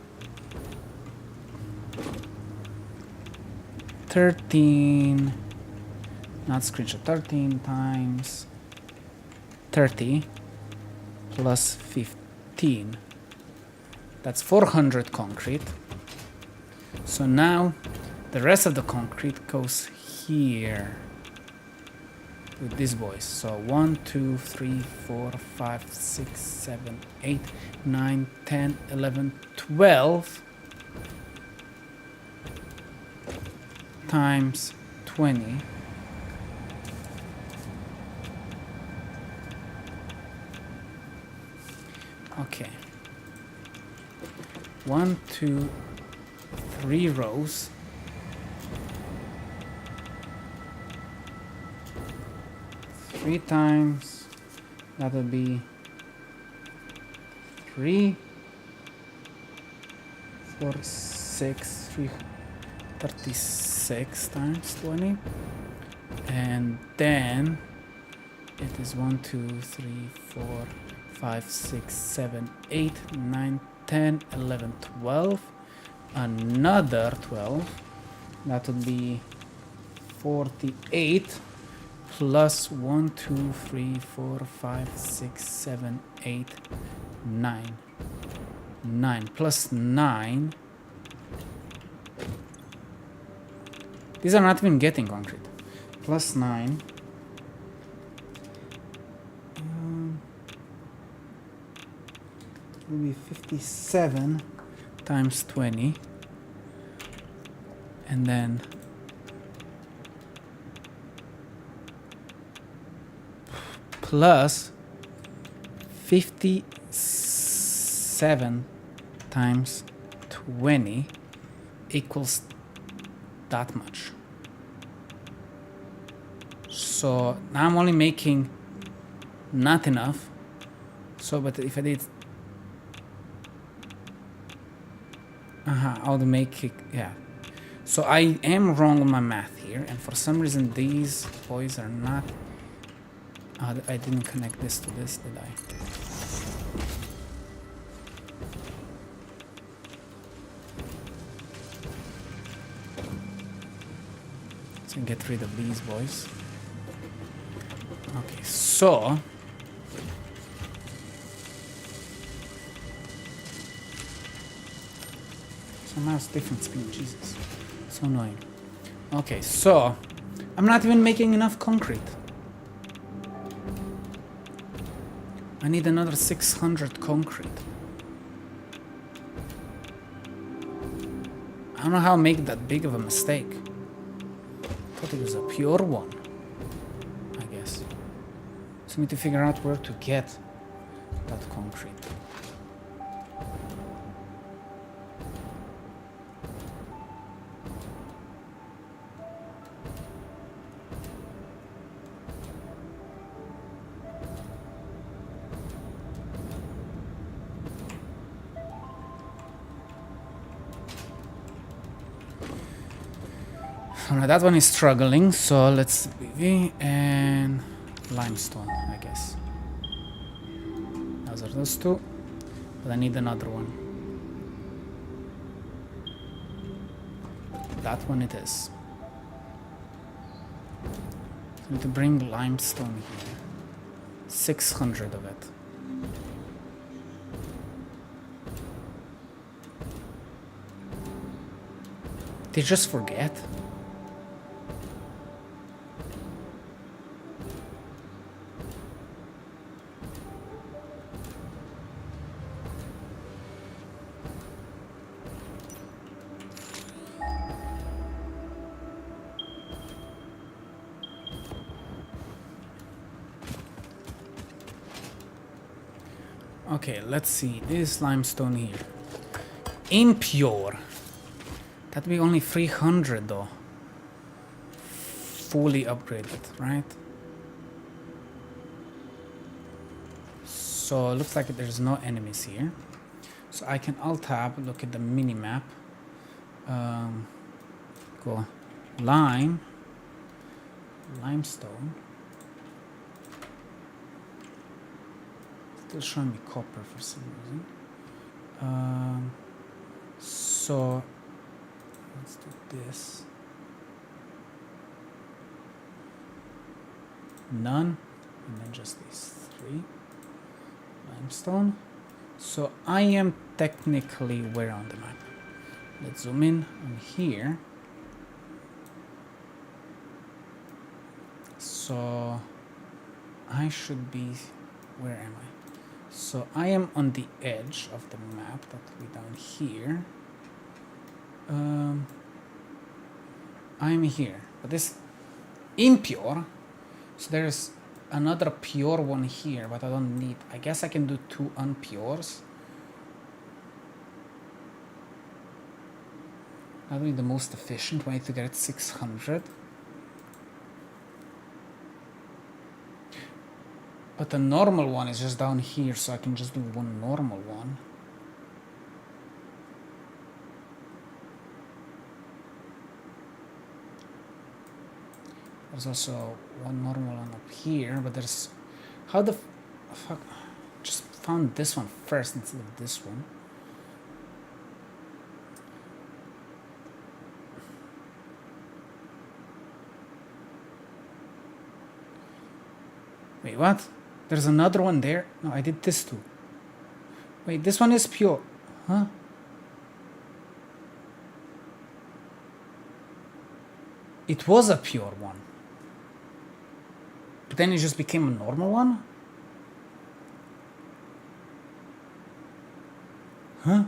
13, not screenshot, 13 times 30 plus 15. That's 400 concrete. So now the rest of the concrete goes here with these boys. So 1, 2, 3, 4, 5, 6, 7, 8, 9, 10, 11, 12 times 20. Okay. 1, 2, 3 rows. 3 times, that would be 3, 4, 6, 36 times 20. And then it is 1, 2, 3, 4, 5, 6, 7, 8, 9, 10, 11, 12. Another 12. That would be 48. Plus 1, 2, 3, 4, 5, 6, 7, 8, 9. 9 plus 9. These are not even getting concrete. Plus 9. Will be 57 times 20. And then plus 57 times 20 equals that much. So now I'm only making not enough So, but if I did... I would make it... Yeah. So I am wrong on my math here, and for some reason these boys are not... I didn't connect this to this, did I? So get rid of these boys. Okay, so... Somehow it's different speed, Jesus. So annoying. Okay, so... I'm not even making enough concrete. I need another 600 concrete. I don't know how I make that big of a mistake. I thought it was a pure one, I guess. So I need to figure out where to get that concrete. Alright, that one is struggling, so let's BV and limestone, I guess. Those are those two, but I need another one. That one it is. I need to bring limestone here. 600 of it. Did you just forget? Okay, let's see. This limestone here. Impure. That'd be only 300 though. Fully upgraded, right? So it looks like there's no enemies here. So I can alt-tab, look at the mini-map. Go limestone. Still showing me copper for some reason. So let's do this. None, and then just these three. Limestone. So I am technically where on the map? Let's zoom in on here. So I should be, where am I? So I am on the edge of the map, that will be down here. I'm here, but this impure, so there's another pure one here, but I don't need, I guess I can do 2 unpures. That would be the most efficient way to get 600. But the normal one is just down here, so I can just do 1 normal one. There's also 1 normal one up here, but there's... How the fuck... Just found this one first instead of this one. Wait, what? There's another one there? No, I did this too. Wait, this one is pure. Huh? It was a pure one. But then it just became a normal one? Huh?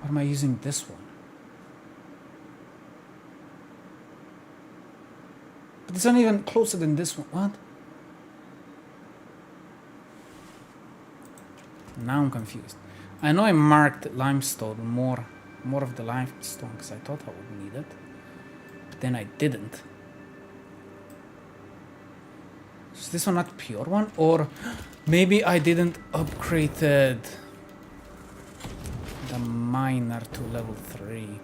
Why am I using this one? But it's not even closer than this one. What? Now I'm confused. I know I marked limestone, more of the limestone, because I thought I would need it. But then I didn't. Is this one not pure one? Or maybe I didn't upgrade the miner to level 3.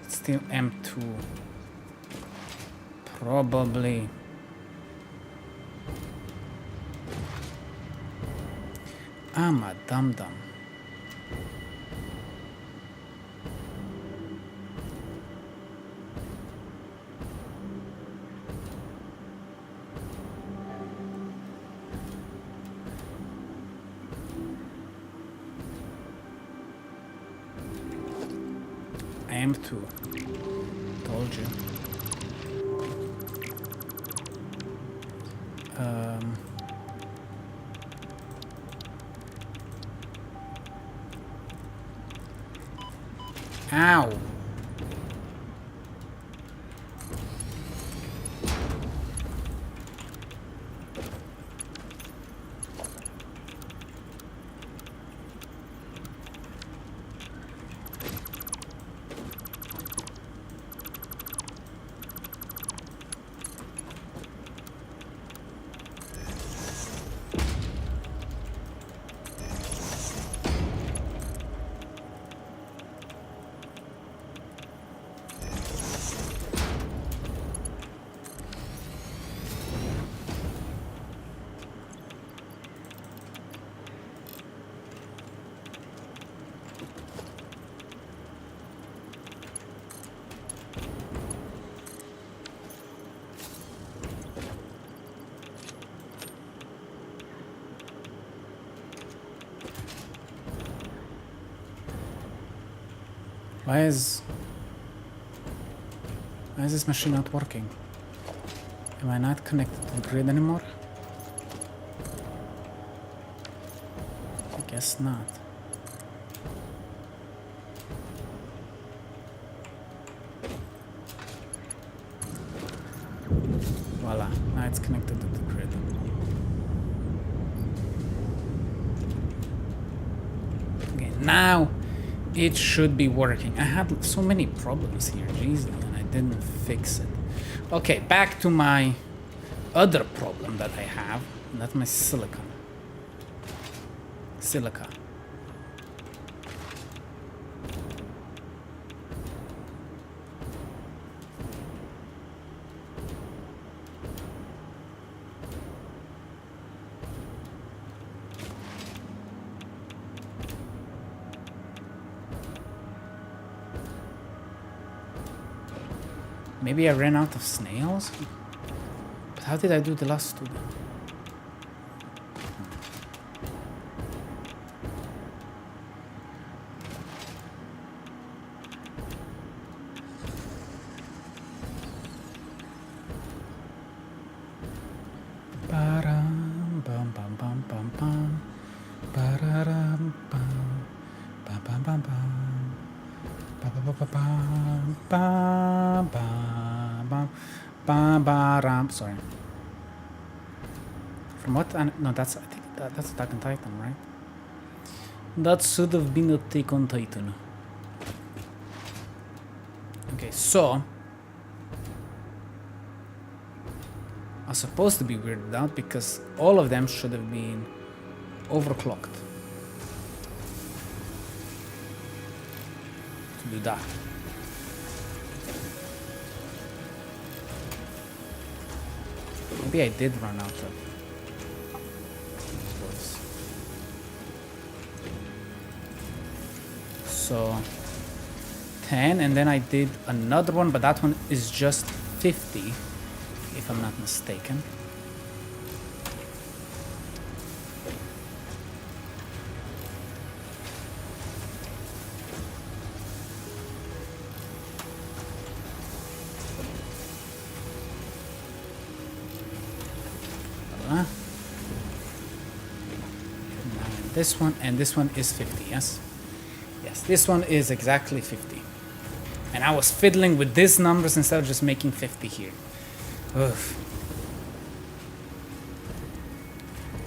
It's still M2. Probably. I'm a dum-dum. I am too. Told you. Ow. Why is this machine not working? Am I not connected to the grid anymore? I guess not. Voila, now it's connected to the grid. Okay, now it should be working. I had so many problems here, Jesus, and I didn't fix it. Okay, back to my other problem that I have. And that's my silicon. Silica. Maybe I ran out of snails? But how did I do the last two then? Ba-dum, bum, bum, bum, bum, bum. Ba-da-dum, bum. Bum, bum, bum, bum. Sorry. From what? No, that's I think that's Attack on Titan, right? That should have been Attack on Titan. Okay, so I was supposed to be weirded out because all of them should have been overclocked. Do that. Maybe I did run out of voice. So 10, and then I did another one, but that one is just 50, if I'm not mistaken. This one and this one is 50, yes? Yes, this one is exactly 50. And I was fiddling with these numbers instead of just making 50 here. Oof.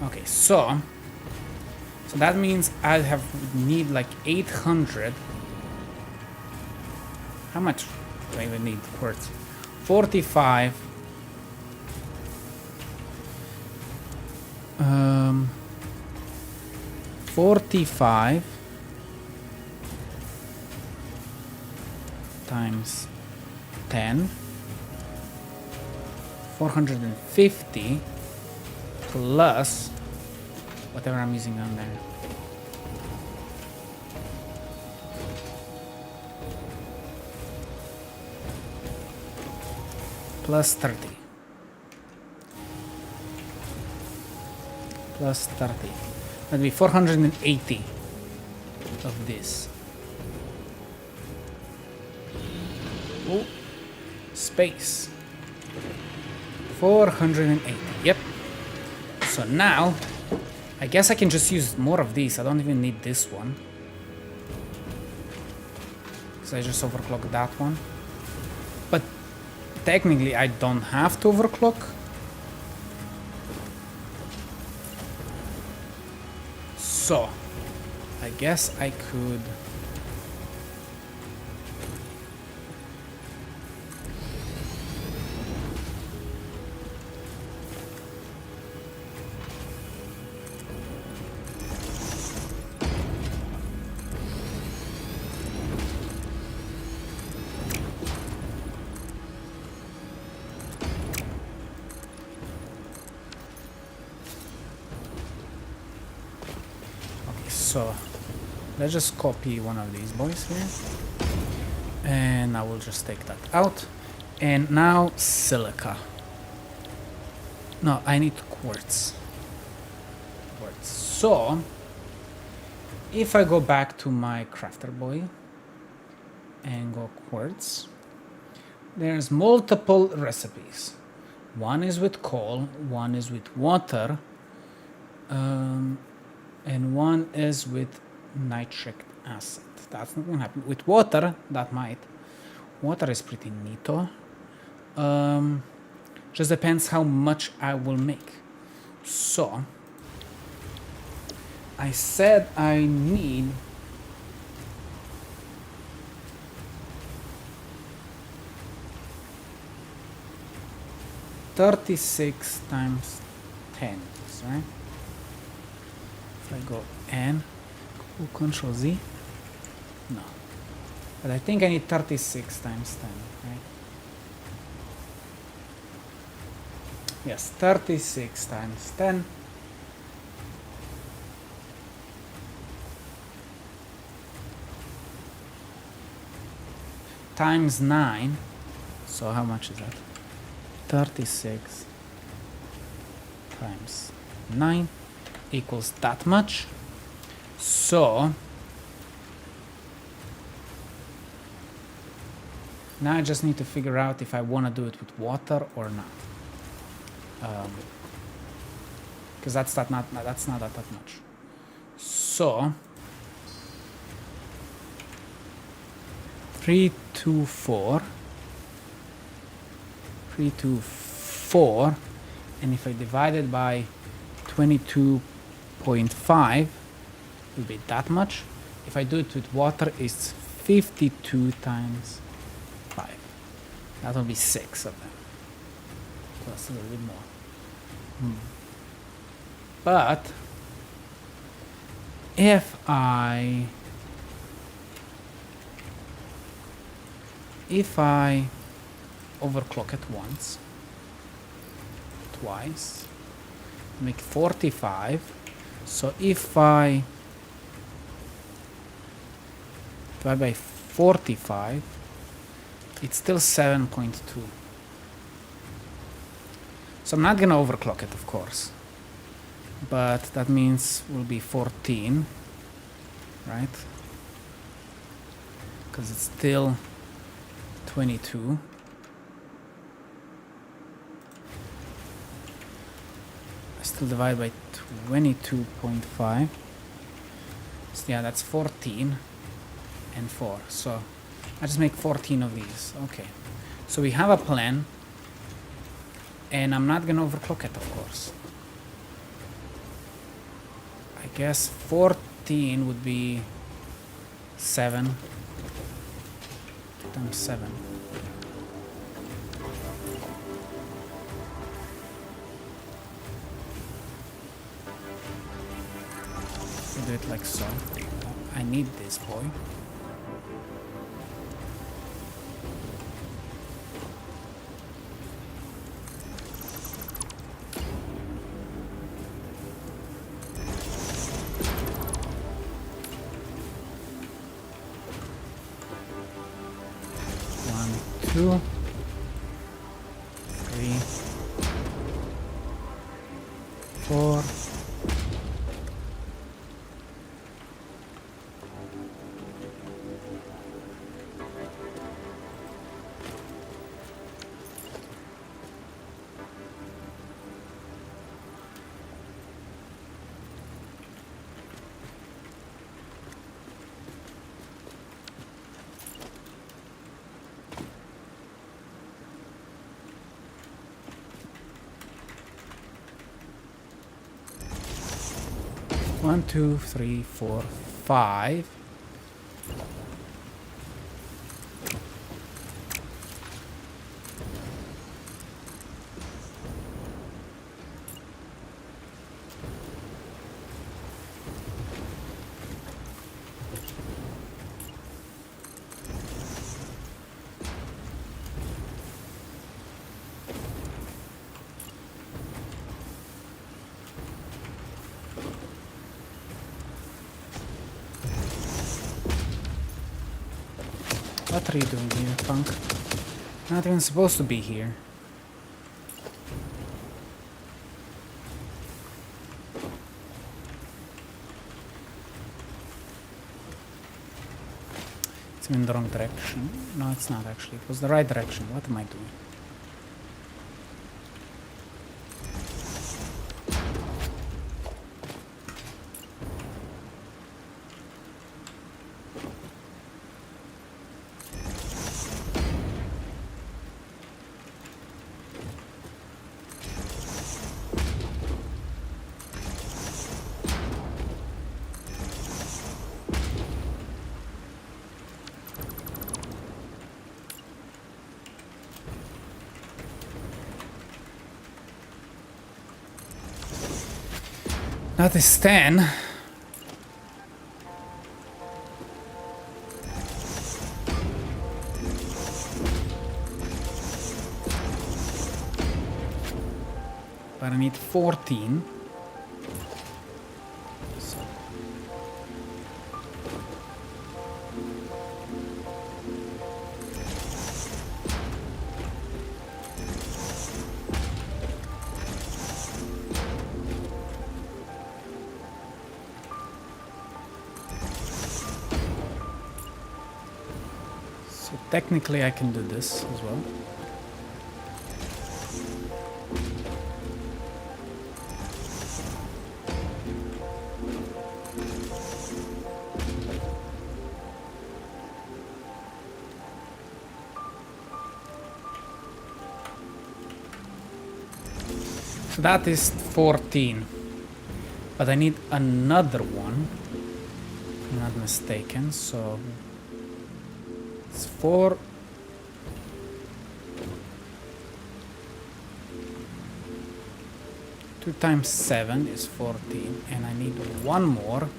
Okay, so that means I need like 800. How much do I even need quartz? 45. 45 times 10, 450 plus whatever I'm using on there. Plus 30. Plus 30. That'd be 480 of this. Oh, space. 480. Yep. So now, I guess I can just use more of these. I don't even need this one. So I just overclock that one. But technically, I don't have to overclock. So, I guess I could... So, let's just copy one of these boys here. And I will just take that out. And now silica. No, I need quartz. Quartz. So, if I go back to my crafter boy and go quartz, there's multiple recipes. One is with coal, one is with water, and one is with nitric acid. That's not gonna happen. With water, that might. Water is pretty neato. Just depends how much I will make. So, I said I need $36 times 10, right? I go N, Control Z, no, but I think I need 36 times 10, right? Yes, 36 times 10. Times 9, so how much is that? 36 times 9 equals that much. So now I just need to figure out if I want to do it with water or not, because that's not that much. So 324, and if I divide it by 22.5, will be that much. If I do it with water, it's 52 times 5. That will be 6 of them. Plus a little bit more. But if I overclock it once, twice, make 45. So if I divide by 45, it's still 7.2. So I'm not gonna overclock it, of course, but that means will be 14, right? Because it's still 22. I still divide by 22.5. So yeah, that's 14 and 4. So I just make 14 of these. Okay. So we have a plan, and I'm not gonna overclock it, of course. I guess 14 would be 7 times 7. We do it like so. I need this boy. One, two, three, four. One, two, three, four, five. What are you doing here, punk? Not even supposed to be here. It's in the wrong direction. No, it's not actually. It was the right direction. What am I doing? That is 10. But I need 14. Technically, I can do this as well. So that is 14. But I need another one. If I'm not mistaken, so... It's 4. Two times 7 is 14, and I need one more.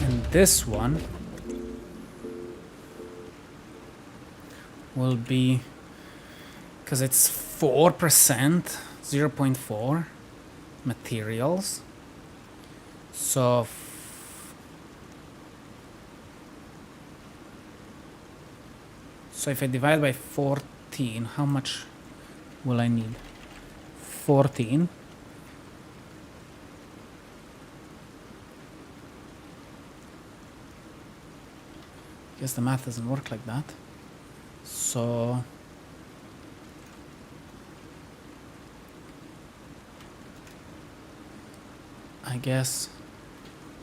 And this one will be, because it's 4%, 0.4 materials. So if I divide by 14, how much will I need? 14. Guess the math doesn't work like that. So I guess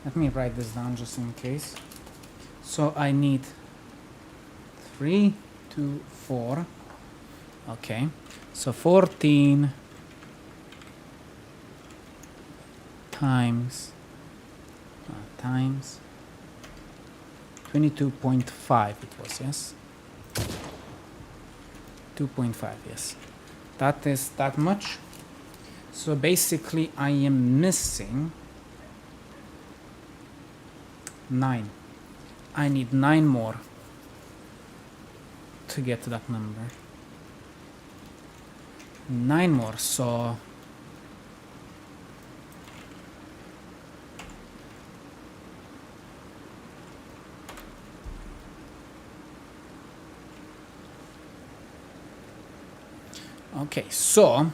let me write this down just in case. So I need 3, 2, 4. Okay. So 14 times 22.5 it was, yes? 2.5, yes. That is that much. So basically I am missing 9. I need 9 more to get to that number. 9 more, so okay, so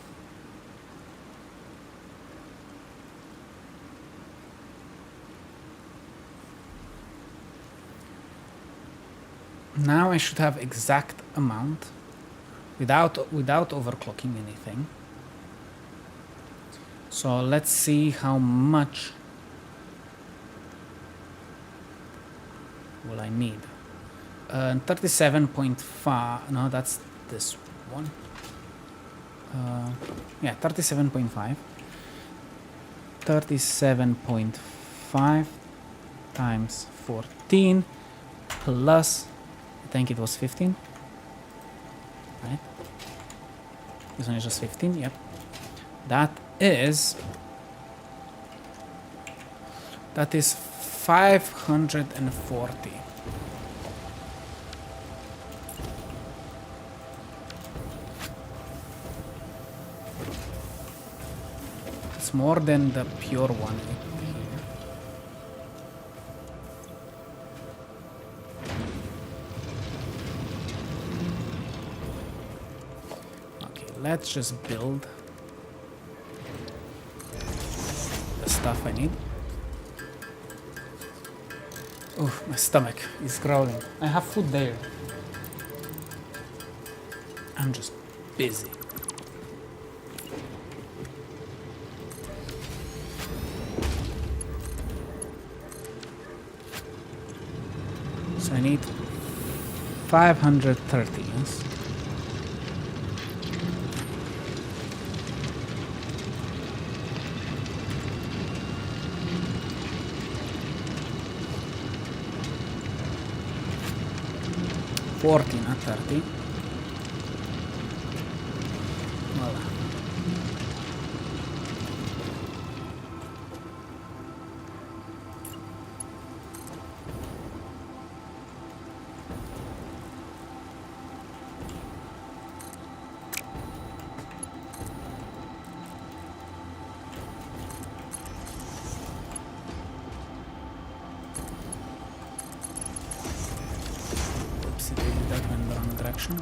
now I should have exact amount without overclocking anything. So let's see how much will I need. 37.5. No, that's this one. Yeah, 37.5. 37.5 times 14 plus, I think it was 15, right? This one is just 15, yep. That is 540. It's more than the pure one here. Okay, let's just build the stuff I need. Oh, my stomach is growling. I have food there. I'm just busy. So I need 530, yes? Not 30. Voila. Oopsie, that went the wrong direction.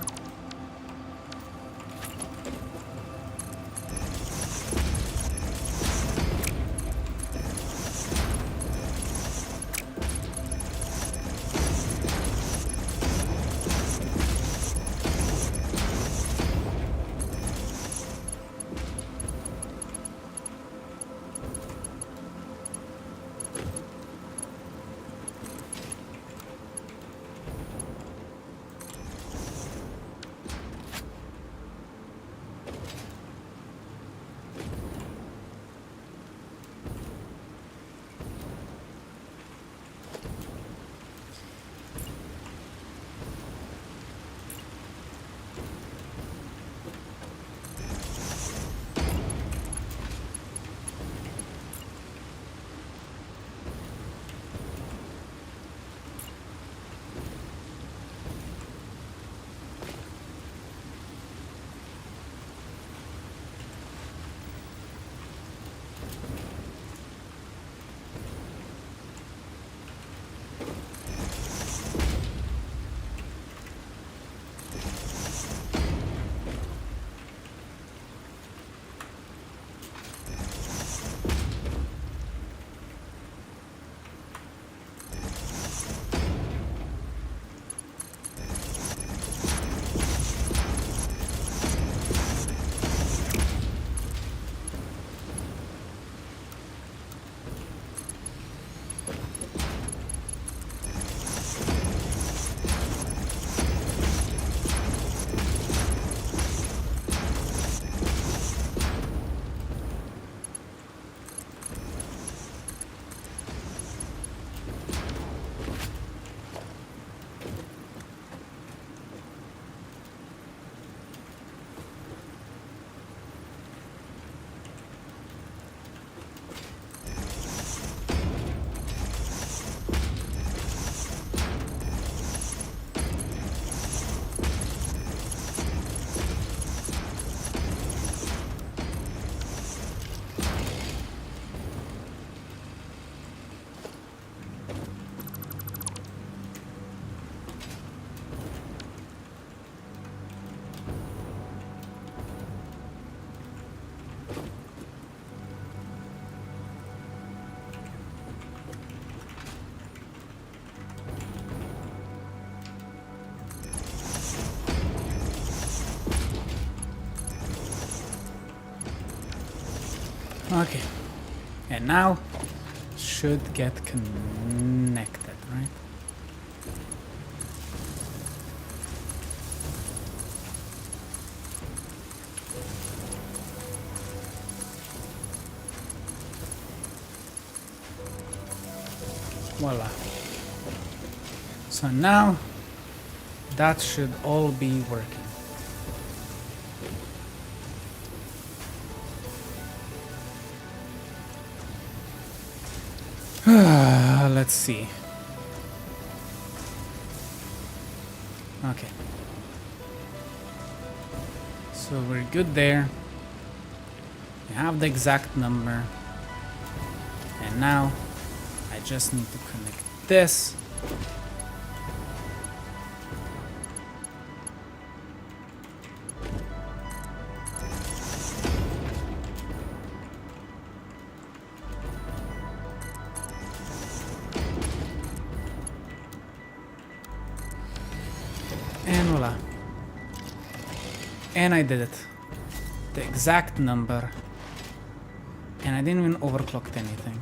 Okay, and now should get connected, right? Voila. So now that should all be working. Let's see. Okay. So we're good there. We have the exact number. And now I just need to connect this. And voila. And I did it. The exact number. And I didn't even overclock anything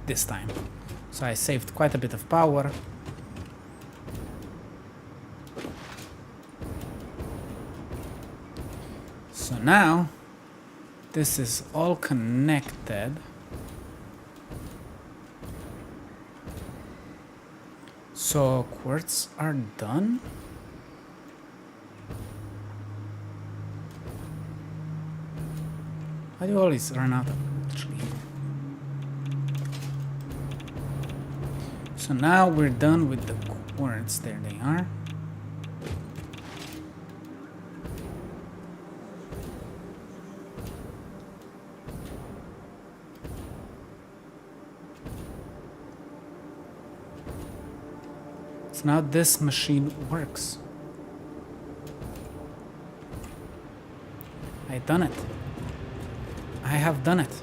this time. So I saved quite a bit of power. So now this is all connected. So quartz are done. How do you always run out of actually? So now we're done with the quartz. There they are. So now this machine works. I've done it. I have done it.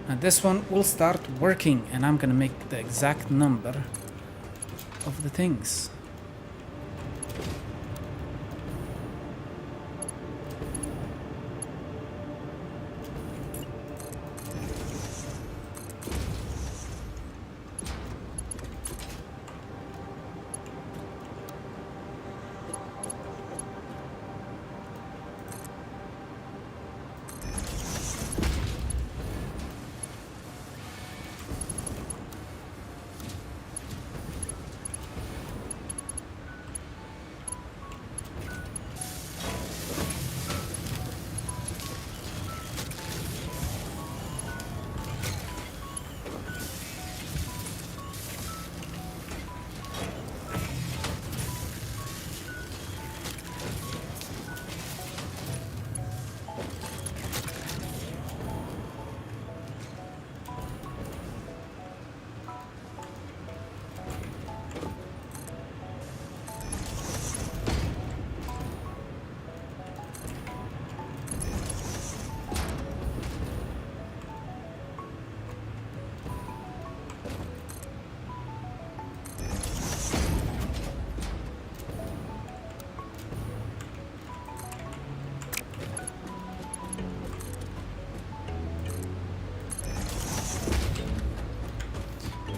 Now this one will start working and I'm gonna make the exact number of the things.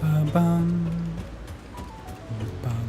Bum, bum, bum, bum.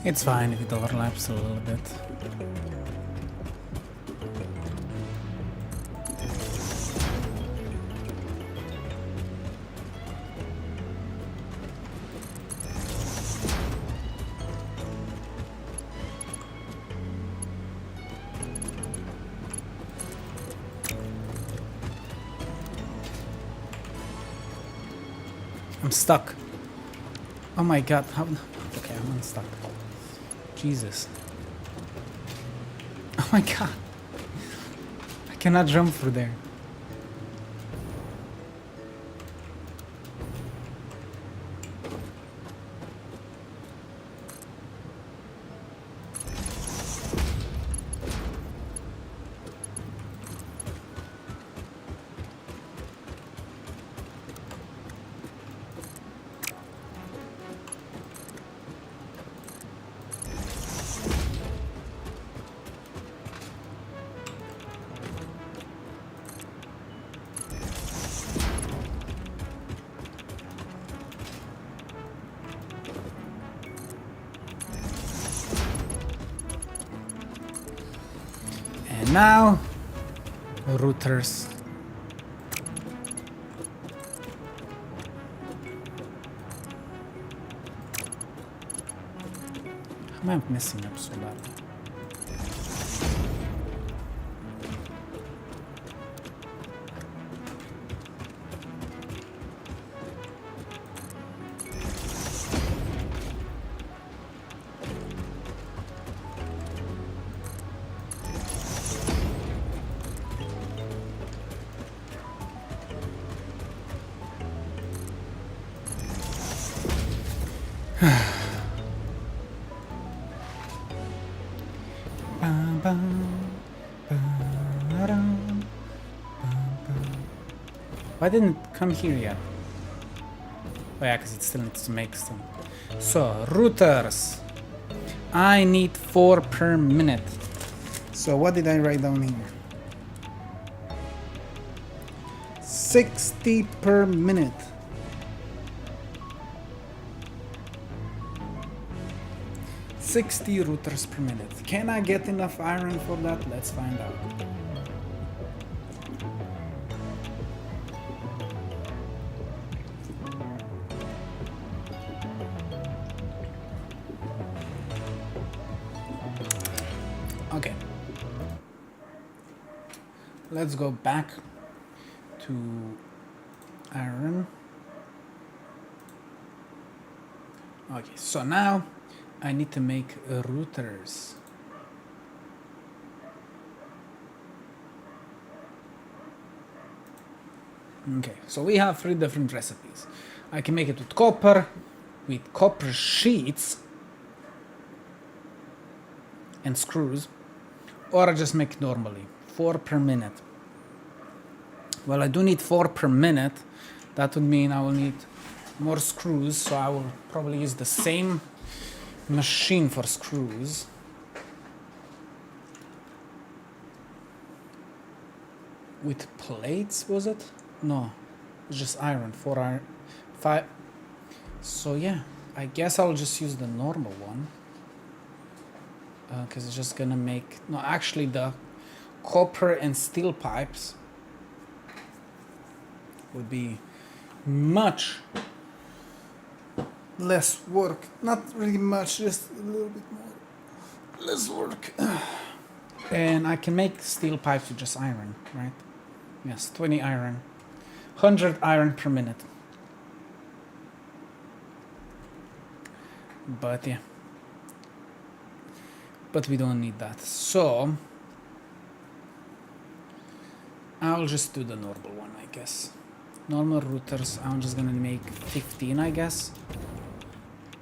It's fine if it overlaps a little bit. I'm stuck. Oh my god, how... Okay, I'm unstuck. Jesus. Oh my god. I cannot jump through there. Now, routers. How am I messing up so badly? Why didn't it come here yet? Oh yeah, because it still needs to make some. So, routers. I need 4 per minute. So what did I write down here? 60 per minute. $60 routers per minute. Can I get enough iron for that? Let's find out. Okay. Let's go back to iron. Okay, so now I need to make routers. Okay, so we have 3 different recipes. I can make it with copper sheets and screws, or I just make it normally, 4 per minute. Well, I do need 4 per minute. That would mean I will need more screws, so I will probably use the same machine for screws. With plates, was it? No, it's just iron, 4 iron, 5. So yeah, I guess I'll just use the normal one. Because it's just gonna make, no, actually the copper and steel pipes would be much less work. Not really much, just a little bit more less work. And I can make steel pipes with just iron, right? Yes, 20 iron, 100 iron per minute. But yeah, but we don't need that, so I'll just do the normal one, I guess. Normal routers, I'm just gonna make 15, I guess,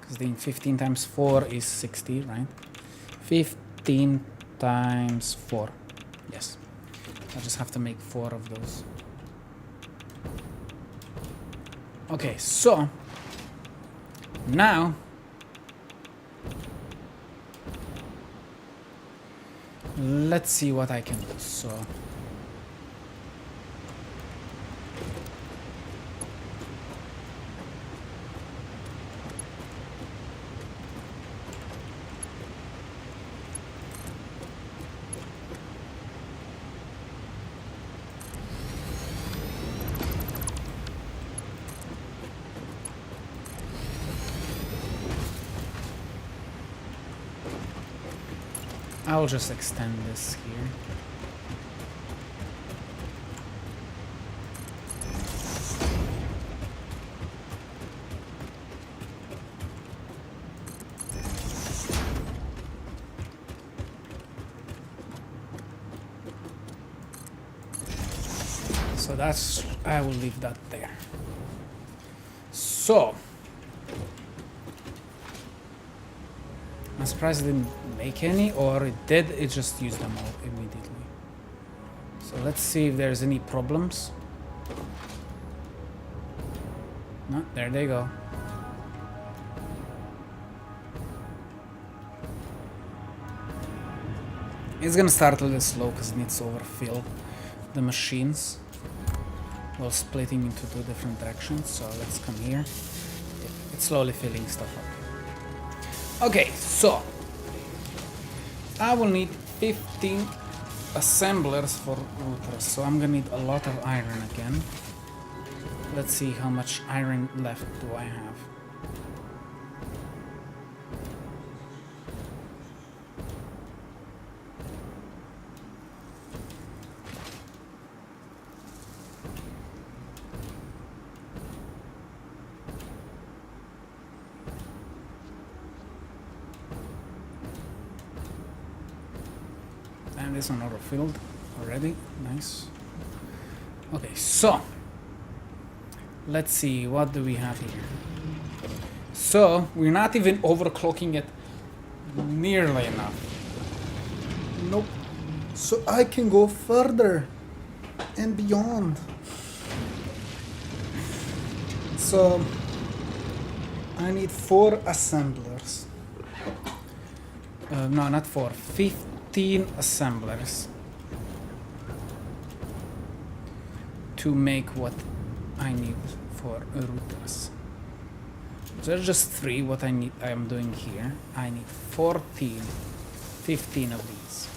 because then 15 times 4 is 60, right? 15 times 4, yes. I just have to make 4 of those. Okay, so now let's see what I can do. So I'll just extend this here. So that's, I will leave that there. So, I'm surprised it didn't make any, or it did, it just used them all immediately. So let's see if there's any problems. No, there they go. It's gonna start a little slow because it needs to overfill the machines while splitting into two different directions. So let's come here. It's slowly filling stuff up. Okay, so I will need 15 assemblers for routers, so I'm gonna need a lot of iron again. Let's see how much iron left do I have. And this one auto-filled already, nice. Okay, so let's see, what do we have here? So we're not even overclocking it nearly enough. Nope. So I can go further and beyond. So I need 4 assemblers. No, not 4, 15 assemblers to make what I need for routers. So there's just 3 what I am doing here. I need 15 of these.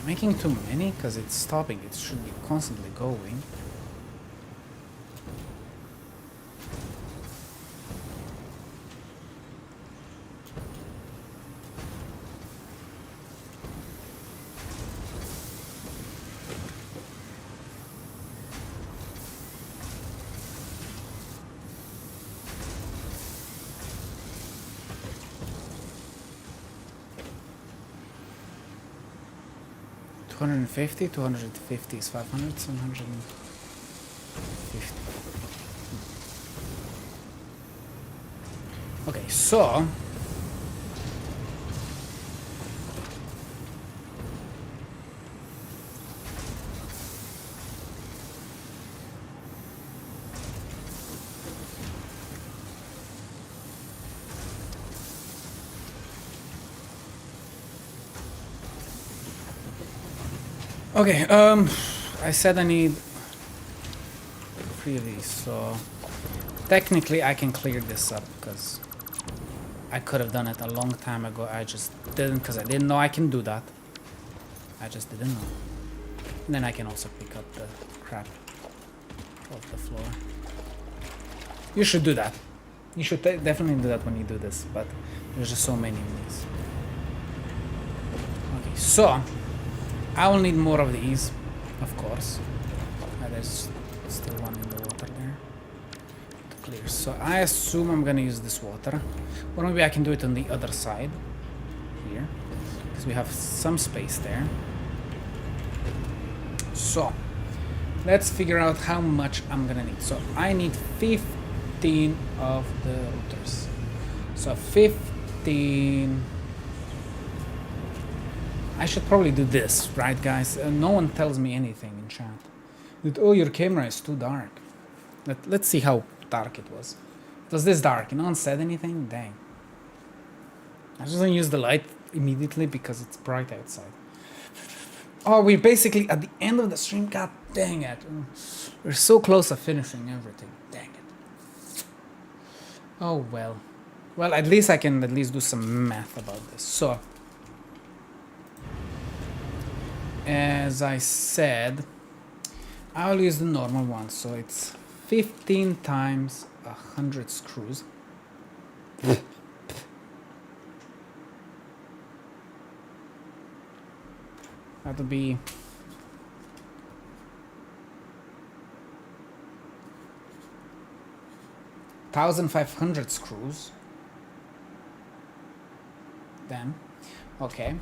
Making too many because it's stopping. It should be constantly going. $250, 250 is 500, 750. Okay, so okay, I said I need 3 of these, so technically I can clear this up because I could have done it a long time ago. I just didn't because I didn't know I can do that. I just didn't know. And then I can also pick up the crap off the floor. You should do that. You should definitely do that when you do this, but there's just so many of these. Okay, so I will need more of these, of course. There's still one in the water there to clear. So I assume I'm gonna use this water. Or maybe I can do it on the other side here, because we have some space there. So let's figure out how much I'm gonna need. So I need 15 of the routers. So 15. I should probably do this, right, guys? No one tells me anything in chat. That, oh, your camera is too dark. Let's see how dark it was. It was this dark. No one said anything? Dang. I just don't use the light immediately because it's bright outside. Oh, we're basically at the end of the stream. God dang it. We're so close to finishing everything. Dang it. Oh, well. Well, at least I can at least do some math about this. So, as I said, I'll use the normal one. So it's 15 times 100 screws. That'll be 1,500 screws. Then, okay,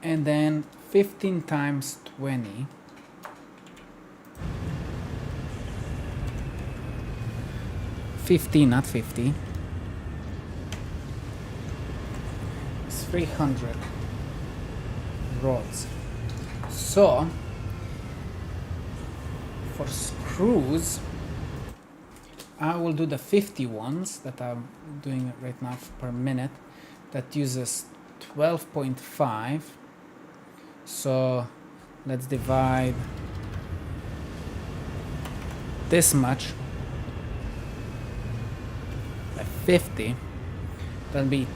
and then 15 times 20. 50, not 50. It's 300 rods. So, for screws, I will do the 50 ones that I'm doing right now per minute. That uses 12.5. So, let's divide this much by 50. That'll be,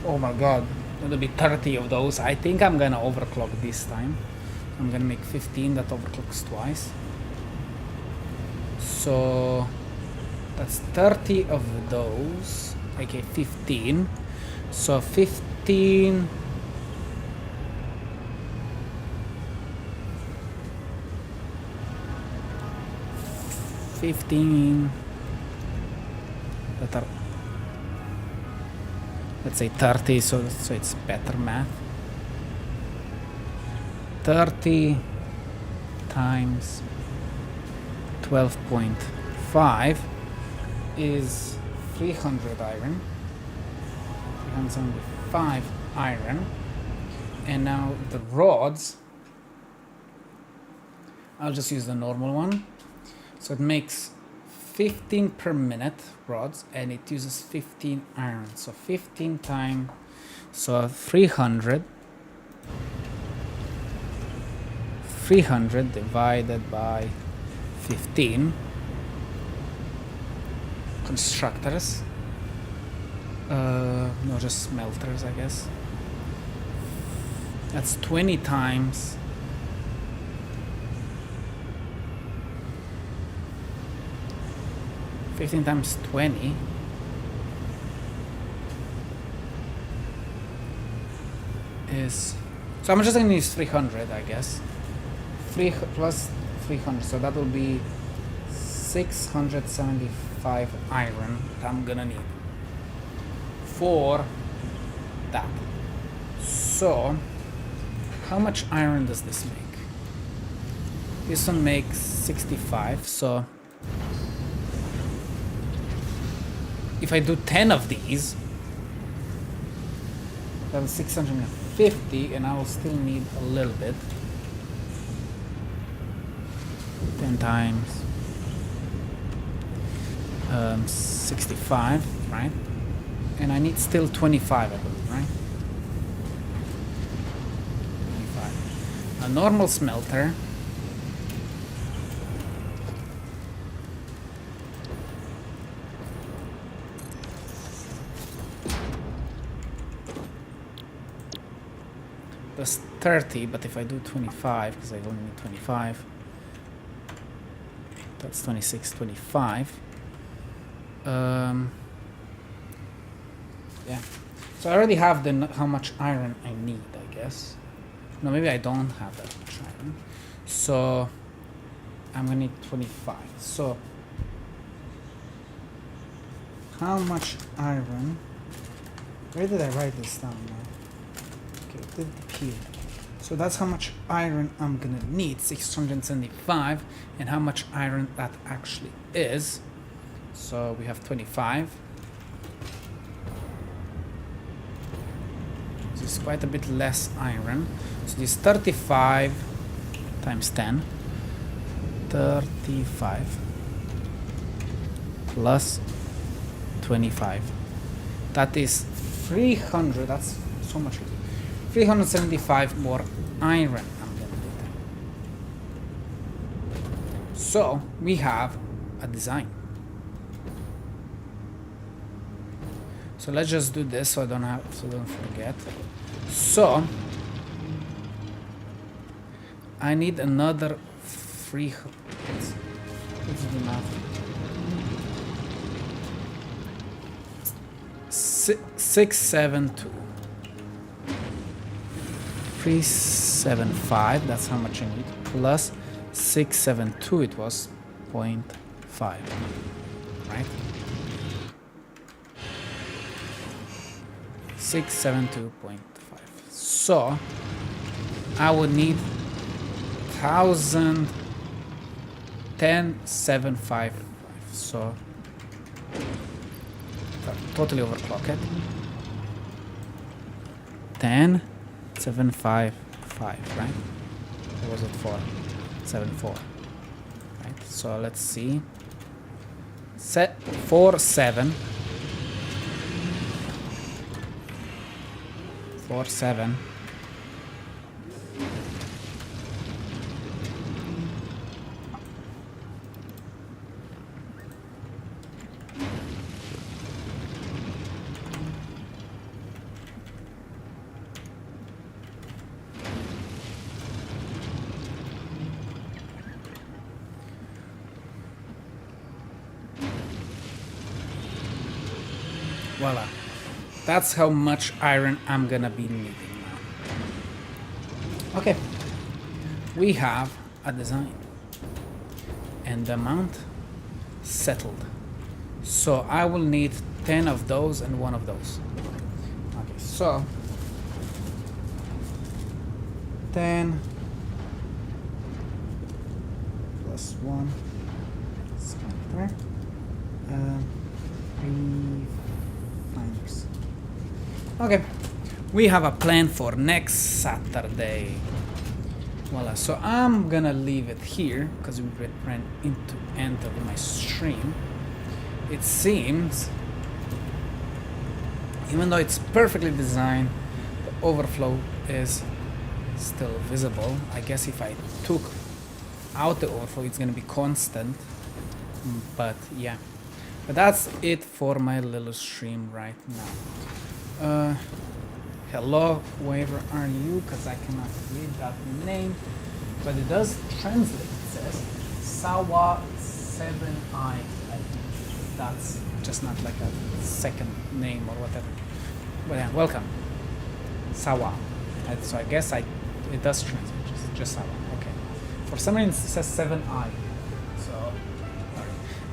oh my god, that'll be 30 of those. I think I'm gonna overclock this time. I'm gonna make 15 that overclocks twice. So that's 30 of those. Okay, 15. So 15. That are, let's say 30, so it's better math. 30 times 12.5 is 300 iron, 375 iron. And now the rods, I'll just use the normal one. So it makes 15 per minute rods, and it uses 15 iron. So 15 times, so 300 divided by 15. Constructors, no, just smelters, I guess. That's 20 times 15 times 20 is, so I'm just gonna use 300, I guess. 3 plus 300, so that will be 675 iron that I'm gonna need for that. So how much iron does this make? This one makes 65, so if I do 10 of these, that's 650, and I will still need a little bit. 10 times 65, right? And I need still 25, I believe, right? 25. A normal smelter does 30, but if I do 25, because I only need 25, that's 26, 25. Yeah. So I already have how much iron I need, I guess. No, maybe I don't have that much iron. So I'm gonna need 25. So how much iron? Where did I write this down now? Okay, it did appear. So that's how much iron I'm gonna need, 675, and how much iron that actually is. So we have 25. This is quite a bit less iron. So this 35 times 10. 35 plus 25. That is 300. That's so much. 375 more iron I'm gonna do that. So we have a design. So let's just do this so I don't forget. So I need another free. Let's do math. 672. 375. That's how much I need. Plus 672. It was 0.5. Right. 672.5. So I would need 10,755. So totally overclock it. 10,755, right? What was it for? 74. Right. So let's see. Set 47. 47. Voila. That's how much iron I'm gonna be needing now. Okay. We have a design. And the amount settled. So I will need 10 of those and 1 of those. Okay, so 10 plus 1 is 3 finders. Okay, we have a plan for next Saturday. Voila, so I'm gonna leave it here because we ran into end of my stream. It seems, even though it's perfectly designed, the overflow is still visible. I guess if I took out the overflow, it's gonna be constant. But yeah, but that's it for my little stream right now. Hello, whoever are you? Because I cannot read that name, but it does translate. It says Sawa 7i. That's just not like a second name or whatever. But yeah, welcome, Sawa. So I guess it does translate. Just Sawa. Okay. For some reason it says 7i. So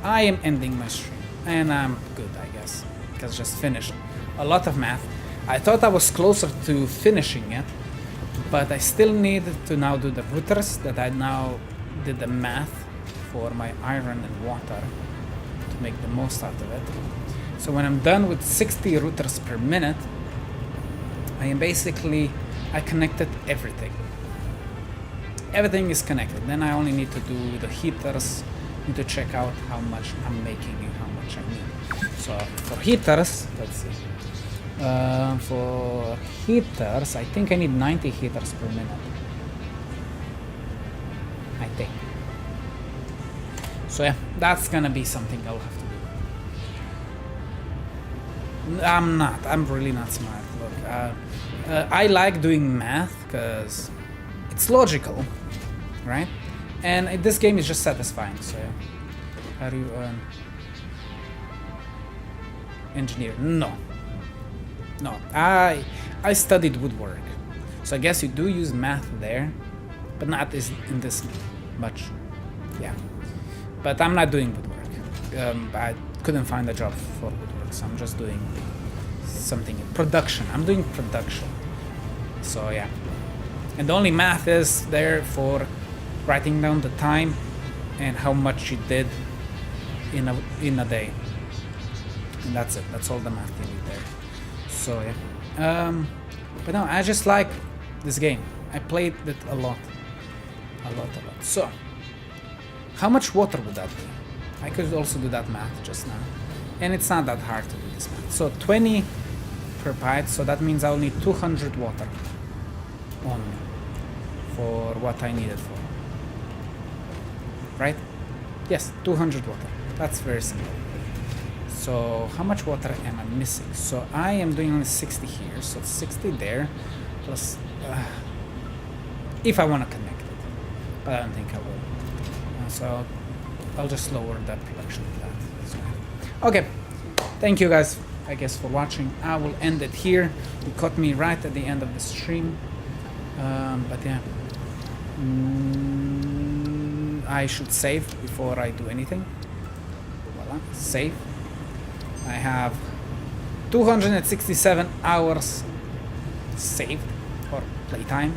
I am ending my stream, and I'm good, I guess, because just finished a lot of math. I thought I was closer to finishing it, but I still need to now do the routers that I now did the math for my iron and water to make the most out of it. So when I'm done with 60 routers per minute, I connected everything. Everything is connected. Then I only need to do the heaters, need to check out how much I'm making and how much I need. So for heaters, let's see. For heaters, I think I need 90 heaters per minute. I think. So yeah, that's gonna be something I'll have to do. I'm really not smart. Look, I like doing math because it's logical, right? And this game is just satisfying, so yeah. How do you engineer? No, I studied woodwork, so I guess you do use math there, but not in this much. Yeah, but I'm not doing woodwork. I couldn't find a job for woodwork, so I'm just doing something in production. I'm doing production, so yeah. And the only math is there for writing down the time and how much you did in a day, and that's it. That's all the math you need there. So yeah, but no, I just like this game. I played it a lot. So how much water would that be? I could also do that math just now, and it's not that hard to do this math. So 20 per pipe, so that means I'll need 200 water only. for what I need it for. Right? Yes, 200 water. That's very simple. So how much water am I missing? So I am doing only 60 here, so 60 there, plus if I want to connect it, but I don't think I will. So I'll just lower that production of that. So, okay, thank you guys, I guess, for watching. I will end it here. You caught me right at the end of the stream, but yeah. I should save before I do anything. Voila, save. I have 267 hours saved or playtime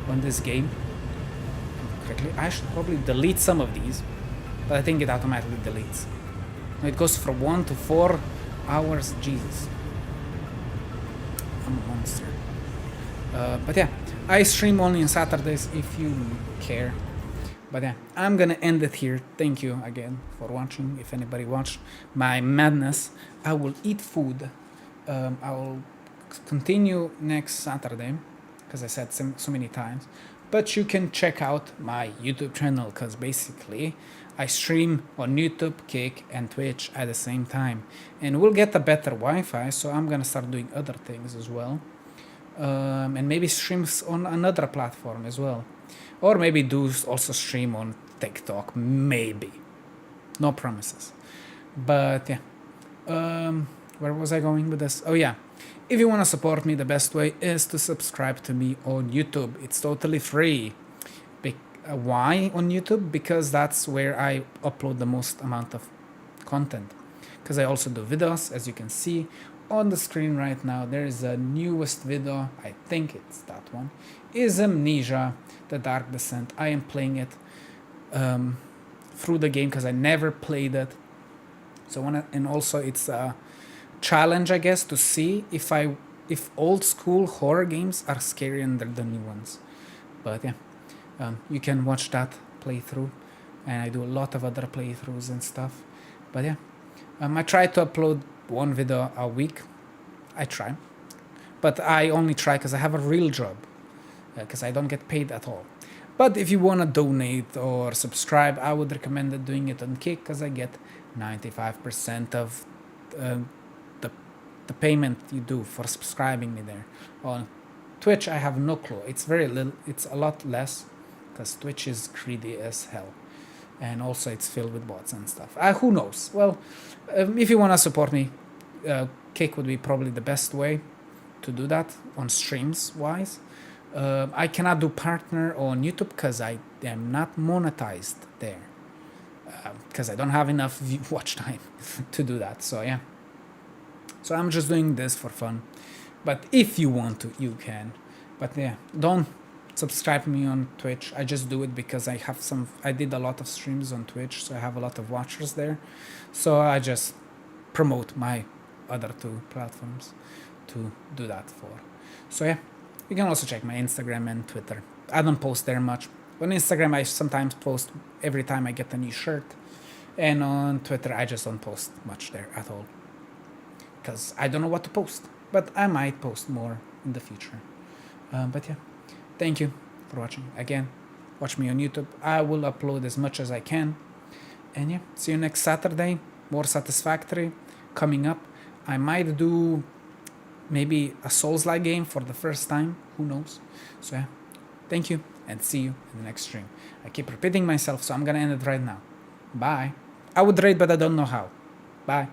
on this game. Correctly. I should probably delete some of these, but I think it automatically deletes. It goes from 1 to 4 hours. Jesus, I'm a monster. But yeah, I stream only on Saturdays if you care. But yeah, I'm gonna end it here. Thank you again for watching. If anybody watched my madness, I will eat food. I will continue next Saturday, because I said so many times. But you can check out my YouTube channel, because basically I stream on YouTube, Kick, and Twitch at the same time. And we'll get a better Wi-Fi, so I'm gonna start doing other things as well. And maybe streams on another platform as well. Or maybe do also stream on TikTok, maybe. No promises. But yeah, where was I going with this? Oh yeah, if you want to support me, the best way is to subscribe to me on YouTube. It's totally free. Why on YouTube? Because that's where I upload the most amount of content. Because I also do videos, as you can see on the screen right now. There is a newest video, I think it's that one, is Amnesia, The Dark Descent. I am playing it through the game because I never played it. So and also it's a challenge, I guess, to see if old school horror games are scarier than the new ones. But yeah, you can watch that playthrough, and I do a lot of other playthroughs and stuff. But yeah, I try to upload one video a week. I try, but I only try because I have a real job, because I don't get paid at all. But if you want to donate or subscribe, I would recommend doing it on Kick, because I get 95% of the payment you do for subscribing me there. On Twitch, I have no clue. It's very little. It's a lot less, because Twitch is greedy as hell, and also it's filled with bots and stuff. Who knows? Well, if you want to support me, Kick would be probably the best way to do that on streams wise. I cannot do partner on YouTube because I am not monetized there, because I don't have enough watch time to do that. So yeah, so I'm just doing this for fun. But if you want to, you can. But yeah, don't subscribe to me on Twitch. I just do it because I did a lot of streams on Twitch, so I have a lot of watchers there. So I just promote my other two platforms to do that for. So yeah, you can also check my Instagram and Twitter. I don't post there much. On Instagram, I sometimes post every time I get a new shirt, and on Twitter, I just don't post much there at all, because I don't know what to post. But I might post more in the future. But yeah, thank you for watching. Again, watch me on YouTube. I will upload as much as I can. And yeah, see you next Saturday. More Satisfactory coming up. I might do maybe a Souls-like game for the first time. Who knows? So yeah, thank you, and see you in the next stream. I keep repeating myself, so I'm gonna end it right now. Bye. I would rate, but I don't know how. Bye.